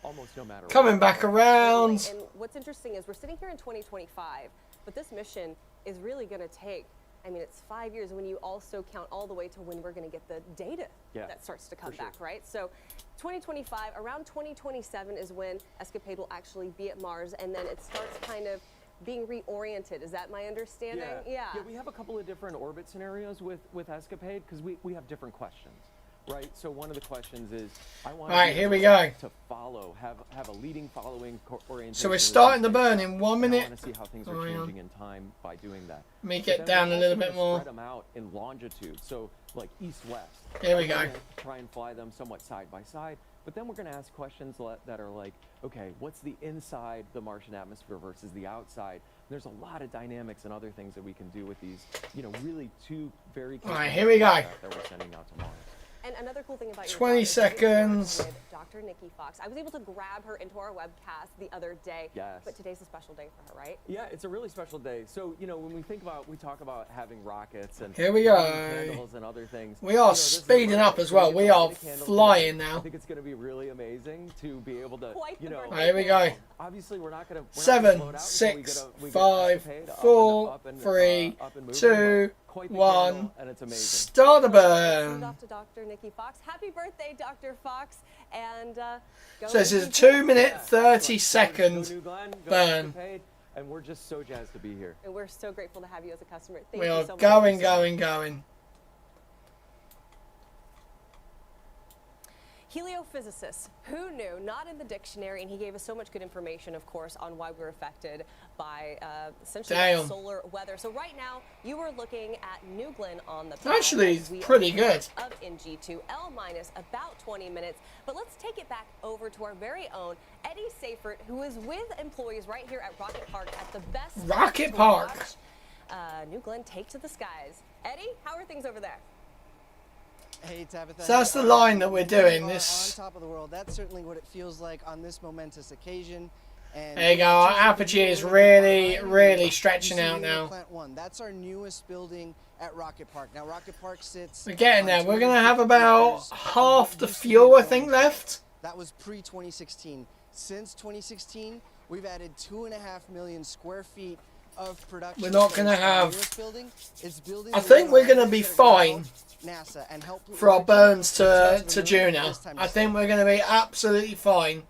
Almost no matter coming back around. And what's interesting is we're sitting here in 2025, but this mission is really going to take, I mean, it's 5 years when you also count all the way to when we're going to get the data that starts to come back, right? So 2025, around 2027 is when ESCAPADE will actually be at Mars, and then it starts kind of being reoriented. Is that my understanding? Yeah, we have a couple of different orbit scenarios with ESCAPADE because we have different questions. Right, so one of the questions is, I want to follow, have a leading following orientation. So we're starting the burn in 1 minute. I want to see how things are changing in time by doing that. Let me get down a little bit more. Spread them out in longitude, so like east-west. Here we go. Try and fly them somewhat side by side, but then we're going to ask questions that are like, okay, what's the inside the Martian atmosphere versus the outside? There's a lot of dynamics and other things that we can do with these, you know, really 2 very. All right, here we go. That we're sending out to Mars. And another cool thing about 20 seconds. With Dr. Nikki Fox. I was able to grab her into our webcast the other day. Yes. But today's a special day for her, right? Yeah, it's a really special day. So, you know, when we talk about having rockets and here we go. Candles and other things. We are speeding up as well. We are flying now. I think it's going to be really amazing to be able to, you know. Here we go. Obviously, we're not going to. 7, 6, 5, 4, 3, 2, 1. Start the burn. Off to Dr. Nikki Fox. Happy birthday, Dr. Fox. And so this is a 2 minute 30 second burn. And we're just so jazzed to be here. And we're so grateful to have you as a customer. Thank we you are so much. going. Heliophysicist. Who knew? Not in the dictionary, and he gave us so much good information, of course, on why we're affected by essentially solar weather. So right now, you are looking at New Glenn on the planet. Actually, it's pretty good. Of NG2, L minus about 20 minutes. But let's take it back over to our very own Eddie Seifert, who is with employees right here at Rocket Park at the best Rocket Park. New Glenn take to the skies. Eddie, how are things over there? Hey, Tabitha. So that's the line that we're doing. This. On top of the world. That's certainly what it feels like on this momentous occasion. And There you go. Our apogee is really stretching out now. Plant 1. That's our newest building at Rocket Park. Now, Rocket Park sits. We're getting there. We're going to have about half the fuel, I think, left. That was pre-2016. Since 2016, we've added 2.5 million square feet of production. We're not going to have. Building I think we're going to be fine NASA and help for our burns to Juno. I think we're going to be absolutely fine.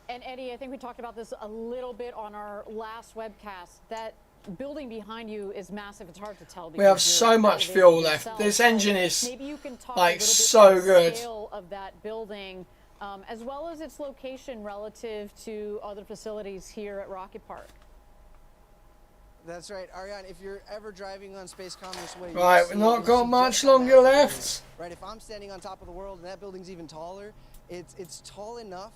And Eddie, I think we talked about this a little bit on our last webcast. That building behind you is massive. It's hard to tell. We have so much fuel left. This engine is like so good. The scale of that building, as well as its location relative to other facilities here at Rocket Park. That's right, Ariane. If you're ever driving on Space Commerce Way, right, we've not got much longer left. Right, if I'm standing on top of the world and that building's even taller, it's tall enough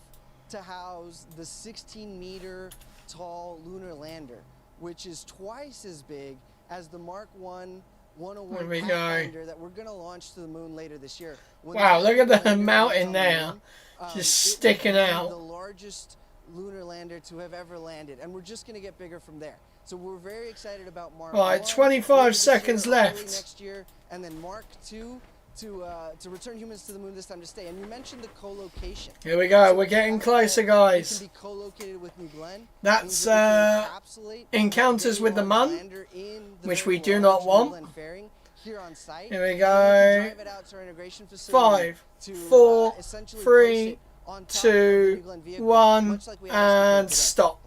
to house the 16-meter tall lunar lander, which is twice as big as the Mark 1 101 Pathfinder that we're going to launch to the moon later this year. Wow, look at the mountain there, just sticking out. The largest lunar lander to have ever landed, and we're just going to get bigger from there. So we're very excited about Mark 1. Right, 25 seconds left. Next year, and then Mark 2 to return humans to the moon, this time to stay. And you mentioned the co-location. Here we go. We're getting closer, guys. Can be co-located with New Glenn. That's encounters with the Mun, which we do not want. Here we go. 5, 4, 3, 2, 1, and stop.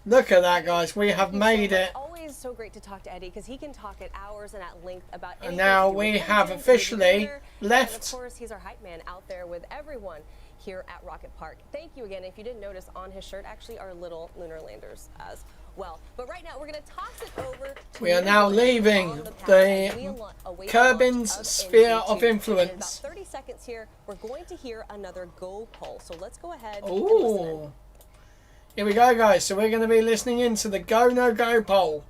Look at that, guys. We have made it. Always so great to talk to Eddie because he can talk at hours and at length about. And now we have officially left. And of course, he's our hype man out there with everyone here at Rocket Park. Thank you again. If you didn't notice, on his shirt actually are little lunar landers as well. But right now, we're going to toss it over to we are now leaving the Kerbin's sphere of influence. In about 30 seconds here, we're going to hear another go poll. So let's go ahead and Ooh. listen. Here we go, guys. So we're going to be listening into the go, no go poll.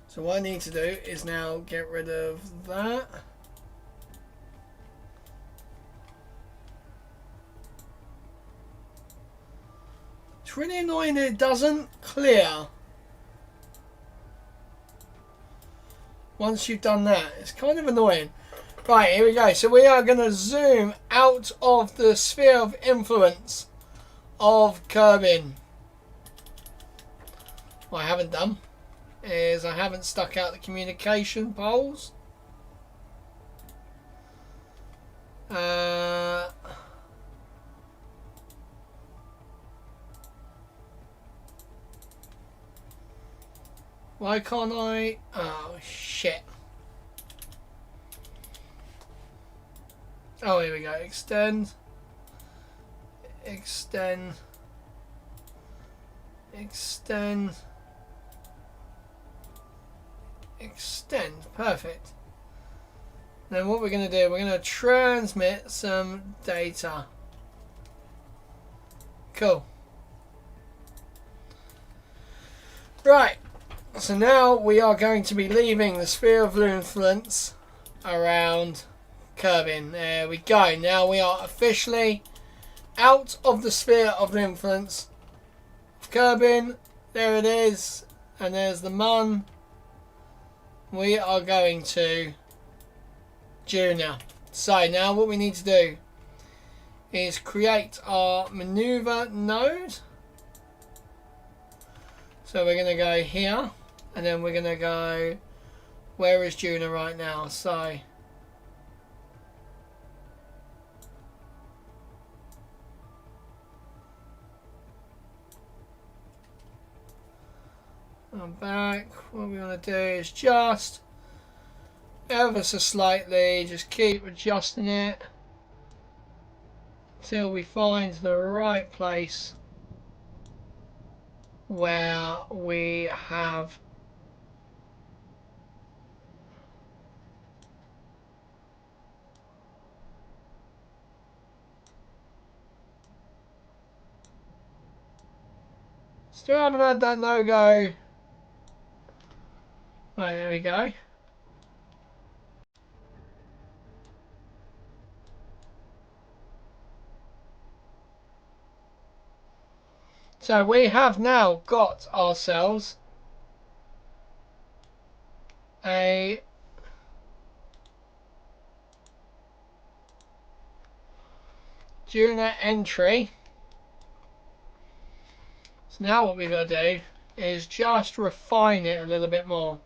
So what I need to do is now get rid of that. It's really annoying that it doesn't clear once you've done that. It's kind of annoying. Right, here we go. So we are going to zoom out of the sphere of influence of Kerbin. What I haven't done is I haven't stuck out the communication poles. Why can't I? Oh shit. Oh, here we go. Extend. Extend. Extend. Extend. Perfect. Then what we're going to do, we're going to transmit some data. Cool. Right. So now we are going to be leaving the sphere of influence around Kerbin. There we go. Now we are officially out of the sphere of influence of Kerbin. There it is. And there's the Mun. We are going to Juno. So now what we need to do is create our maneuver node. So we're going to go here. And then we're going to go... Where is Juno right now? So... I'm back. What we want to do is just ever so slightly just keep adjusting it till we find the right place where we have still haven't had that logo Right, there we go. So we have now got ourselves a junior entry. So now what we're going to do is just refine it a little bit more.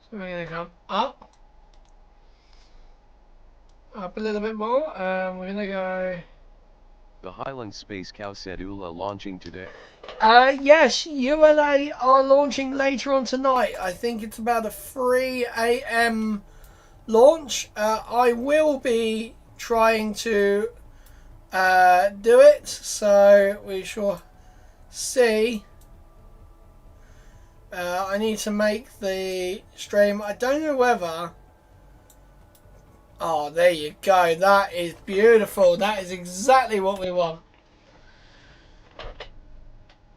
So we're going to come up a little bit more. We're going to go... The Highland Space Cow said ULA launching today. Yes, ULA are launching later on tonight. I think it's about a 3 AM launch. I will be trying to do it, so we shall see. I need to make the stream. I don't know whether... Oh, there you go. That is beautiful. That is exactly what we want.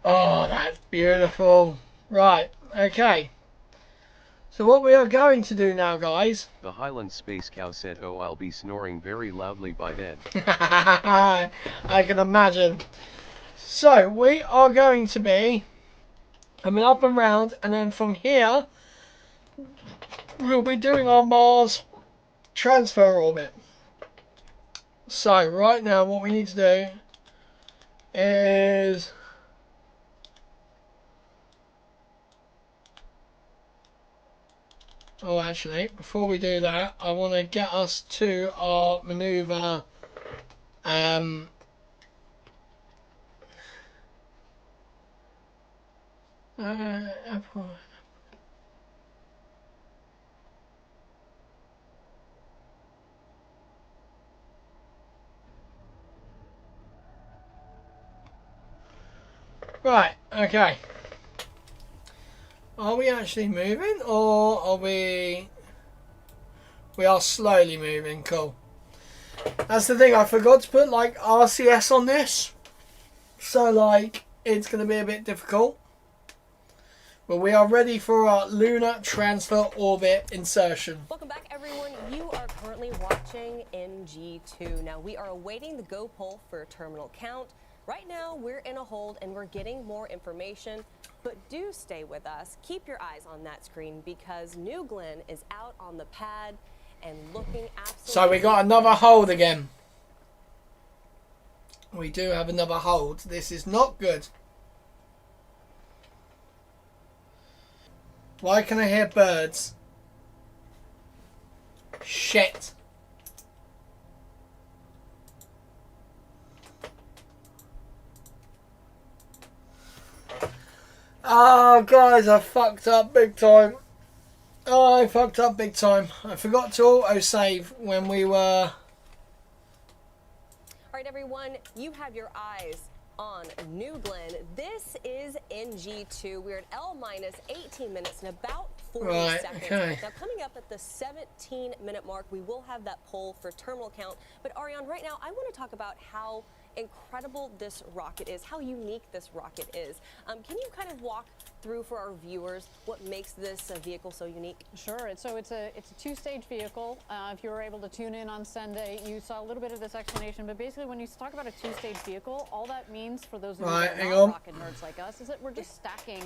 Oh, that's beautiful. Right, okay. So what we are going to do now, guys... The Highland Space Cow said, oh, I'll be snoring very loudly by then. I can imagine. So, we are going to be coming up and round, and then from here, we'll be doing our Mars transfer orbit. So, right now, what we need to do is... Oh, actually, before we do that, I want to get us to our maneuver. Right, okay. Are we actually moving, or are we... We are slowly moving, cool. That's the thing, I forgot to put, like, RCS on this. So, like, it's going to be a bit difficult. But we are ready for our lunar transfer orbit insertion. Welcome back, everyone. You are currently watching NG2. Now, we are awaiting the go poll for terminal count. Right now, we're in a hold and we're getting more information. But do stay with us. Keep your eyes on that screen because New Glenn is out on the pad and looking absolutely... So we got another hold again. We do have another hold. This is not good. Why can I hear birds? Shit. Oh, guys, I fucked up big time. Oh, I fucked up big time. I forgot to auto-save when we were... All right, everyone, you have your eyes on New Glenn. This is NG2. We're at L-minus 18 minutes and about 40 seconds. Okay. Now, coming up at the 17-minute mark, we will have that poll for terminal count. But, Ariane, right now, I want to talk about how incredible this rocket is, how unique this rocket is. Can you kind of walk through for our viewers what makes this vehicle so unique? Sure. So it's a two-stage vehicle. If you were able to tune in on Sunday, you saw a little bit of this explanation. But basically, when you talk about a two-stage vehicle, all that means for those of you that are not rocket nerds like us is that we're just stacking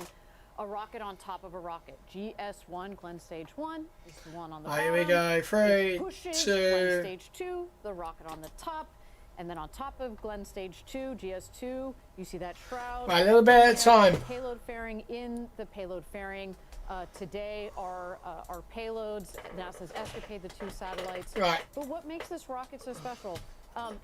a rocket on top of a rocket. GS1, Glenn Stage 1, is the one on the bottom. Here we go. 3, 2... Glenn Stage 2, the rocket on the top. And then on top of Glenn Stage 2, GS2, you see that shroud. Right, a little bit at a time. Payload fairing in the payload fairing. Today, our payloads, NASA's ESCAPADE, the 2 satellites. Right. But what makes this rocket so special?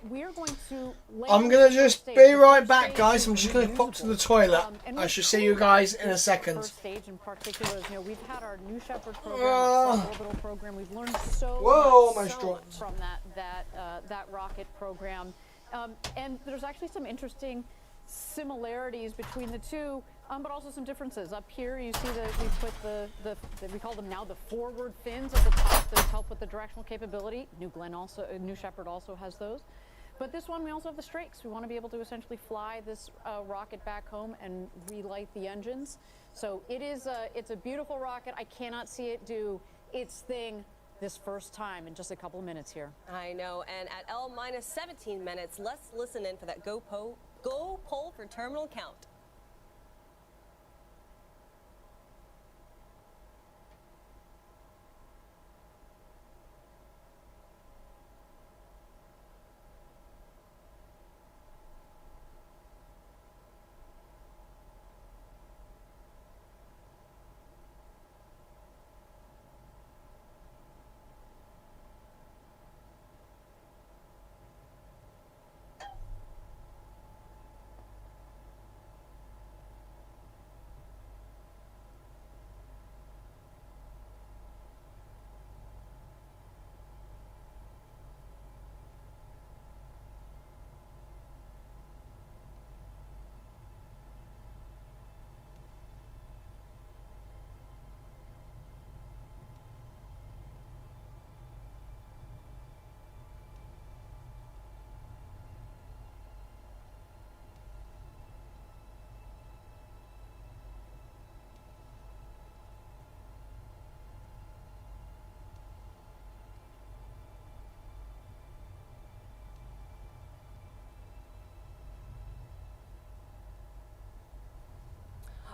We are going to... I'm going to just be right back, guys. I'm just going to pop to the toilet. I shall see you guys in a second. First stage in particular is, we've had our New Shepard program, our suborbital program. We've learned so much from that rocket program. And there's actually some interesting similarities between the two, but also some differences. Up here, you see that we put we call them now the forward fins at the top. Those help with the directional capability. New Shepard also has those. But this one, we also have the strakes. We want to be able to essentially fly this rocket back home and relight the engines. So it's a beautiful rocket. I cannot see it do its thing this first time in just a couple of minutes here. I know, and at L minus 17 minutes, let's listen in for that go poll for terminal count.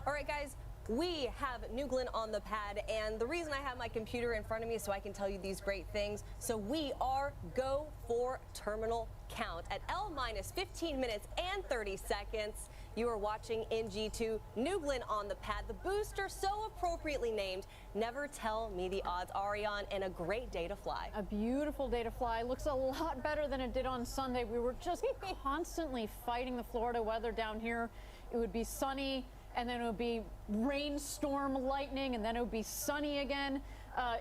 All right, guys, we have New Glenn on the pad, and the reason I have my computer in front of me is so I can tell you these great things. So we are go for terminal count at L minus 15 minutes and 30 seconds. You are watching NG2, New Glenn on the pad, the booster so appropriately named. Never tell me the odds, Ariane, and a great day to fly. A beautiful day to fly. Looks a lot better than it did on Sunday. We were just constantly fighting the Florida weather down here. It would be sunny, and then it would be rainstorm, lightning, and then it would be sunny again.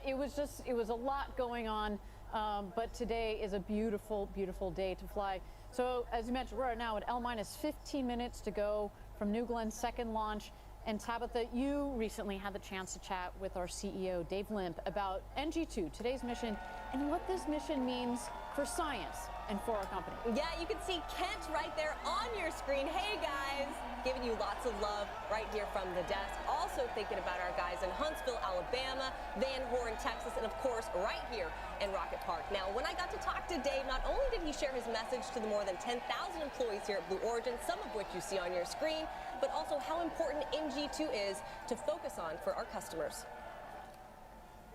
It was a lot going on, but today is a beautiful, beautiful day to fly. So as you mentioned, we're now at L minus 15 minutes to go from New Glenn's second launch. And Tabitha, you recently had the chance to chat with our CEO, Dave Limp, about NG2, today's mission, and what this mission means for science and for our company. Yeah, you can see Kent right there on your screen. Hey, guys, giving you lots of love right here from the desk. Also thinking about our guys in Huntsville, Alabama, Van Horn, Texas, and of course, right here in Rocket Park. Now, when I got to talk to Dave, not only did he share his message to the more than 10,000 employees here at Blue Origin, some of which you see on your screen, but also how important NG2 is to focus on for our customers.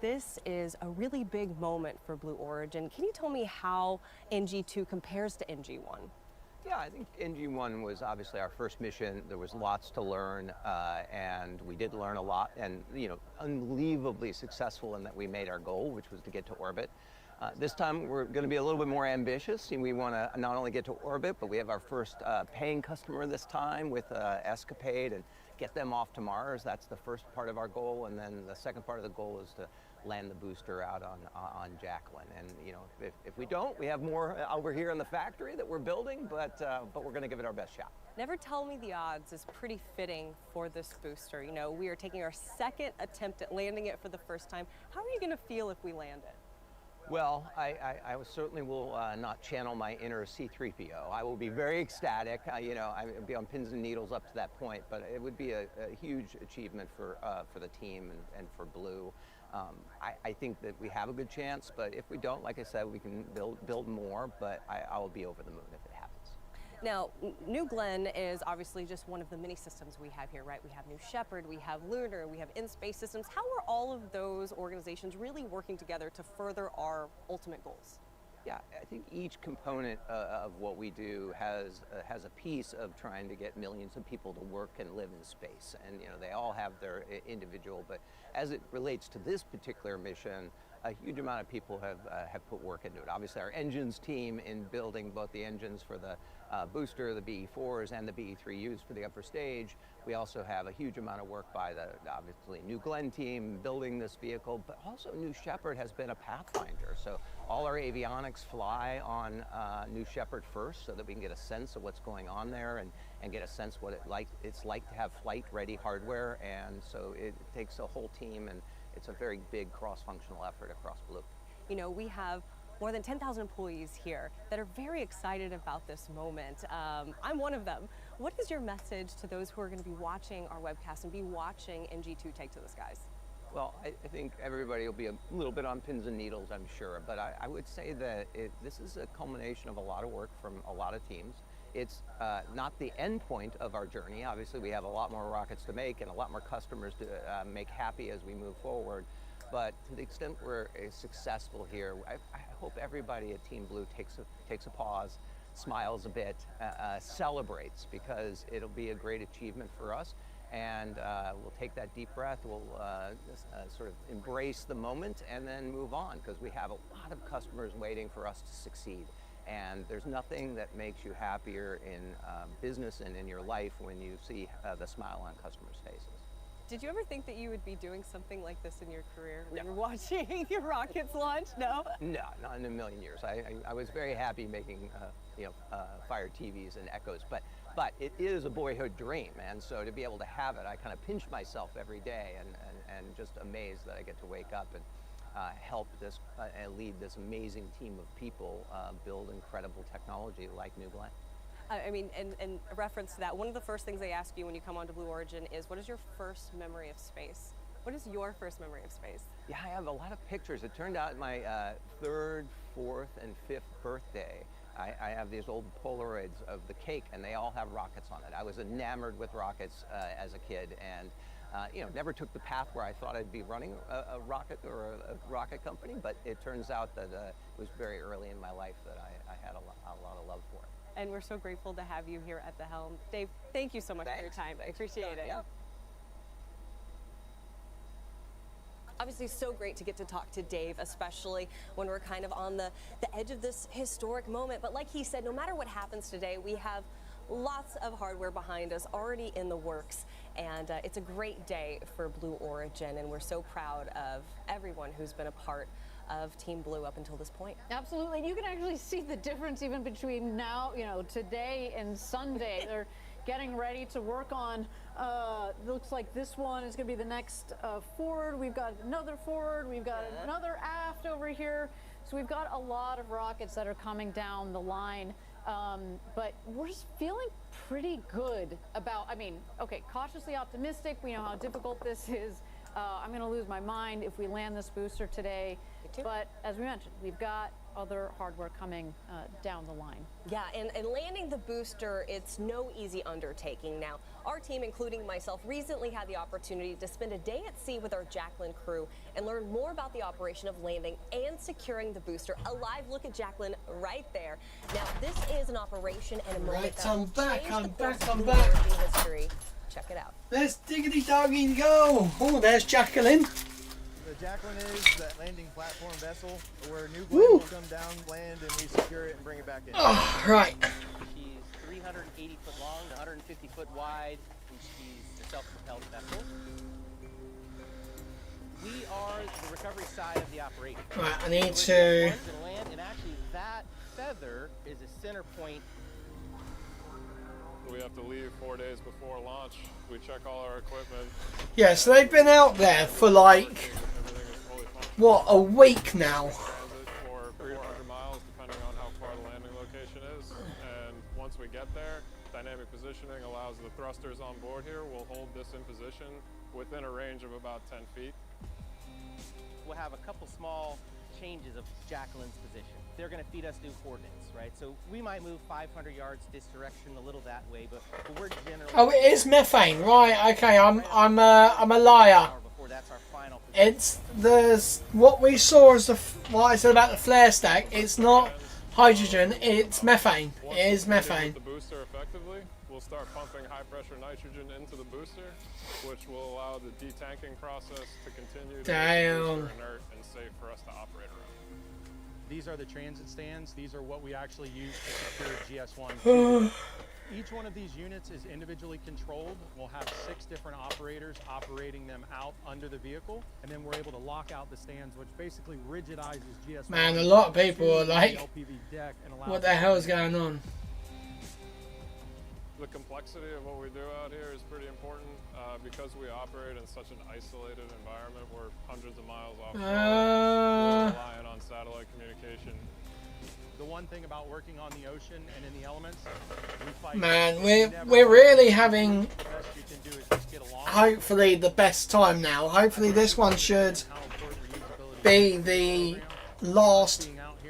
This is a really big moment for Blue Origin. Can you tell me how NG2 compares to NG1? Yeah, I think NG1 was obviously our first mission. There was lots to learn, and we did learn a lot, and unbelievably successful in that we made our goal, which was to get to orbit. This time we're going to be a little bit more ambitious, and we want to not only get to orbit, but we have our first paying customer this time with ESCAPADE, and get them off to Mars. That's the first part of our goal, and then the second part of the goal is to land the booster out on Jacqueline. And if we don't, we have more over here in the factory that we're building, but we're going to give it our best shot. Never tell me the odds is pretty fitting for this booster. We are taking our second attempt at landing it for the first time. How are you going to feel if we land it? Well, I certainly will not channel my inner C-3PO. I will be very ecstatic. I would be on pins and needles up to that point, but it would be a huge achievement for the team and for Blue. I think that we have a good chance, but if we don't, like I said, we can build more, but I will be over the moon if it happens. Now, New Glenn is obviously just one of the many systems we have here, right? We have New Shepard, we have Lunar, we have In-Space Systems. How are all of those organizations really working together to further our ultimate goals? Yeah, I think each component of what we do has a piece of trying to get millions of people to work and live in space, and they all have their individual. But as it relates to this particular mission, a huge amount of people have put work into it. Obviously, our engines team in building both the engines for the booster, the BE-4s, and the BE-3Us for the upper stage. We also have a huge amount of work by the obviously New Glenn team building this vehicle, but also New Shepard has been a pathfinder. So all our avionics fly on New Shepard first, so that we can get a sense of what's going on there and get a sense what it's like to have flight-ready hardware. And so it takes a whole team, and it's a very big cross-functional effort across Blue. We have more than 10,000 employees here that are very excited about this moment. I'm one of them. What is your message to those who are going to be watching our webcast and be watching NG2 take to the skies? Well, I think everybody will be a little bit on pins and needles, I'm sure, but I would say that this is a culmination of a lot of work from a lot of teams. It's not the end point of our journey. Obviously, we have a lot more rockets to make and a lot more customers to make happy as we move forward. But to the extent we're successful here, I hope everybody at Team Blue takes a pause, smiles a bit, celebrates, because it'll be a great achievement for us. And we'll take that deep breath, we'll sort of embrace the moment and then move on, because we have a lot of customers waiting for us to succeed. And there's nothing that makes you happier in business and in your life when you see the smile on customers' faces. Did you ever think that you would be doing something like this in your career? When you were watching your rockets launch? No? No, not in a million years. I was very happy making Fire TVs and Echoes, but it is a boyhood dream, and so to be able to have it, I kind of pinch myself every day and just amazed that I get to wake up and help this and lead this amazing team of people build incredible technology like New Glenn. I mean, and a reference to that, one of the first things they ask you when you come onto Blue Origin is, what is your first memory of space? What is your first memory of space? Yeah, I have a lot of pictures. It turned out my 3rd, 4th, and 5th birthday, I have these old Polaroids of the cake, and they all have rockets on it. I was enamored with rockets as a kid, and never took the path where I thought I'd be running a rocket or a rocket company, but it turns out that it was very early in my life that I had a lot of love for it. And we're so grateful to have you here at the helm. Dave, thank you so much for your time. I appreciate it. Yeah. Obviously, so great to get to talk to Dave, especially when we're kind of on the edge of this historic moment. But like he said, no matter what happens today, we have lots of hardware behind us already in the works. And it's a great day for Blue Origin, and we're so proud of everyone who's been a part of Team Blue up until this point. Absolutely, and you can actually see the difference even between now, today and Sunday. They're getting ready to work on, looks like this one is going to be the next forward. We've got another forward, we've got another aft over here. So we've got a lot of rockets that are coming down the line. But we're just feeling pretty good about, okay, cautiously optimistic. We know how difficult this is. I'm going to lose my mind if we land this booster today. But as we mentioned, we've got other hardware coming down the line. Yeah, and landing the booster, it's no easy undertaking. Now, our team, including myself, recently had the opportunity to spend a day at sea with our Jacqueline crew and learn more about the operation of landing and securing the booster. A live look at Jacqueline right there. Now, this is an operation and a moment that will change the course of Blue Origin history. Check it out. Let's diggity doggy go. Oh, there's Jacqueline. The Jacqueline is that landing platform vessel where New Glenn will come down, land, and we secure it and bring it back in. Oh, right. She's 380 foot long, 150 foot wide, and she's a self-propelled vessel. We are the recovery side of the operation. Right, I need to land, and actually that feather is a center point. We have to leave 4 days before launch. We check all our equipment. Yeah, so they've been out there for like, what, a week now? For 300 miles, depending on how far the landing location is. And once we get there, dynamic positioning allows the thrusters on board here will hold this in position within a range of about 10 feet. We'll have a couple small changes of Jacqueline's position. They're going to feed us new coordinates, right? So we might move 500 yards this direction, a little that way, but we're generally... Oh, it is methane, right? Okay, I'm a liar. It's what we saw as what I said about the flare stack. It's not hydrogen, it's methane. It is methane. The booster effectively, we'll start pumping high pressure nitrogen into the booster, which will allow the detanking process to continue to make the booster inert and safe for us to operate around. These are the transit stands. These are what we actually use to secure GS1. Each one of these units is individually controlled. We'll have 6 different operators operating them out under the vehicle, and then we're able to lock out the stands, which basically rigidizes GS1. Man, a lot of people are like, what the hell is going on? the complexity of what we do out here is pretty important because we operate in such an isolated environment. We're hundreds of miles offshore. We're relying on satellite communication. The one thing about working on the ocean and in the elements, we fight. Man, we're really having, hopefully, the best time now. Hopefully this one should be the last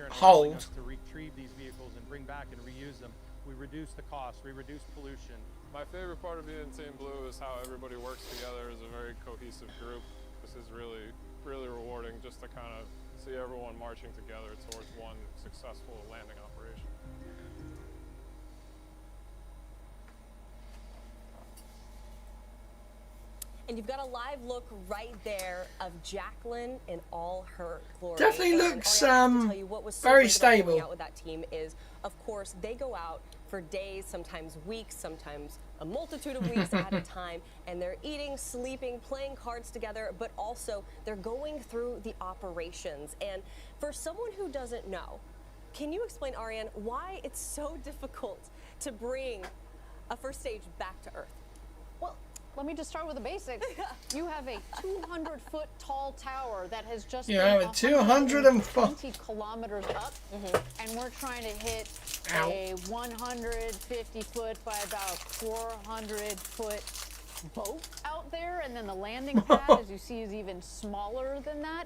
hold. To retrieve these vehicles and bring back and reuse them. We reduce the cost, we reduce pollution. My favorite part of being Team Blue is how everybody works together as a very cohesive group. This is really, really rewarding just to kind of see everyone marching together towards one successful landing operation. And you've got a live look right there of Jacqueline in all her glory. Definitely And looks Ariana, I have to tell you what was so very great about stable. going out with that team is, of course, they go out for days, sometimes weeks, sometimes a multitude of weeks at a time, and they're eating, sleeping, playing cards together, but also they're going through the operations. And for someone who doesn't know, can you explain, Ariane, why it's so difficult to bring a first stage back to Earth? Well, let me just start with the basics. You have a 200-foot tall tower that has just Yeah, been 220 kilometers up, and we're trying to hit a 150-foot by about 400-foot boat out there, and then the landing pad, as you see, is even smaller than that.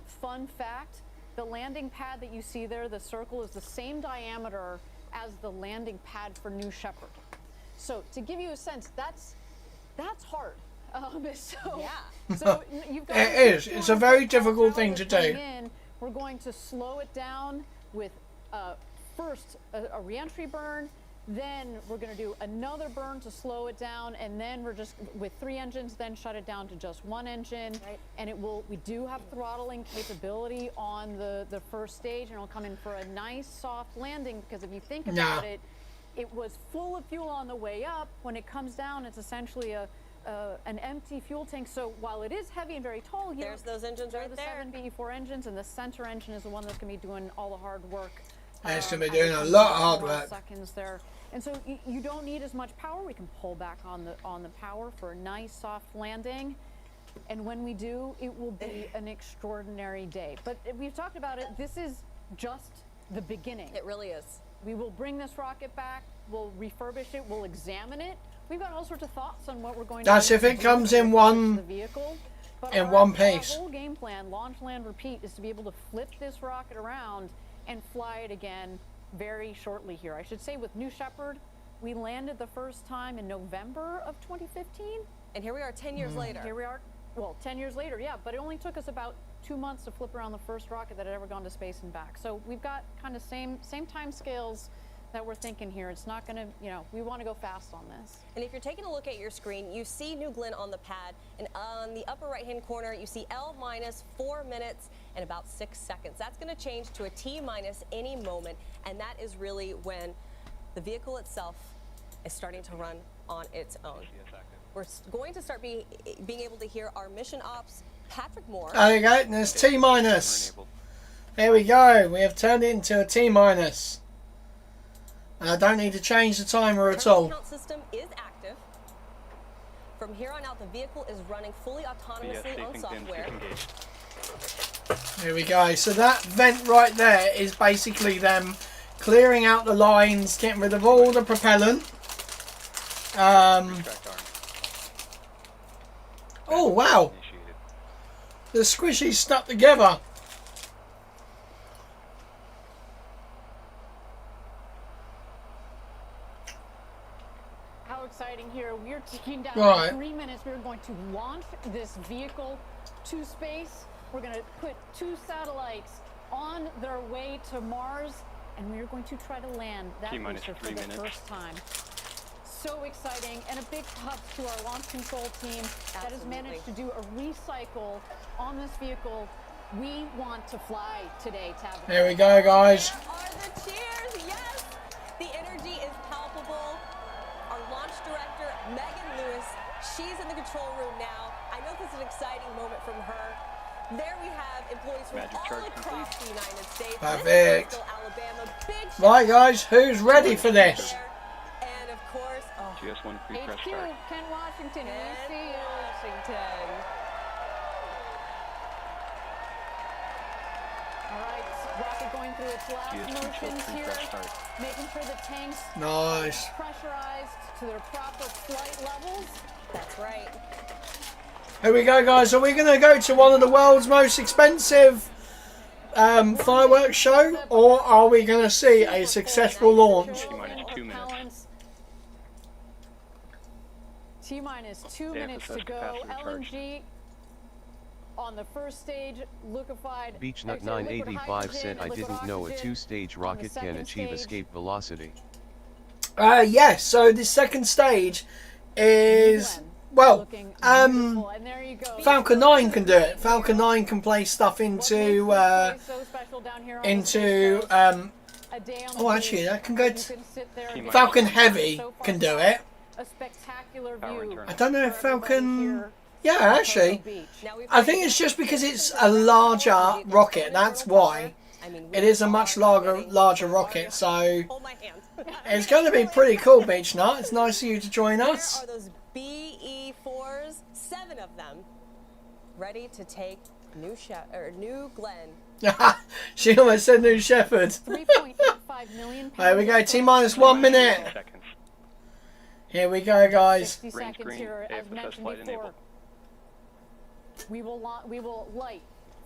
Fun fact, the landing pad that you see there, the circle, is the same diameter as the landing pad for New Shepard. So to give you a sense, that's hard. So you've got it is. It's a very difficult thing to do. We're going to slow it down with first a reentry burn, then we're going to do another burn to slow it down, and then we're just with 3 engines, then shut it down to just 1 engine. Right. And we do have throttling capability on the first stage, and it'll come in for a nice soft landing, because if you think about it, it was full of fuel on the way up. When it comes down, it's essentially an empty fuel tank. So while it is heavy and very tall here, there's those engines right there. The 7 BE4 engines, and the center engine is the one that's going to be doing all the hard work. It's going to be doing a lot of hard work. Seconds there, and so you don't need as much power. We can pull back on the power for a nice soft landing. And when we do, it will be an extraordinary day. But we've talked about it. This is just the beginning. It really is. We will bring this rocket back, we'll refurbish it, we'll examine it. We've got all sorts of thoughts on what we're going to do. That's if it comes in one piece. Our whole game plan, launch, land, repeat, is to be able to flip this rocket around and fly it again very shortly here. I should say with New Shepard, we landed the first time in November of 2015. And here we are 10 years later. Here we are, well, 10 years later, yeah, but it only took us about 2 months to flip around the first rocket that had ever gone to space and back. So we've got kind of same time scales that we're thinking here. It's not going to, we want to go fast on this. And if you're taking a look at your screen, you see New Glenn on the pad, and on the upper right-hand corner, you see L minus 4 minutes and about 6 seconds. That's going to change to a T minus any moment, and that is really when the vehicle itself is starting to run on its own. We're going to start being able to hear our mission ops, Patrick Moore. There you go, there's T minus. There we go, we have turned it into a T minus. And I don't need to change the timer at all. The count system is active. From here on out, the vehicle is running fully autonomously on software. There we go. So that vent right there is basically them clearing out the lines, getting rid of all the propellant. Oh wow! The squishy's stuck together. How exciting here. We're taking down Right. 3 minutes. We're going to launch this vehicle to space. We're going to put 2 satellites on their way to Mars, and we're going to try to land that booster for the first time. So exciting, and a big props to our launch control team that has managed to do a recycle on this vehicle. We want to fly today, Tabitha. There we go, guys. There are the cheers, yes! The energy is palpable. Our launch director, Megan Lewis, she's in the control room now. I know this is an exciting moment from her. There we have employees from all across the United States. Perfect. Alabama. Big Right, guys, who's ready for this? And of course. Oh. GS1 pre-press HQ, start. Ken Washington, Ken we see you. Washington. All right, rocket going through its last motions here, making sure the tanks Nice. are pressurized to their proper flight levels. That's right. Here we go, guys. Are we going to go to one of the world's most expensive fireworks show, or are we going to see a successful launch? T-minus 2 minutes. T-minus 2 minutes to go. LNG on the first stage, liquefied. Beachnut 985 said, I didn't know a two-stage rocket can achieve escape velocity. Yes, so the second stage is, well, Falcon 9 can do it. Falcon 9 can place stuff into, oh, actually, that can go to, Falcon Heavy can do it. A spectacular view. I don't know if Falcon, yeah, actually, I think it's just because it's a larger rocket, that's why. It is a much larger rocket, so it's going to be pretty cool, Beachnut. It's nice of you to join us. There are those BE4s, 7 of them, ready to take New Glenn. She almost said New Shepard. 3.85 million. There we go, T-minus 1 minute. Here we go, guys. 60 seconds here, as mentioned before. We will light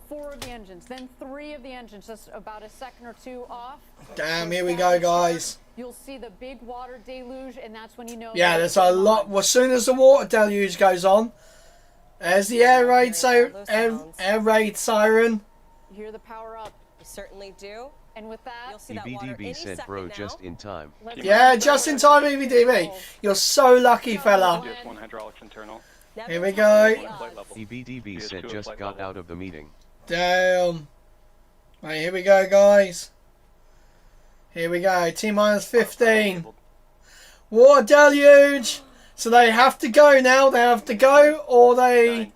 4 of the engines, then 3 of the engines, just about a second or 2 off. Damn, here we go, guys. You'll see the big water deluge, and that's when you know. Yeah, there's a lot. Well, as soon as the water deluge goes on, there's the air raid siren. You hear the power up. You certainly do. And with that, you'll see that water EBDB said, bro, just in time. Yeah, just in time, EBDB. You're so lucky, fella. GS1 hydraulics internal. Here we go. EBDB said, just got out of the meeting. Damn. Right, here we go, guys. Here we go. T-minus 15. Water deluge. So they have to go now. They have to go, or they...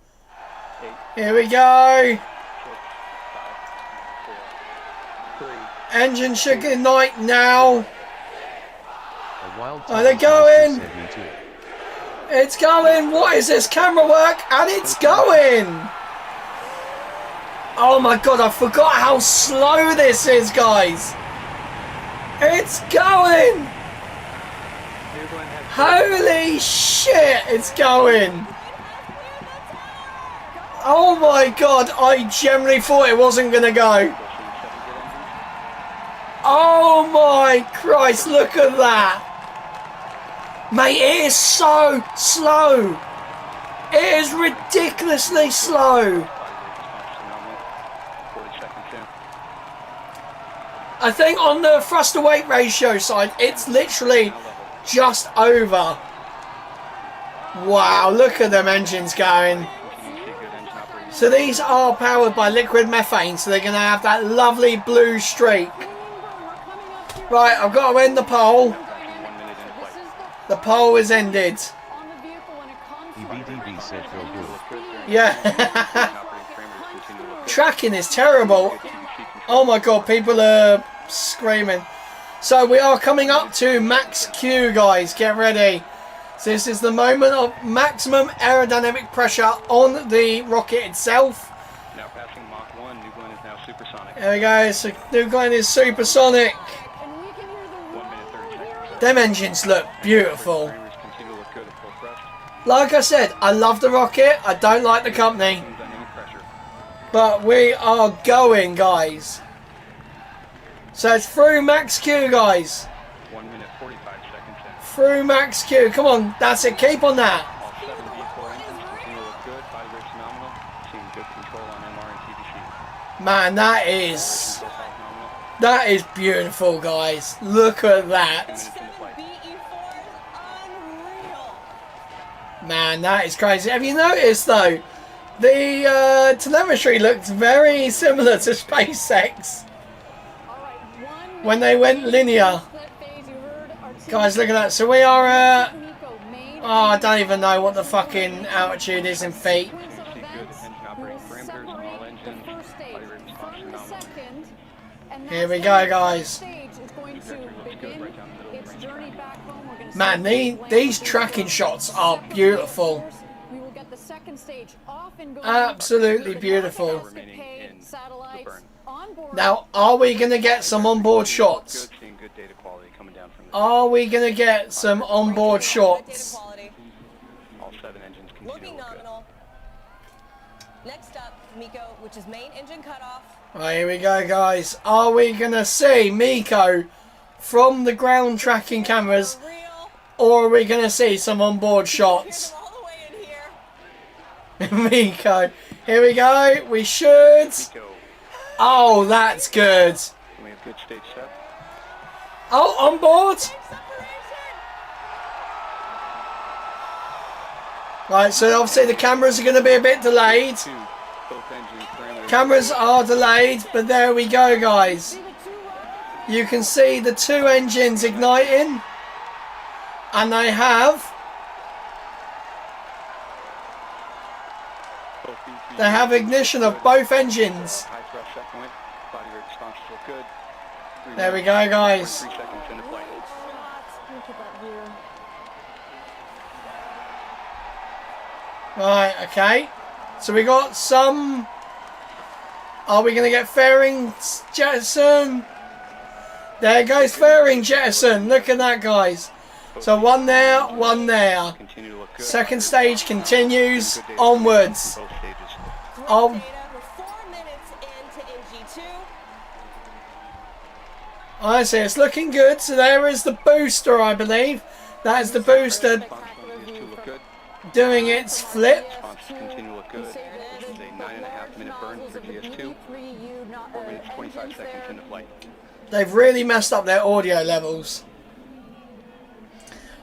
Here we go. Engine should ignite now. Are they going? It's going. What is this camera work? And it's going. Oh my god, I forgot how slow this is, guys. It's going. Holy shit, it's going. Oh my god, I genuinely thought it wasn't going to go. Oh my Christ, look at that. Mate, it is so slow. It is ridiculously slow. I think on the thrust to weight ratio side, it's literally just over. Wow, look at them engines going. So these are powered by liquid methane, so they're going to have that lovely blue streak. Right, I've got to end the poll. The poll is ended. EBDB said, go good. Yeah. Tracking is terrible. Oh my god, people are screaming. So we are coming up to max Q, guys. Get ready. So this is the moment of maximum aerodynamic pressure on the rocket itself. Now passing Mach 1, New Glenn is now supersonic. There we go. So New Glenn is supersonic. 1 minute 30 seconds. Them engines look beautiful. Continue to look good at full thrust. Like I said, I love the rocket. I don't like the company. But we are going, guys. So it's through max Q, guys. 1 minute 45 seconds in. Through max Q. Come on, that's it. Keep on that. All 7 V4 engines continue to look good. Body rate's nominal. Seeing good control on MR and TBC. Man, that is beautiful, guys. Look at that. Man, that is crazy. Have you noticed though? The telemetry looks very similar to SpaceX when they went linear. Guys, look at that. So we are oh, I don't even know what the fucking altitude is in feet. Here we go, guys. Man, these tracking shots are beautiful. We will get the second stage off and going. Absolutely beautiful. Remaining in the burn. Now, are we going to get some onboard shots? Good, seeing good data quality coming down from the Are we going to get some onboard shots? all 7 engines continue Looking to look good. nominal. Next up, Miko, which is main engine cutoff. Right, here we go, guys. Are we going to see Miko from the ground tracking cameras, or are we going to see some onboard shots? Miko. Here we go. We should. Oh, that's good. We have good stage set. Oh, on board. Right, so obviously the cameras are going to be a bit delayed. Cameras are delayed, but there we go, guys. You can see the 2 engines igniting, and they have ignition of both engines. There we go, guys. Right, okay. So we got some. Are we going to get fairings jettison? There goes fairing jettison. Look at that, guys. So one there, one there. Second stage continues onwards. Oh. I see, it's looking good. So there is the booster, I believe. That is the booster doing its flip. Continue to look good. This is a 9.5-minute burn for GS2. 4 minutes 25 seconds into flight. They've really messed up their audio levels.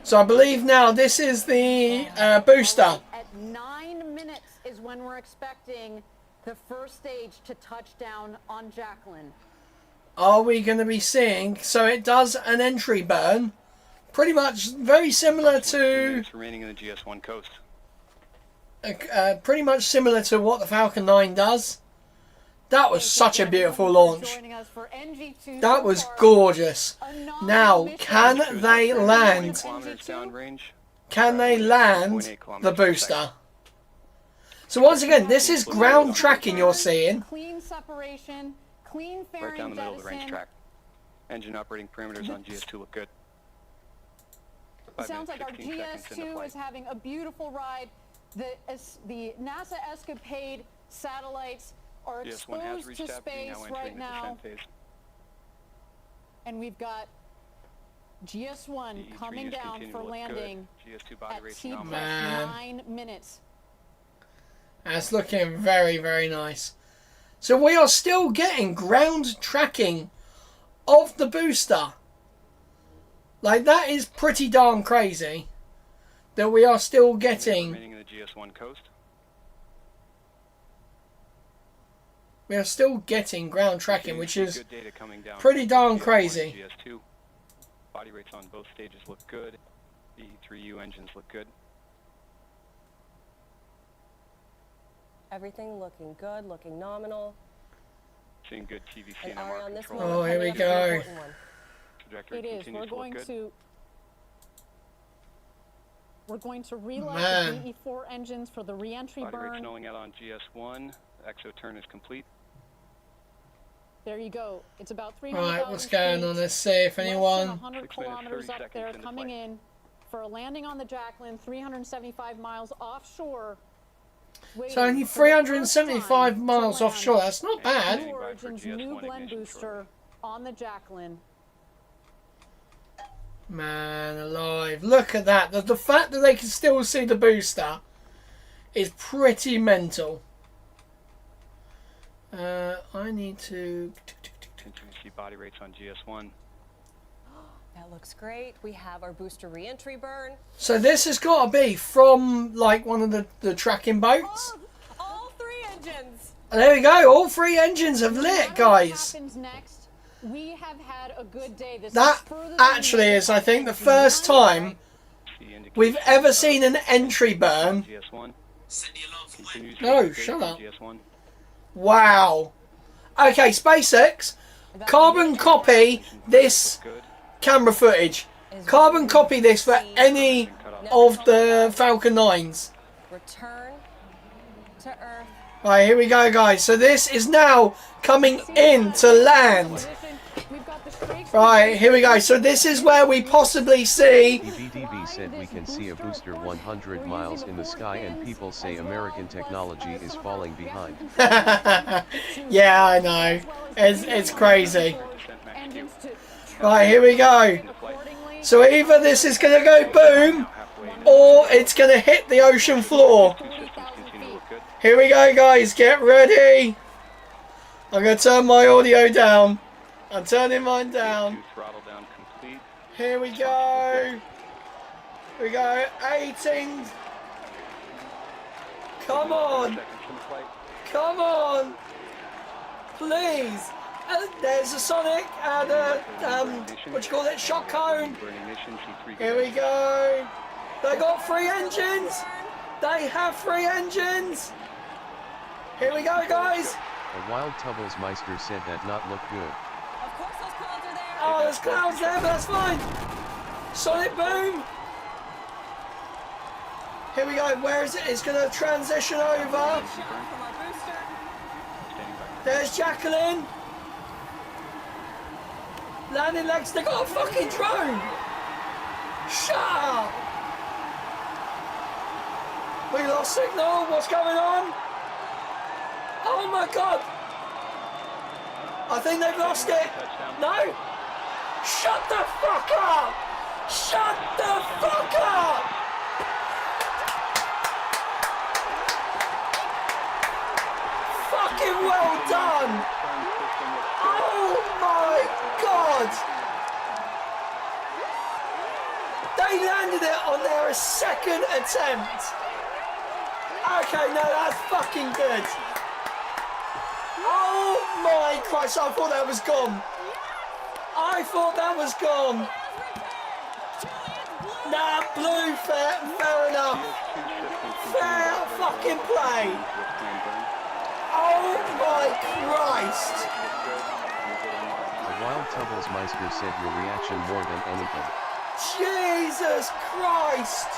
So I believe now this is the booster. At 9 minutes is when we're expecting the first stage to touch down on Jacqueline. Are we going to be seeing? So it does an entry burn, pretty much very similar to. Remaining in the GS1 coast. Pretty much similar to what the Falcon 9 does. That was such a beautiful launch. That was gorgeous. Now, can they land? Can they land the booster? So once again, this is ground tracking you're seeing. Clean separation, clean fairing Right down the middle of the range jettison. track. Engine operating parameters on GS2 look good. It sounds like our GS2 is having a beautiful ride. The NASA ESCAPADE satellites are exposed to space right now. And we've got GS1 coming down for landing at T+9 minutes. That's looking very, very nice. So we are still getting ground tracking of the booster. Like, that is pretty darn crazy that we are still getting. Remaining in the GS1 coast. We are still getting ground tracking, which is pretty darn crazy. GS2. Body rates on both stages look good. The 3U engines look good. Everything looking good, looking nominal. Seeing good TVC and And MR on this control. Oh, here we go. It is. We're going to relight Man. the DE4 engines for the re-entry Body rates burn. knowing out on GS1. Exo turn is complete. There you go. It's about 300. Right, what's going on? Let's see if anyone. 100 kilometers up there, coming in for a landing on the Jacqueline, 375 miles offshore. So only 375 miles offshore. That's not bad. Blue Origin's new blend booster on the Jacqueline. Man alive. Look at that. The fact that they can still see the booster is pretty mental. I need to. See body rates on GS1. That looks great. We have our booster re-entry burn. So this has got to be from like one of the tracking boats. All 3 engines. There we go. All 3 engines have lit, guys. What happens next? We have had a good day. This That actually is, I think, the first time we've ever seen an entry burn. No, shut up. Wow. Okay, SpaceX, carbon copy this camera footage. Carbon copy this for any of the Falcon 9s. Return to Earth. Right, here we go, guys. So this is now coming in to land. Right, here we go. So this is where we possibly see... BBDB said we can see a booster 100 miles in the sky and people say American technology is falling behind. Yeah, I know. It's crazy. Right, here we go. So either this is going to go boom, or it's going to hit the ocean floor. Here we go, guys. Get ready. I'm going to turn my audio down. I'm turning mine down. Here we go. Here we go. 18. Come on. Come on. Please. There's a Sonic and a, what you call it, shock cone. Here we go. They got 3 engines. They have 3 engines. Here we go, guys. A wild Tubblesmeister said that not look good. Oh, there's clouds there, but that's fine. Sonic boom. Here we go. Where is it? It's going to transition over. There's Jacqueline. Landing legs. They got a fucking drone. Shut up. We lost signal. What's going on? Oh my god. I think they've lost it. No. Shut the fuck up. Shut the fuck up. Fucking well done. Oh my god. They landed it on their 2nd attempt. Okay, no, that's fucking good. Oh my Christ, I thought that was gone. I thought that was gone. Nah, blue, fair enough. Fair fucking play. Oh my Christ. A wild Tubblesmeister said your reaction more than anything. Jesus Christ.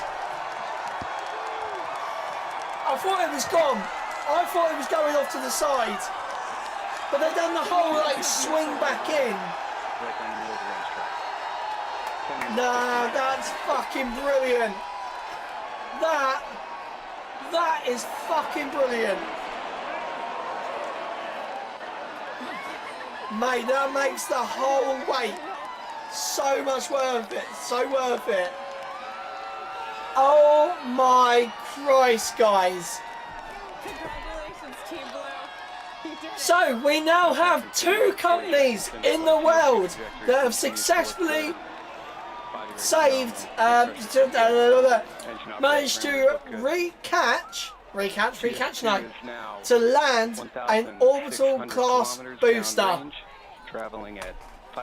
I thought it was gone. I thought it was going off to the side. But they done the whole like swing back in. Nah, that's fucking brilliant. That is fucking brilliant. Mate, that makes the whole wait so much worth it. So worth it. Oh my Christ, guys. Congratulations, Team Blue. You did it. So we now have 2 companies in the world that have successfully saved, managed to recatch, no, to land an orbital class booster.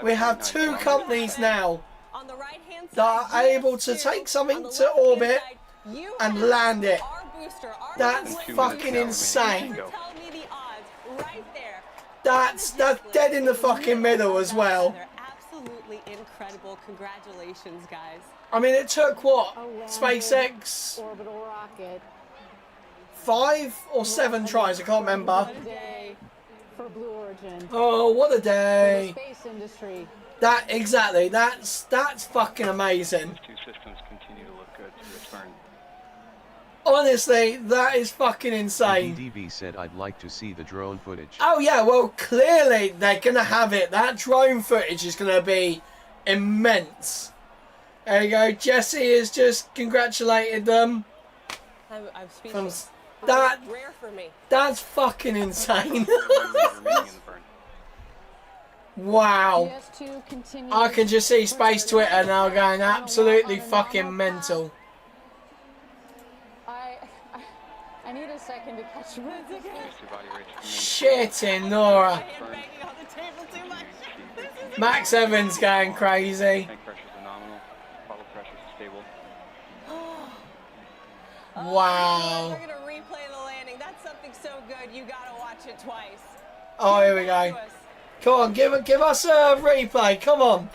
We have 2 companies now that are able to take something to orbit and land it. That's fucking insane. That's dead in the fucking middle as well. They're absolutely incredible. Congratulations, guys. I mean, it took what? SpaceX? Orbital rocket. 5 or 7 tries, I can't remember. What a day for Blue Origin. Oh, what a day. For the space industry. That, exactly, that's fucking amazing. These 2 systems continue to look good to return. Honestly, that is fucking insane. BBDB said I'd like to see the drone footage. Oh yeah, well clearly they're gonna have it. That drone footage is gonna be immense. There you go. Jesse has just congratulated them. I'm speechless. That Rare for me. that's fucking insane. Wow. PS2 continues. I can just see Space Twitter now going absolutely fucking mental. I need a second to catch my breath. Shitting Nora. Max Evans going crazy. Tank pressures are nominal. Bottle pressures are stable. Wow. We're gonna replay the landing. That's something so good. You gotta watch it twice. Oh, here we go. Come on, give us a replay. Come on.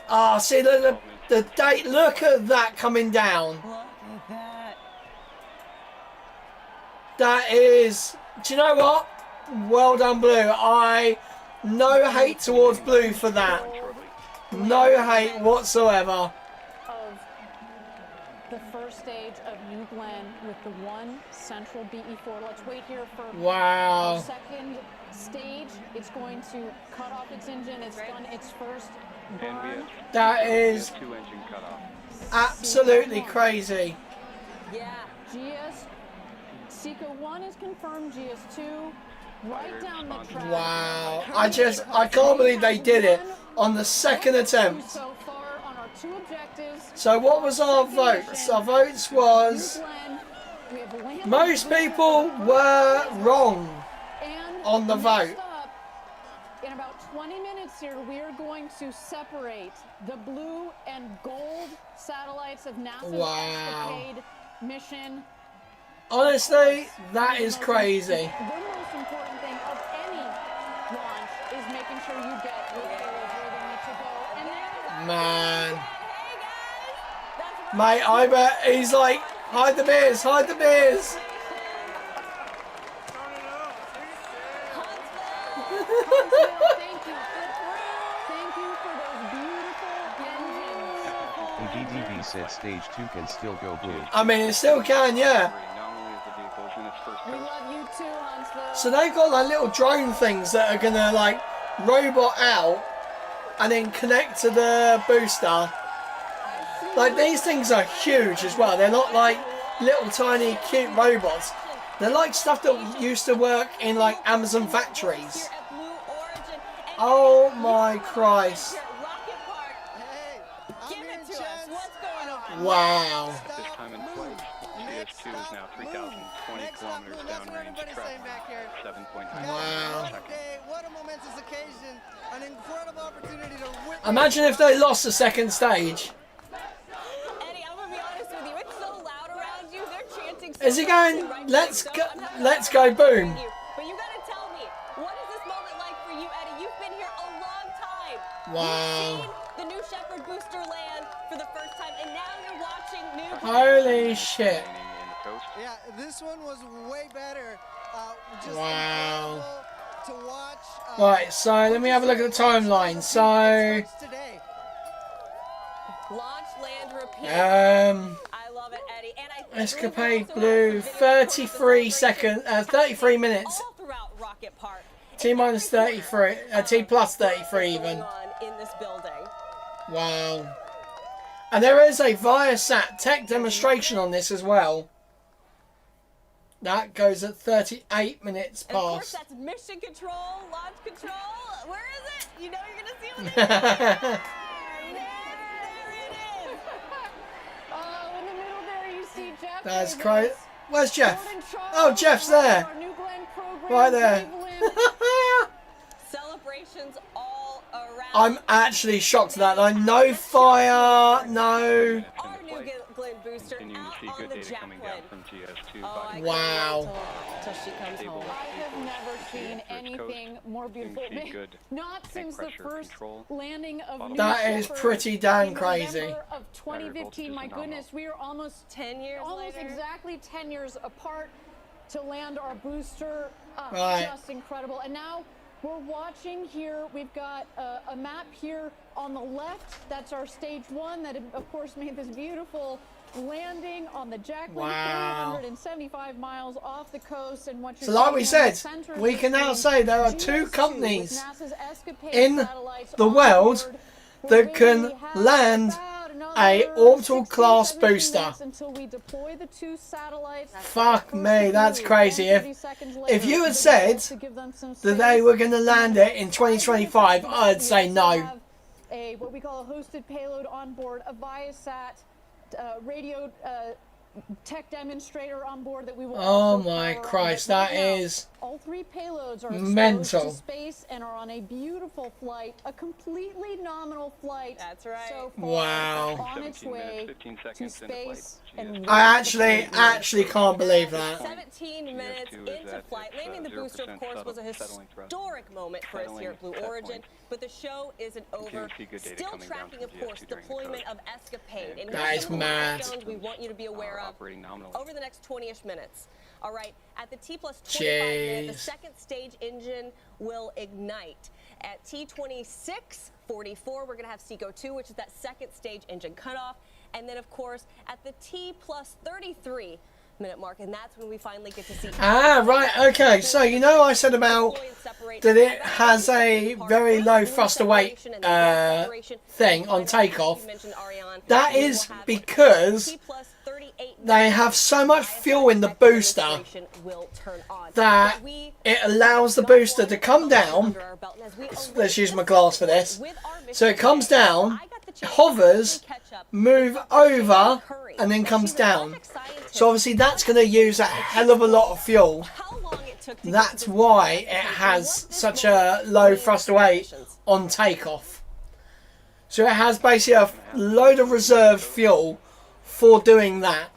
Ah, see, The date, look at that coming down. Look at that. That is, do you know what? Well done, Blue. No hate towards Blue for that. No hate whatsoever. Of the first stage of New Glenn with the one central BE4. Let's wait here for Wow. our second stage. It's going to cut off its engine. It's done its first burn. That is 2 engine cutoff. absolutely crazy. Yeah. GS Seco 1 is confirmed. GS2 right down the track. Wow. I can't believe they did it on the second attempt. So far on our 2 objectives. So what was our votes? Our votes was, most people were wrong on the vote. In about 20 minutes here, we are going to separate the blue and gold satellites of NASA's ESCAPADE mission. Honestly, that is crazy. The most important thing of any launch is making sure you get your payloads where they need to go. And there's Man. Mate, I bet he's like, hide the beers, hide the beers. Thank you for those beautiful engines. DDB said stage 2 can still go blue. I mean, it still can, yeah. We love you too, Huntsville. So they've got like little drone things that are gonna like robot out and then connect to the booster. Like these things are huge as well. They're not like little tiny cute robots. They're like stuff that used to work in like Amazon factories. Oh my Christ. Wow. This time in flight, GS2 is now 3,020 kilometers downrange, track 7.9 Wow. seconds. What a momentous occasion. An incredible opportunity to witness. Imagine if they lost the second stage. Eddie, I'm gonna be honest with you. It's so loud around you. They're chanting. Is he going, let's go boom. But you gotta tell me, what is this moment like for you, Eddie? You've been here a long time. Wow. You've seen the New Shepard booster land for the first time, and now you're watching New Holy shit. Yeah, this one was way better. Just Wow. incredible to watch. Right, so let me have a look at the timeline. So, launch, land, repeat. I love it, Eddie. And I Escapade Blue, 33 minutes. all throughout Rocket Park. T minus 33, T plus 33 even. In this building. Wow. And there is a Viasat tech demonstration on this as well. That goes at 38 minutes And of course, past. that's mission control, launch control. Where is it? You know you're gonna see what it is. Oh, in the middle there you see Jeff. That's Davis. crazy. Where's Jeff? Oh, Jeff's there. Our New Glenn program, Right there. Celebrations all around. I'm actually shocked at that. Like, no fire, no. Our new Glenn booster Continuing to see good data coming down from GS2. I Wow. Till she comes home. I have never seen anything more beautiful. Not since the first landing of New That is Shepard pretty damn in crazy. November of 2015. My goodness, we are almost 10 years almost later. exactly 10 years apart to land our booster. Right. Just incredible. And now we're watching here. We've got a map here on the left. That's our stage 1 that, of course, made this beautiful landing on the Jacqueline, Wow. 375 miles off the coast. And what you're So like we seeing in the said, center of we the can now screen, say there are GS2 two with companies NASA's ESCAPADE in satellites the on world board. that can land a orbital class booster. Until we deploy the 2 satellites. Fuck me, that's crazy. If you had said that they were going to land it in 2025, I'd say no. What we call a hosted payload on board, a Viasat radio tech demonstrator on board that we will. Oh also my power on. Christ, But that right now, is all 3 payloads are mental. exposed to space and are on a beautiful flight, a completely nominal flight. That's right. So far, Wow. on its 17 minutes, way 15 to seconds into flight. space and I actually can't believe that. 15 minutes into flight. Landing the booster, of course, was a historic moment for us here at Blue Origin, but the show isn't over. Still tracking, of course, deployment of ESCAPADE. And that is mad. we want you to be aware of over the next 20-ish minutes. All right, at the T plus 25 minute, the second stage engine will ignite. At T26:44, we're going to have SECO 2, which is that second stage engine cutoff. And then, of course, at the T plus 33 minute mark, and that's when we finally get to see. Ah, right, okay. So, you know, I said about that it has a very low thruster weight thing on takeoff. That is because they have so much fuel in the booster that it allows the booster to come down. Let's use my glass for this. So it comes down, hovers, move over, and then comes down. So obviously that's going to use a hell of a lot of fuel. That's why it has such a low thruster weight on takeoff. So it has basically a load of reserve fuel for doing that.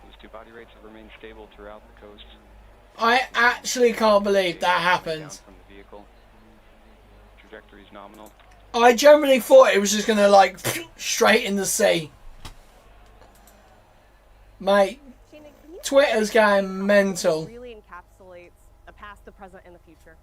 Those two body rates have remained stable throughout the coast. I actually can't believe that happened. From the vehicle. Trajectory is nominal. I generally thought it was just going to like straight in the sea. Mate, Twitter's going mental. Really encapsulates a past, the present, and the future.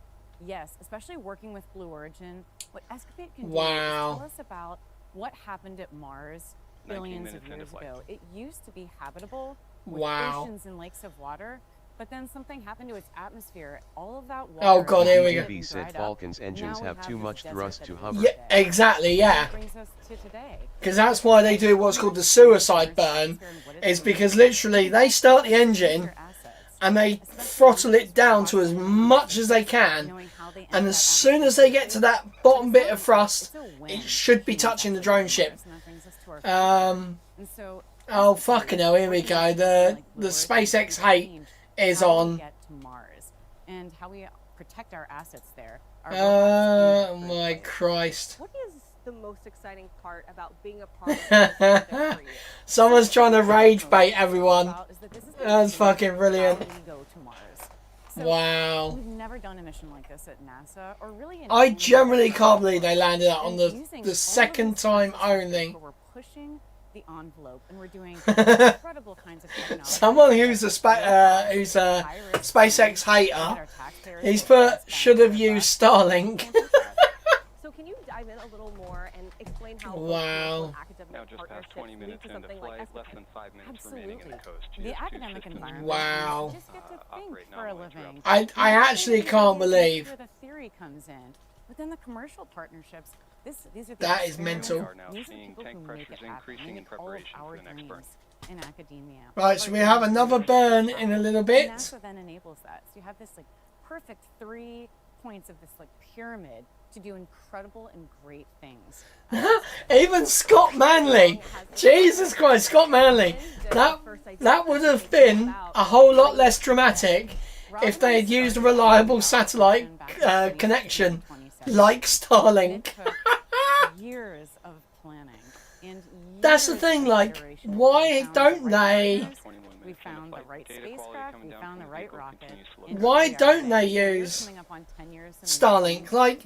Yes, especially working with Blue Origin. What ESCAPADE can do is Wow. tell us about what happened at Mars billions of years ago. It used to be habitable with Wow. oceans and lakes of water, but then something happened to its atmosphere. All of that water. Oh god, here we go. TV said Falcon's engines have too much thrust to hover. Yeah, exactly, yeah. Brings us to today. Because that's why they do what's called the suicide burn. Is because literally they start the engine and they throttle it down to as much as they can. And as soon as they get to that bottom bit of thrust, it should be touching the drone ship. Oh fucking hell, here we go. The SpaceX hate is on. Get to Mars and how we protect our assets there. Oh my Christ. What is the most exciting part about being a part of this? Someone's trying to rage bait everyone. That's fucking brilliant. Wow. We've never done a mission like this at NASA, or really. I generally can't believe they landed that on the second time only. We're pushing the envelope, and we're doing incredible kinds of technology. Someone who's a SpaceX hater, he's put should have used Starlink. So can you dive in a little more and explain how wow. Now just past 20 minutes into flight, less than 5 minutes remaining in the coast. The academic environment. Wow. You just get to think for a living. I actually can't believe. Where the theory comes in, but then the commercial partnerships. These are the that is mental. These are people who make it happen. All of our dreams in academia. Right, so we have another burn in a little bit. NASA then enables that. So you have this like perfect 3 points of this like pyramid to do incredible and great things. Even Scott Manley, Jesus Christ, Scott Manley. That would have been a whole lot less dramatic if they had used a reliable satellite connection like Starlink. Years of planning and that's the thing, like, why don't they? We found the right spacecraft, we found the right rocket. Why don't they use Starlink? Like,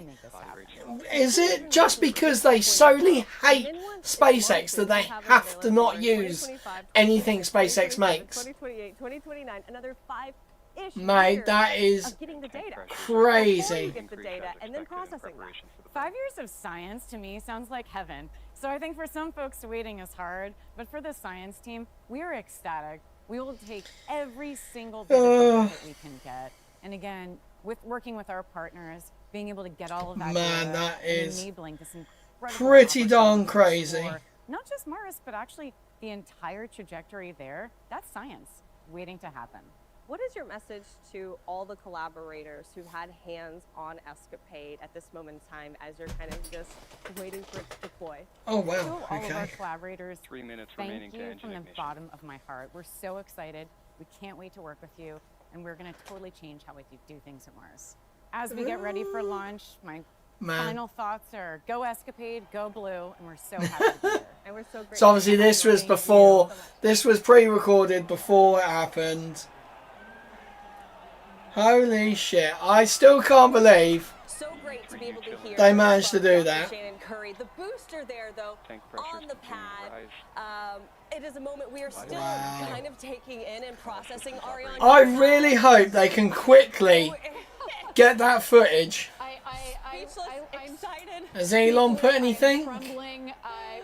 is it just because they solely hate SpaceX that they have to not use anything SpaceX makes? 2028, 2029, another 5-ish Mate, that is getting the data. crazy. Get the data and then processing that. 5 years of science to me sounds like heaven. So I think for some folks waiting is hard, but for the science team, we are ecstatic. We will take every single bit of data that we can get. And again, with working with our partners, being able to get all of that data that and is enabling this incredible pretty darn opportunity crazy. for not just Mars, but actually the entire trajectory there. That's science waiting to happen. What is your message to all the collaborators who've had hands on ESCAPADE at this moment in time as you're kind of just waiting for it to deploy? Oh, wow. To all of our Okay. collaborators, 3 minutes thank remaining to you engine from the ignition. bottom of my heart. We're so excited. We can't wait to work with you, and we're going to totally change how we do things at Mars. As we get ready for launch, my final thoughts are go ESCAPADE, go Blue, and we're so happy to be here. And we're so grateful. So obviously this was before, this was pre-recorded before it happened. Holy shit. I still can't believe So great to be able to hear they managed to from do Dr. that. Shannon Curry. The booster there, though, on the pad. It is a moment we are still kind of taking in and processing. Ariane, I really hope they can quickly get that footage. I'm excited. Has Elon put anything? Trembling.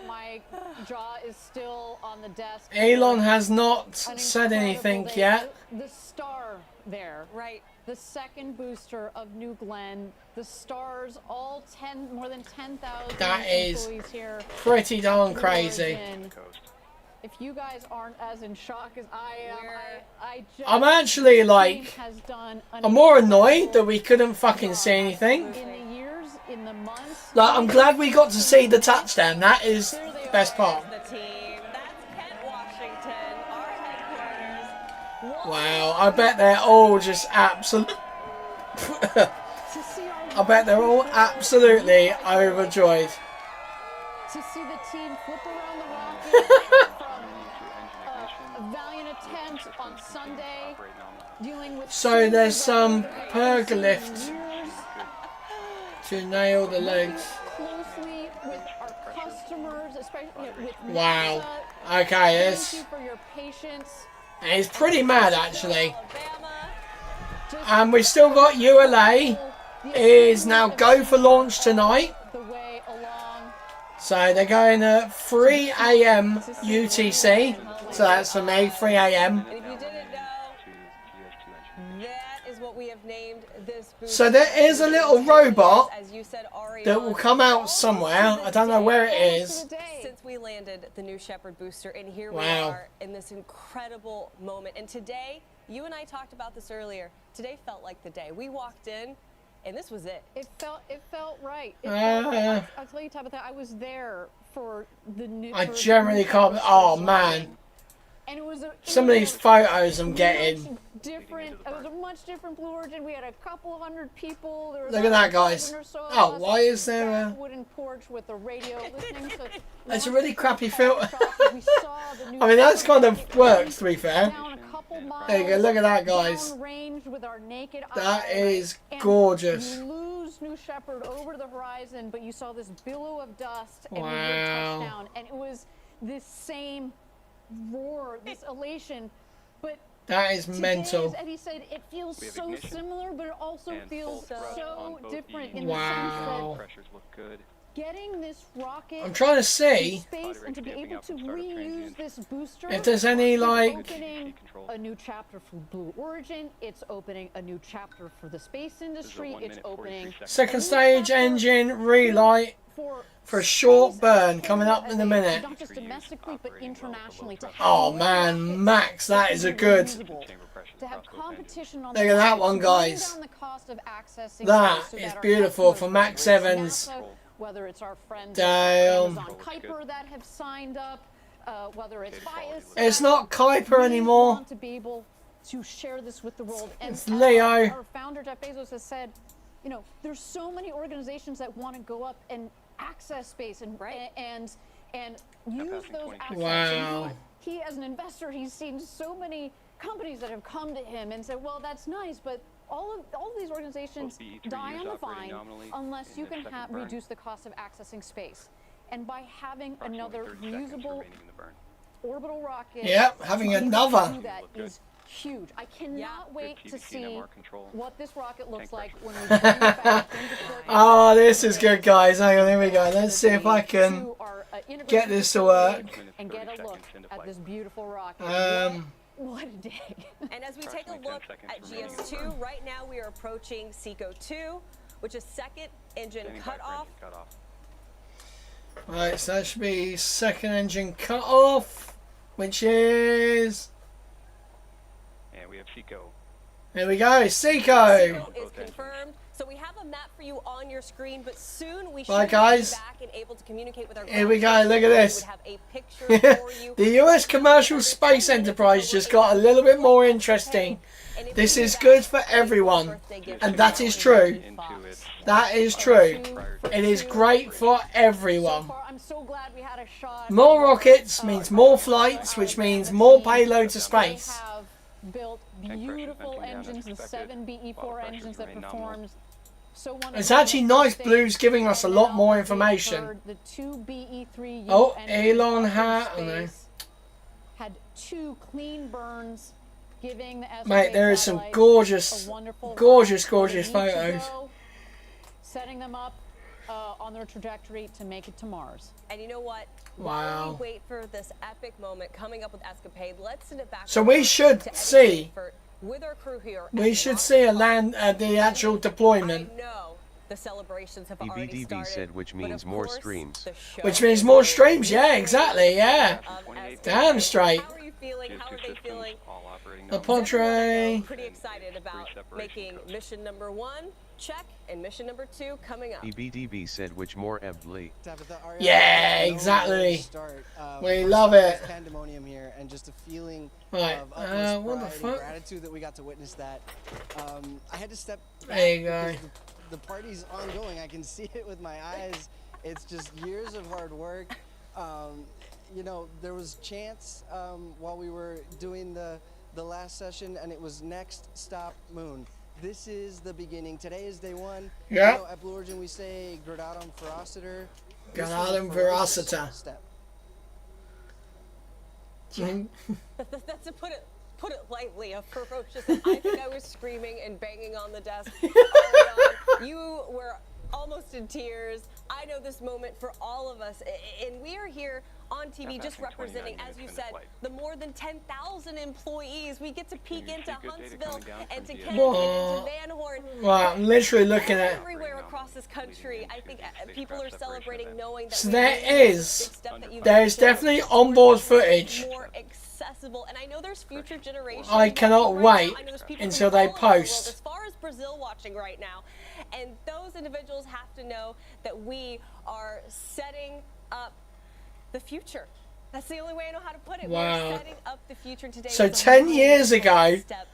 My jaw is still on the desk. Elon has not said anything yet. The star there. Right. The second booster of New Glenn. The stars, all more than 10,000 That is employees here. pretty darn Blue crazy. Origin. If you guys aren't as in shock as I am, I'm actually like, has done I'm more annoyed that we couldn't fucking see anything. in the years, in the months. Like, I'm glad we got to see the touchdown. That is the best part. The team. That's Kent, Washington, our headquarters. Wow, I bet they're all just absolute. I bet they're all absolutely overjoyed. To see the team flip around the rocket from a valiant attempt on Sunday, dealing with So there's some perg lift to nail the legs. closely with our customers, especially with Wow. NASA. Okay, Thank it's you for your patience. it's pretty mad actually. And we've still got ULA is now go for launch tonight. The way along. So they're going at 3 a.m. UTC. So that's for me, 3 a.m. And if you didn't know, that is what we have named this booster. So there is a little robot As you said, Ariane, that will come out somewhere. I don't know where it is. Since we landed the New Shepard booster, and here we Wow. are in this incredible moment. And today, you and I talked about this earlier. Today felt like the day. We walked in, and this was it. It felt right. It felt right. Uh, I'll tell you, Tabitha, I was there for the new. I for the generally new can't. booster Oh launch. man, And it was some of these photos I'm getting. different. It was a much different Blue Origin. We had a couple hundred people. There was Look at that, about a guys. dozen or so of Oh, us why is there a? wooden porch with a radio listening to. It's a really crappy filter. We saw the new I mean, that's kind of works, to be fair. down a couple miles. There you go. Look at that, guys. Downrange with our naked That eye. is And gorgeous. You lose New Shepard over the horizon, but you saw this billow of dust, and we did Wow. touchdown, and it was this same roar, this elation, but. That is mental. As Eddie said, it feels We have so ignition similar, but it also and feels full thrust on so both different the in the sense Wow. that pressures look good. getting this rocket I'm trying to see in space and to be able to reuse this booster. if there's any is like. opening a new chapter for Blue Origin. It's opening a new chapter for the space industry. It's opening Second stage engine relight for a short burn coming up in a minute. not just domestically but internationally. To have Oh man, Max, that is a good. to have competition on Look the at that side, one, to bring guys. down the cost of accessing That space so is our beautiful customers, for Max whether it's Evans. NASA, whether it's our friends Damn. at Amazon Kuiper that have signed up, whether it's Bias. It's not Kuiper anymore. Want to be able to share this with the world. And It's Leo. Our founder Jeff Bezos has said, you know, there's so many organizations that want to go up and access space and use those assets. Wow. And he, as an investor, he's seen so many companies that have come to him and said, well, that's nice, but all of these organizations die on the vine unless you can reduce the cost of accessing space. And by having another reusable orbital rocket, Yep, having another. do that is huge. I cannot wait to see what this rocket looks like when we bring it back into port. Oh, this is good, guys. Hang on, here we go. Let's see if I can get this to work. And get a look at this beautiful rocket. What a day. And as we take a look at GS2, right now we are approaching SECO 2, which is second engine cutoff. Right, so that should be second engine cut off, which is. And we have Seco. Here we go, Seco. SECO is confirmed. So we have a map for you on your screen, but soon we should Right, guys. be back and able to communicate with our Here we go, look at this. We would have a picture for you. The US commercial space enterprise just got a little bit more interesting. This is good for everyone, and that is true. That is true. It is great for everyone. I'm so glad we had a shot. More rockets means more flights, which means more payload to space. Have built beautiful engines, the 7 BE4 engines that performed so wonderfully. It's actually nice. Blue's giving us a lot more information. The 2 BE3U Oh, engines Elon up in hat. Oh, no. space had 2 clean burns, giving the Mate, there is some satellites gorgeous, a wonderful gorgeous ride where they photos. need to go, setting them up on their trajectory to make it to Mars. And you know what? Wow. While we wait for this epic moment coming up with Escapade, let's send it back. So we should see. With our crew here. We should see a land the actual deployment. I know the celebrations have already EBDB started, said, which means more streams. Which means more streams. Yeah, exactly. Yeah. Damn straight. How are you feeling? How are they feeling? The portrait. Pretty excited about making mission number 1 check and mission number 2 coming up. EBDB said, which more Ebly. Yeah, exactly. We love it. Pandemonium here, and just a feeling Right. of utmost What the pride and fuck? gratitude that we got to witness that. I had to step back There you go. because the party's ongoing. I can see it with my eyes. It's just years of hard work. You know, there was chants while we were doing the last session, and it was next stop moon. This is the beginning. Today is day 1. Yeah. You know, at Blue Origin we say gradatum ferociter. This was a Gradatum ferocious ferociter. Step. That's to put it lightly, a ferocious. I think I was screaming and banging on the desk. Early on. You were almost in tears. I know this moment for all of us, and we are here on TV just representing, as you said, the more than 10,000 employees. We get to peek into Huntsville and to Kent and into Van Horn. Well, I'm literally looking at. Everywhere across this country, I think people are celebrating knowing that So there is definitely onboard footage. more accessible, and I know there's future generations. I cannot watching wait now. I know there's people until from they all over the world, post. as far as Brazil watching right now, and those individuals have to know that we are setting up the future. That's the only way I know how to put it. Wow. We're setting up the future today. So with a 10 years wonderful ago step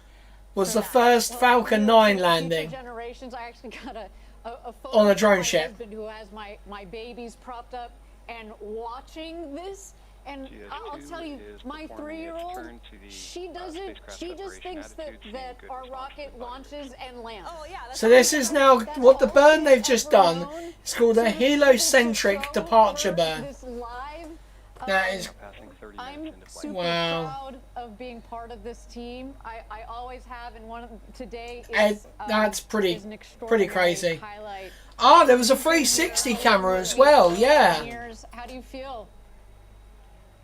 was for the that. first Falcon 9 Future landing generations. I actually got a photo on a of drone my ship. husband who has my babies propped up and watching this. And I'll tell you, my 3-year-old, she doesn't. She just thinks that our rocket launches and lands. Oh yeah. So this is now what the burn they've just done. It's called a heliocentric departure burn. This live. That is. I'm super Wow. proud of being part of this team. I always have, and today And is that's pretty is an pretty extraordinary crazy. highlight. Ah, there was a 360 camera as well. Yeah. How do you feel?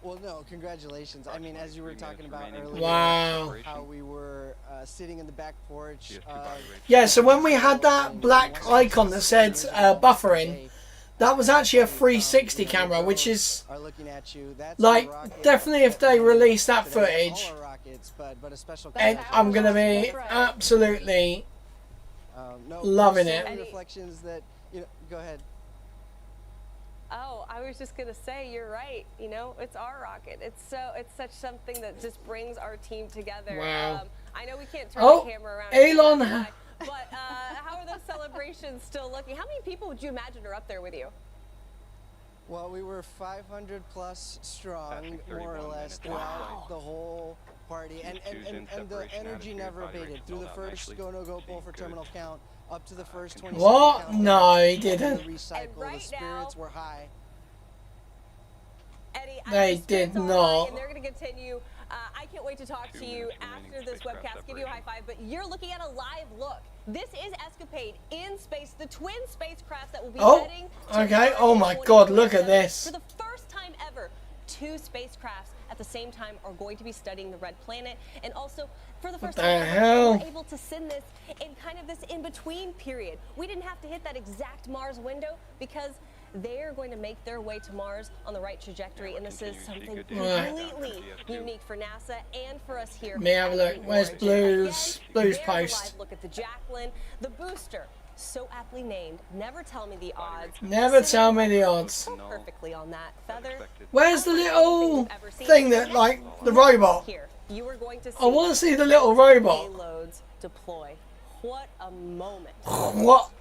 Well, no, congratulations. I mean, as you were talking about earlier, Wow. how we were sitting in the back porch. Yeah. So when we had that black icon that said buffering, that was actually a 360 camera, which is are looking at you. That's like a rocket definitely if they release that today. footage, All our rockets, but a special and I'm gonna be absolutely no, loving there's so it. many reflections that go ahead. Oh, I was just gonna say, you're right. You know, it's our rocket. It's such something that just brings our team together. Wow. I know we can't turn Oh, the camera around. Elon. But how are those celebrations still looking? How many people would you imagine are up there with you? Well, we were 500 plus strong, more or less, throughout the whole party, and the energy never abated through the first go-no-go poll for terminal count up to the first 20. What? No, he didn't. The recycle, the spirits were high. Eddie, They did not. And they're going to continue. I can't wait to talk to you after this webcast, give you a high five, but you're looking at a live look. This is Escapade in space, the twin spacecrafts that will be heading to Okay. Mars Oh in my God, look at 2027. this. For the first time ever, 2 spacecrafts at the same time are going to be studying the red planet, and also for the first the time hell? ever, we're able to send this in kind of this in-between period. We didn't have to hit that exact Mars window because they're going to make their way to Mars on the right trajectory, and this is something completely unique for NASA and for us here. Let me have a look. Where's Blue's There's a post? live look at the Jacqueline, the booster, so aptly named. Never tell me the odds. Never tell me the odds. So perfectly on that feather. Where's the little thing that, like, the robot? Here, you are going to see I want to see the little robot. payloads deploy. What a moment. What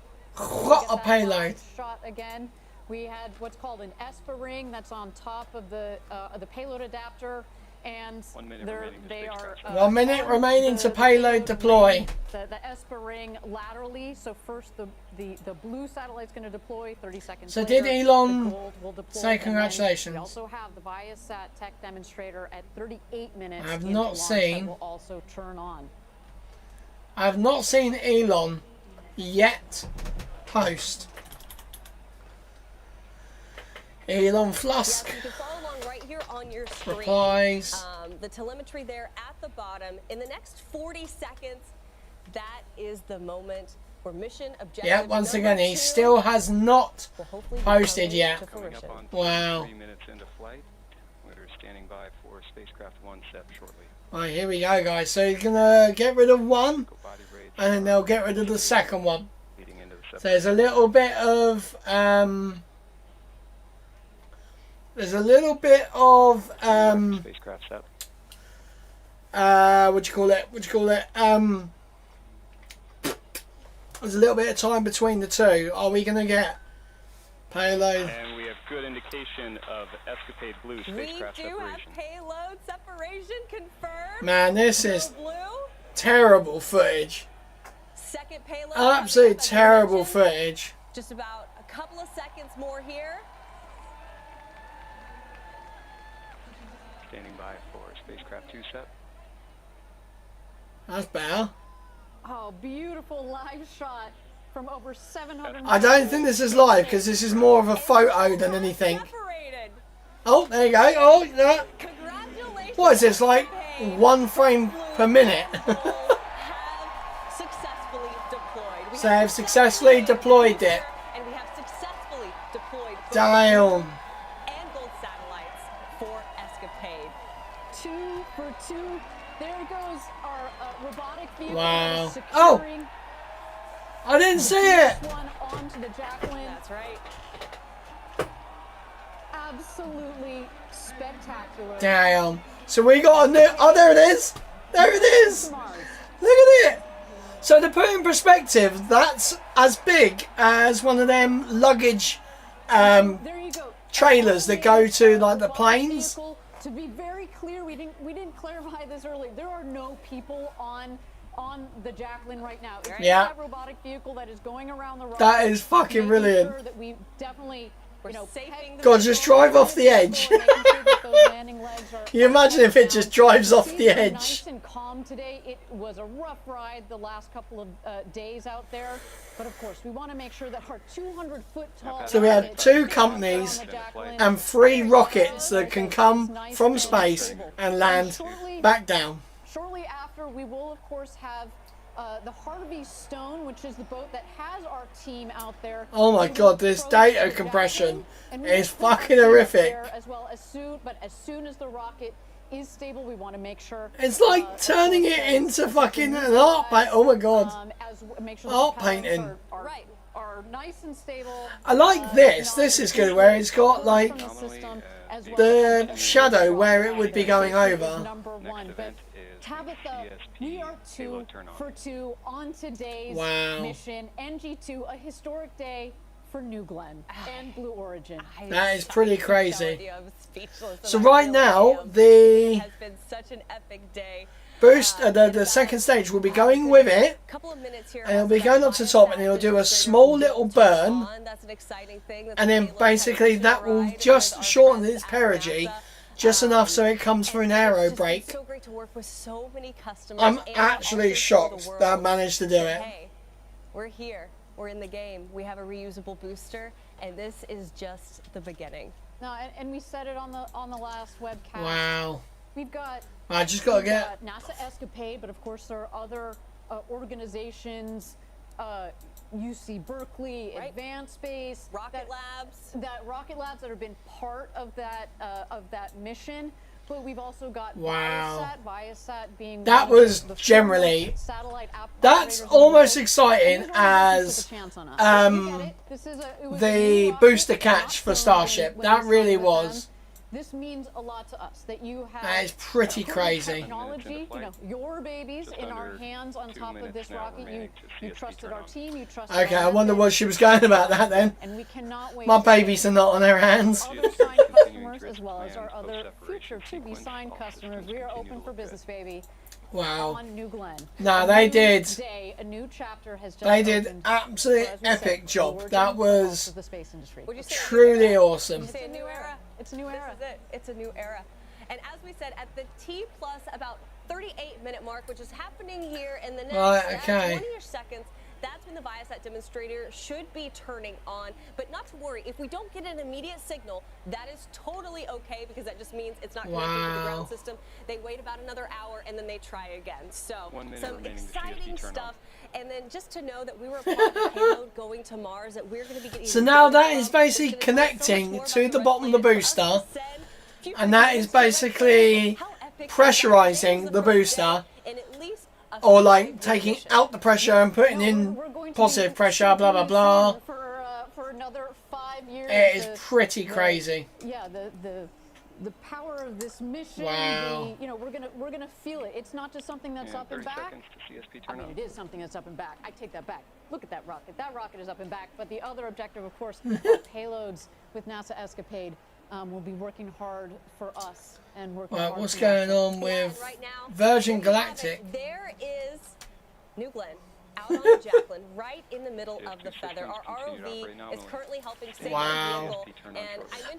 a payload. Shot again. We had what's called an ESPA ring that's on top of the payload adapter, And 1 minute they're, remaining to they are 1 minute remaining to payload deploy. the ESPA ring laterally. So first the blue satellite's going to deploy. 30 seconds So later, did Elon the gold will deploy, say and then congratulations? We also have the Viasat tech demonstrator at 38 minutes. I have into not launch seen. that will also turn on. I have not seen Elon yet post. Elon Flusk. Yes, you can follow along right here on your screen. Replies. The telemetry there at the bottom. In the next 40 seconds, that is the moment where mission objective. Yeah, once again, he still has not posted yet. Coming up on Wow. 3 minutes into flight. We're standing by for spacecraft 1 set shortly. Right, here we go, guys. So he's gonna get rid of one, and then they'll get rid of the second one. So there's a little bit of spacecraft set. What do you call it? There's a little bit of time between the two. Are we gonna get payload? And we have good indication of Escapade Blue spacecraft We do have separation. payload separation confirmed. Man, this is Blue. terrible footage. Second payload. Absolute terrible footage. Just about a couple of seconds more here. Standing by for spacecraft 2 set. That's better. Oh, beautiful live shot from over 700. I don't think this is live because this is more of a photo than anything. Oh, there you go. Oh, yeah. What is this, like 1 frame per minute? Successfully deployed. So they've successfully deployed it. And we have successfully deployed Damn. and gold satellites for Escapade. 2 for 2. There goes our robotic vehicle. Wow. Securing I didn't see it. one onto the Jacqueline. That's right. Absolutely spectacular. Damn. So we got a new... Oh, there it is. There it is. Look at it. So to put in perspective, that's as big as one of them luggage trailers that go to like the planes. To be very clear, we didn't clarify this earlier. There are no people on the Jacqueline right now. It's Yeah. that robotic vehicle that is going around the rocket. That is fucking making brilliant. Sure that we definitely, God, just drive off the edge. Can you imagine if it just drives off the edge? Nice and calm today. It was a rough ride the last couple of days out there, but of course we want to make sure that our 200-foot tall. So we have 2 companies and 3 rockets that can come from space and land back down. Shortly after, we will of course have the Harvey Stone, which is the boat that has our team out there. Oh my God, this data compression is fucking horrific. As well as soon as the rocket is stable, we want to make sure. It's like turning it into fucking an art paint. Oh my God. Art painting. Are nice and stable. I like this. This is good, where it's got like the shadow where it would be going over. Number 1, but Tabitha, we are 2 for 2 on today's Wow. mission. NG2, a historic day for New Glenn and Blue Origin. That is pretty crazy. I'm speechless. So right now, the It has been such an epic day. boost, the second stage will be going with it, Couple of minutes here. and it'll be going up to top, and it'll do a small little burn, That's an exciting thing. and then basically that will just shorten its perigee, just enough so it comes for an aero break. So great to work with so many customers. I'm and actually also shocked the that I world. managed to do it. Hey, we're here. We're in the game. We have a reusable booster, and this is just the beginning. No, and we said it on the last webcast. Wow. We've got. I just gotta we've get. got NASA ESCAPADE, but of course there are other organizations. UC Berkeley, Advanced Space, Rocket Labs. Rocket Labs that have been part of that mission. But we've also got Wow. Viasat being That one of was the generally. satellite That's operators almost in the world. exciting And we as took a chance on us. We get it. This is it was a the new booster rocket, catch for when Starship. we That signed really with was. them. This means a lot to us that you have. That is pretty crazy. Technology, your babies in our hands on top of this rocket. You trusted our team. You trusted. Okay, I wonder what she was going about that then. And we cannot wait. My babies are not on her hands. Other signed customers as well as our other future to-be-signed customers. We are open for business, baby. Wow. On New Glen. No, they did. Day, a new chapter has just They did opened. absolute epic job. That was The space industry. truly awesome. It's a new era. It's a new era. This is it. It's a new era. And as we said, at the T plus about 38-minute mark, which is happening here in the next Right, okay. 20-ish seconds, that's when the Viasat demonstrator should be turning on. But not to worry, if we don't get an immediate signal, that is totally okay, because that just means it's not connected to the Wow. ground system. They wait about another hour and then they try again. So some exciting stuff. And then just to know that we were a part of the payload going to Mars, that we're going to be getting. So now that is basically connecting to the bottom of the booster, and that is basically pressurizing the booster, or like taking out the pressure and putting in positive pressure, blah blah blah. For another 5 years. It is pretty crazy. Yeah, the power of this mission. Wow. You know, we're gonna feel it. It's not just something that's up and back. I mean, it is something that's up and back. I take that back. Look at that rocket. That rocket is up and back. But the other objective, of course, our payloads with NASA ESCAPADE will be working hard for us and working hard. What's for going NASA. on with Virgin Galactic? There is New Glenn out on the Jacqueline, right in the middle of the feather. Our ROV is currently helping save Wow. the vehicle.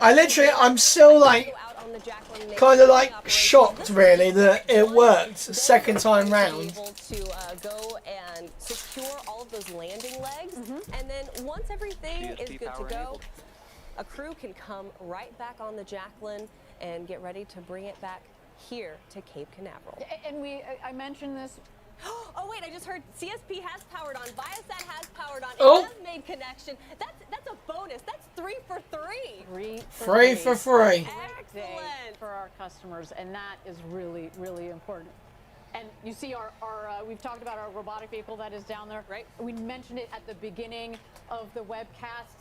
And I'm still like, kind of like shocked really that it worked second time round. able to go and secure all of those landing legs. And then once everything is good to go, a crew can come right back on the Jacqueline and get ready to bring it back here to Cape Canaveral. And I mentioned this. Oh wait, I just heard CSP has powered on, Viasat has powered on, Oh. it has made connection. That's a bonus. That's 3 for 3. Free for free. Excellent for our customers, and that is really, really important. And you see our we've talked about our robotic vehicle that is down there. Right. We mentioned it at the beginning of the webcast.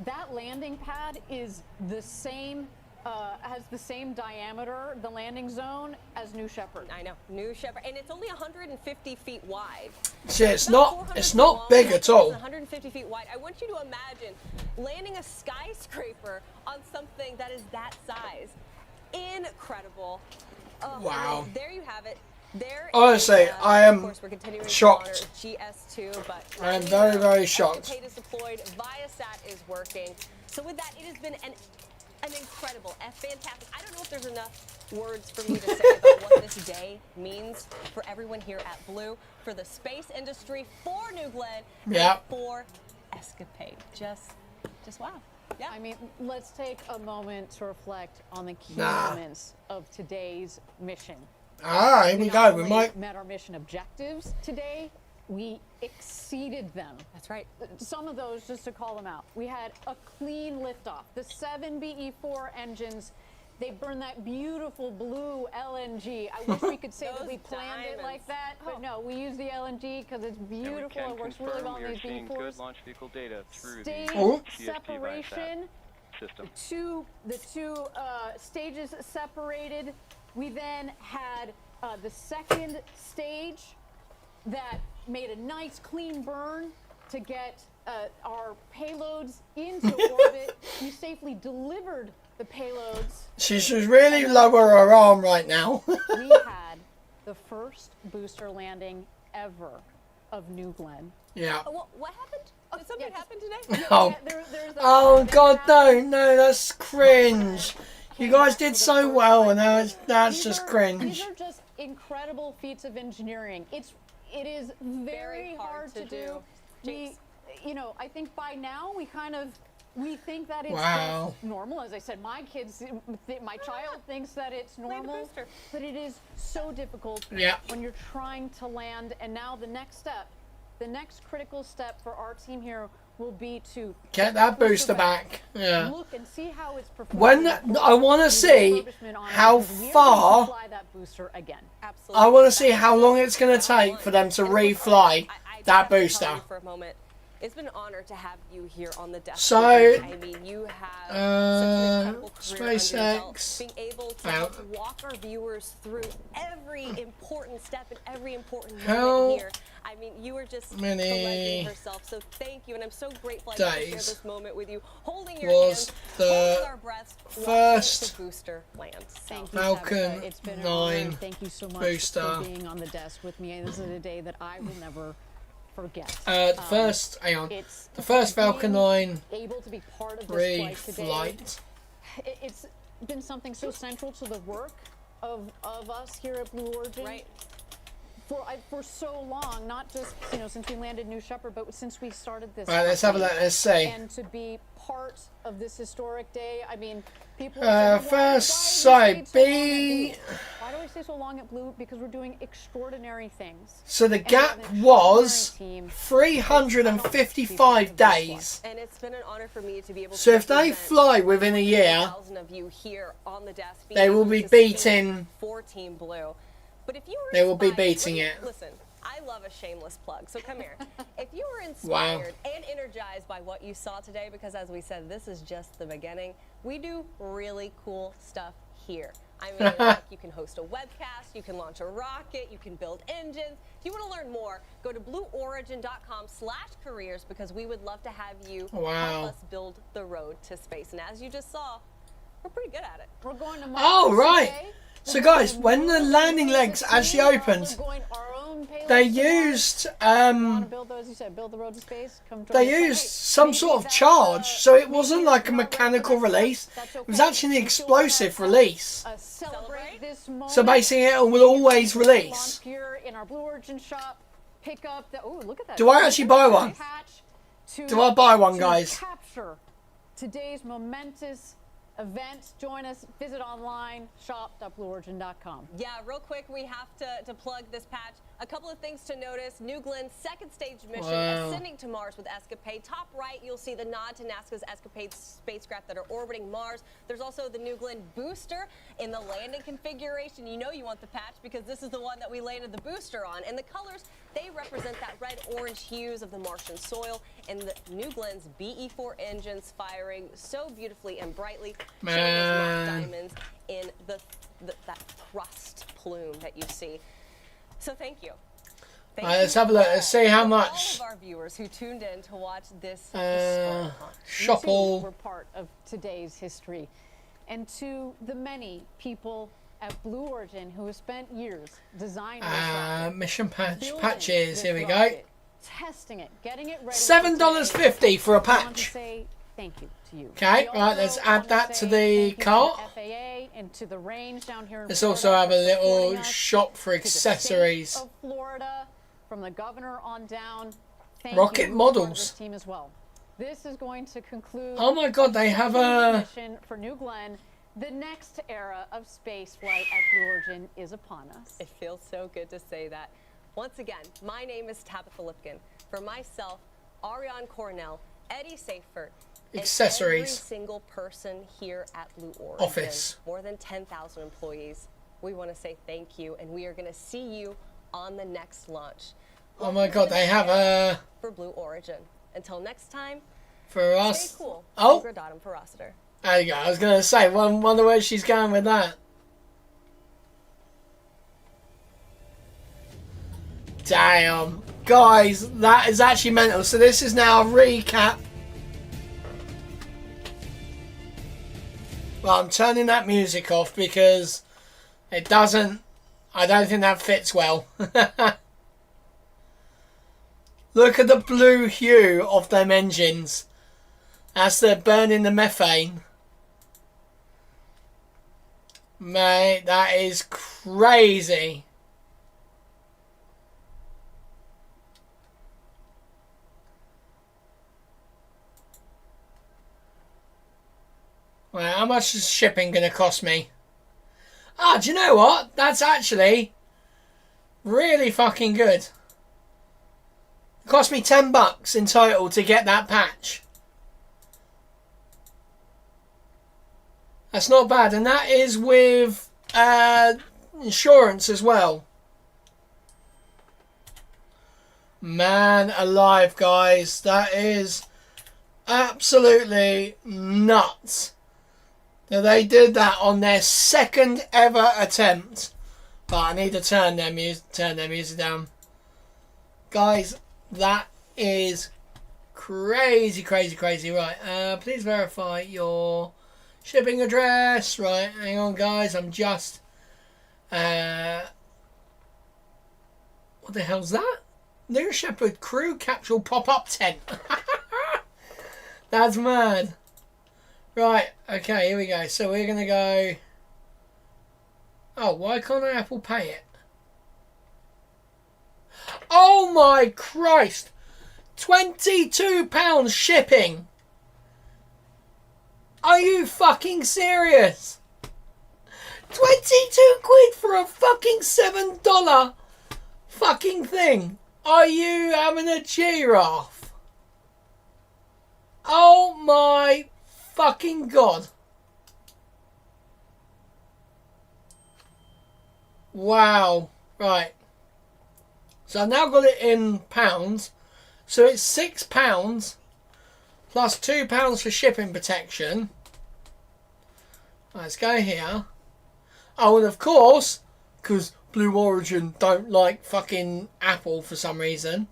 That landing pad is the same, has the same diameter, the landing zone, as New Shepard. I know, New Shepard, and it's only 150 feet wide. See, it's not big at all. 150 feet wide. I want you to imagine landing a skyscraper on something that is that size. Incredible. Oh, Wow. There you have it. There Honestly, is, I of am course, we're continuing to shocked. honor GS2, but I am very, very shocked. ESCAPADE is deployed, Viasat is working. So with that, it has been an incredible, a fantastic. I don't know if there's enough words for me to say about what this day means for everyone here at Blue, for the space industry, for New Glenn, Yeah. and for ESCAPADE. Just wow. Yeah. I mean, let's take a moment to reflect on the key Nah. elements of today's mission. Ah, here we not go. We only might. met our mission objectives today, we exceeded them. That's right. Some of those, just to call them out, we had a clean liftoff. The 7 BE4 engines, they burn that beautiful blue LNG. I wish we could say that we planned it like that, but no, we use the LNG because it's beautiful. It works really well on these seeing good BE4s. launch vehicle data through Stage the CSP separation. system. The two stages separated. We then had the second stage that made a nice clean burn to get our payloads into orbit. We safely delivered the payloads. She should really lower her arm right now. We had the first booster landing ever of New Glenn. Yeah. What happened? Did something happen today? Oh. Oh God, no, that's cringe. You guys did so well, and now that's just cringe. These are just incredible feats of engineering. It is very hard to do. I think by now we think that it's just normal. As I said, my child thinks that it's normal, but it is so difficult when you're trying to land. And now the next critical step for our team here will be to get that booster back. Yeah. Look and see how it's performing. When I want to see how far. Fly that booster again. Absolutely. I want to see how long it's going to take for them to refly that booster. For a moment, it's been an honor to have you here on the desk. So, I mean, you have such an incredible career under your belt. SpaceX Being able to walk our viewers through every important step and every important moment here. I I mean, you were just Many the legend herself. So thank you, and I'm so grateful I get to share days this moment with you, holding your was hands, the holding our breaths, first watching the booster land. Thank you, Falcon Tabitha. It's been an honor. 9 Thank you so much booster. for being on the desk with me. This is a day that I will never forget. The first, hang on, the first Falcon 9 able to be part of this flight today. flight. It's been something so central to the work of us here at Blue Origin. Right. For so long, not just since we landed New Shepard, but since we started this. Right, let's have a look. Let's see. And to be part of this historic day, I mean, people. First side B. Why do we stay so long at Blue? Because we're doing extraordinary things. So the gap was 355 days. And it's been an honor for me to be able to. So if they fly within a year, of you here on the desk, they will be beating. For Team Blue. But if you were They will be beating it. Listen, I love a shameless plug, so come here. If you were inspired and energized by what you saw today, because as we said, this is just the beginning, we do really cool stuff here. I mean, like you can host a webcast, you can launch a rocket, you can build engines. If you want to learn more, go to blueorigin.com/careers because we would love to have you help us build the road to space. And as you just saw, we're pretty good at it. We're going to Oh, right. So guys, when the landing legs actually opened, they used they used some sort of charge, so it wasn't like a mechanical release. It was actually an explosive release. So basically, it will always release. Do I actually buy one? Do I buy one, guys? Capture today's momentous event. Join us. Visit online, shop.blueorigin.com. Yeah, real quick, we have to plug this patch. A couple of things to notice. New Glenn's second stage mission, ascending to Mars with ESCAPADE. Top right, you'll see the nod to NASA's ESCAPADE spacecraft that are orbiting Mars. There's also the New Glenn booster in the landing configuration. You know you want the patch because this is the one that we landed the booster on. And the colors, they represent that red-orange hues of the Martian soil. And the New Glenn's BE-4 engines firing so beautifully and brightly, showing us mock diamonds in that thrust plume that you see. So thank you. Let's have a look. Let's see how much. All of our viewers who tuned in to watch this shop all. We're part of today's history, and to the many people at Blue Origin who have spent years designing mission patches. Here we go. Testing it, getting it ready. $7.50 for a patch. Say thank you to you. Okay, right. Let's add that to the cart. And to the range down here in Let's also have a little shop for accessories. Of Florida, from the governor on down. Thank Rocket you models. For this team as well. This is going to conclude. Oh my God, they have a mission for New Glenn. The next era of space flight at Blue Origin is upon us. It feels so good to say that. Once again, my name is Tabitha Lipkin. For myself, Ariane Cornell, Eddie Safert, accessories. Every single person here at Blue Origin, office, more than 10,000 employees. We want to say thank you, and we are going to see you on the next launch. Oh my God, they have a for Blue Origin. Until next time, for us. Stay cool. Oh, for Rossiter. There you go. I was going to say, wonder where she's going with that. Damn, guys, that is actually mental. So this is now a recap. Well, I'm turning that music off because it doesn't. I don't think that fits well. Look at the blue hue of them engines as they're burning the methane. Mate, that is crazy. Well, how much is shipping going to cost me? Ah, do you know what? That's actually really fucking good. It cost me $10 in total to get that patch. That's not bad, and that is with insurance as well. Man alive, guys. That is absolutely nuts. They did that on their second ever attempt. But I need to turn their music down. guys, that is crazy, crazy, crazy. Right, please verify your shipping address. Right, hang on, guys. I'm just... what the hell's that? New Shepherd Crew Capsule Pop-Up Tent. That's mad. Right, okay, here we go. So we're going to go... Oh, why can't Apple Pay it? Oh my Christ! £22 shipping! Are you fucking serious? 22 quid for a fucking $7 fucking thing? Are you having a giraffe? Oh my fucking God. Wow. Right. So I've now got it in pounds. So it's £6 plus £2 for shipping protection. Let's go here. Oh, and of course, because Blue Origin don't like fucking Apple for some reason,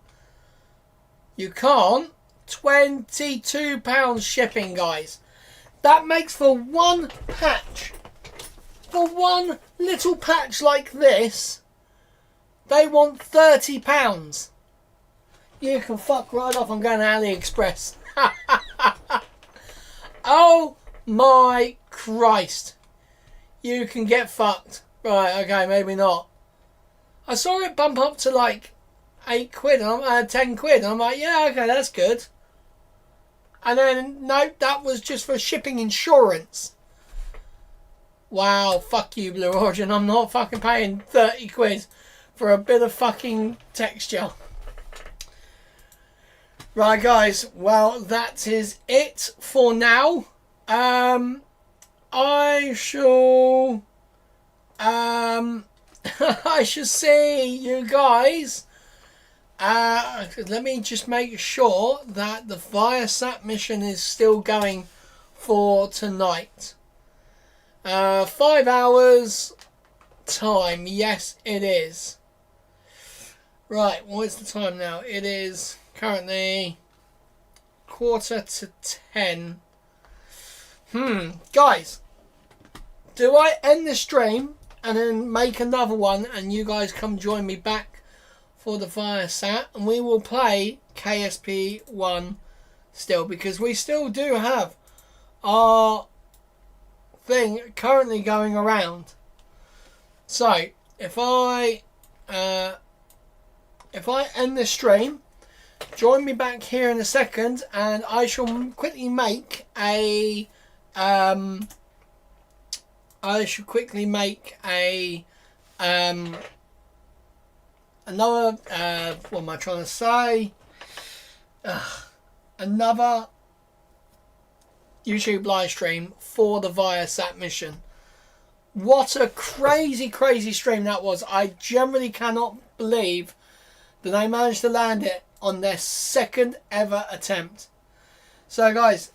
you can't. £22 shipping, guys. That makes for one patch. For one little patch like this, they want £30. You can fuck right off. I'm going to AliExpress. Oh my Christ. You can get fucked. Right, okay, maybe not. I saw it bump up to like 8 quid, and 10 quid, and I'm like, yeah, okay, that's good. And then, nope, that was just for shipping insurance. Wow, fuck you, Blue Origin. I'm not fucking paying 30 quid for a bit of fucking texture. Right, guys, well, that is it for now. I shall... I shall see you guys. Let me just make sure that the Viasat mission is still going for tonight. 5 hours time. Yes, it is. Right, what is the time now? It is currently 9:45. Guys, do I end the stream and then make another one and you guys come join me back for the Viasat and we will play KSP1 still, because we still do have our thing currently going around. So if I end the stream, join me back here in a second and I shall quickly make a another what am I trying to say? Another YouTube live stream for the Viasat mission. What a crazy, crazy stream that was. I generally cannot believe that they managed to land it on their second ever attempt. So guys,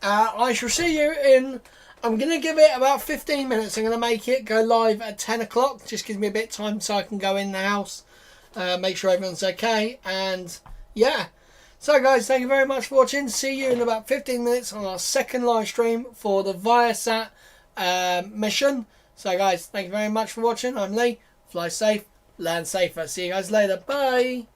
I shall see you in... I'm going to give it about 15 minutes. I'm going to make it go live at 10 o'clock. Just gives me a bit of time so I can go in the house, make sure everyone's okay. And yeah. So guys, thank you very much for watching. See you in about 15 minutes on our second live stream for the Viasat mission. So guys, thank you very much for watching. I'm Lee. Fly safe, land safer. See you guys later. Bye.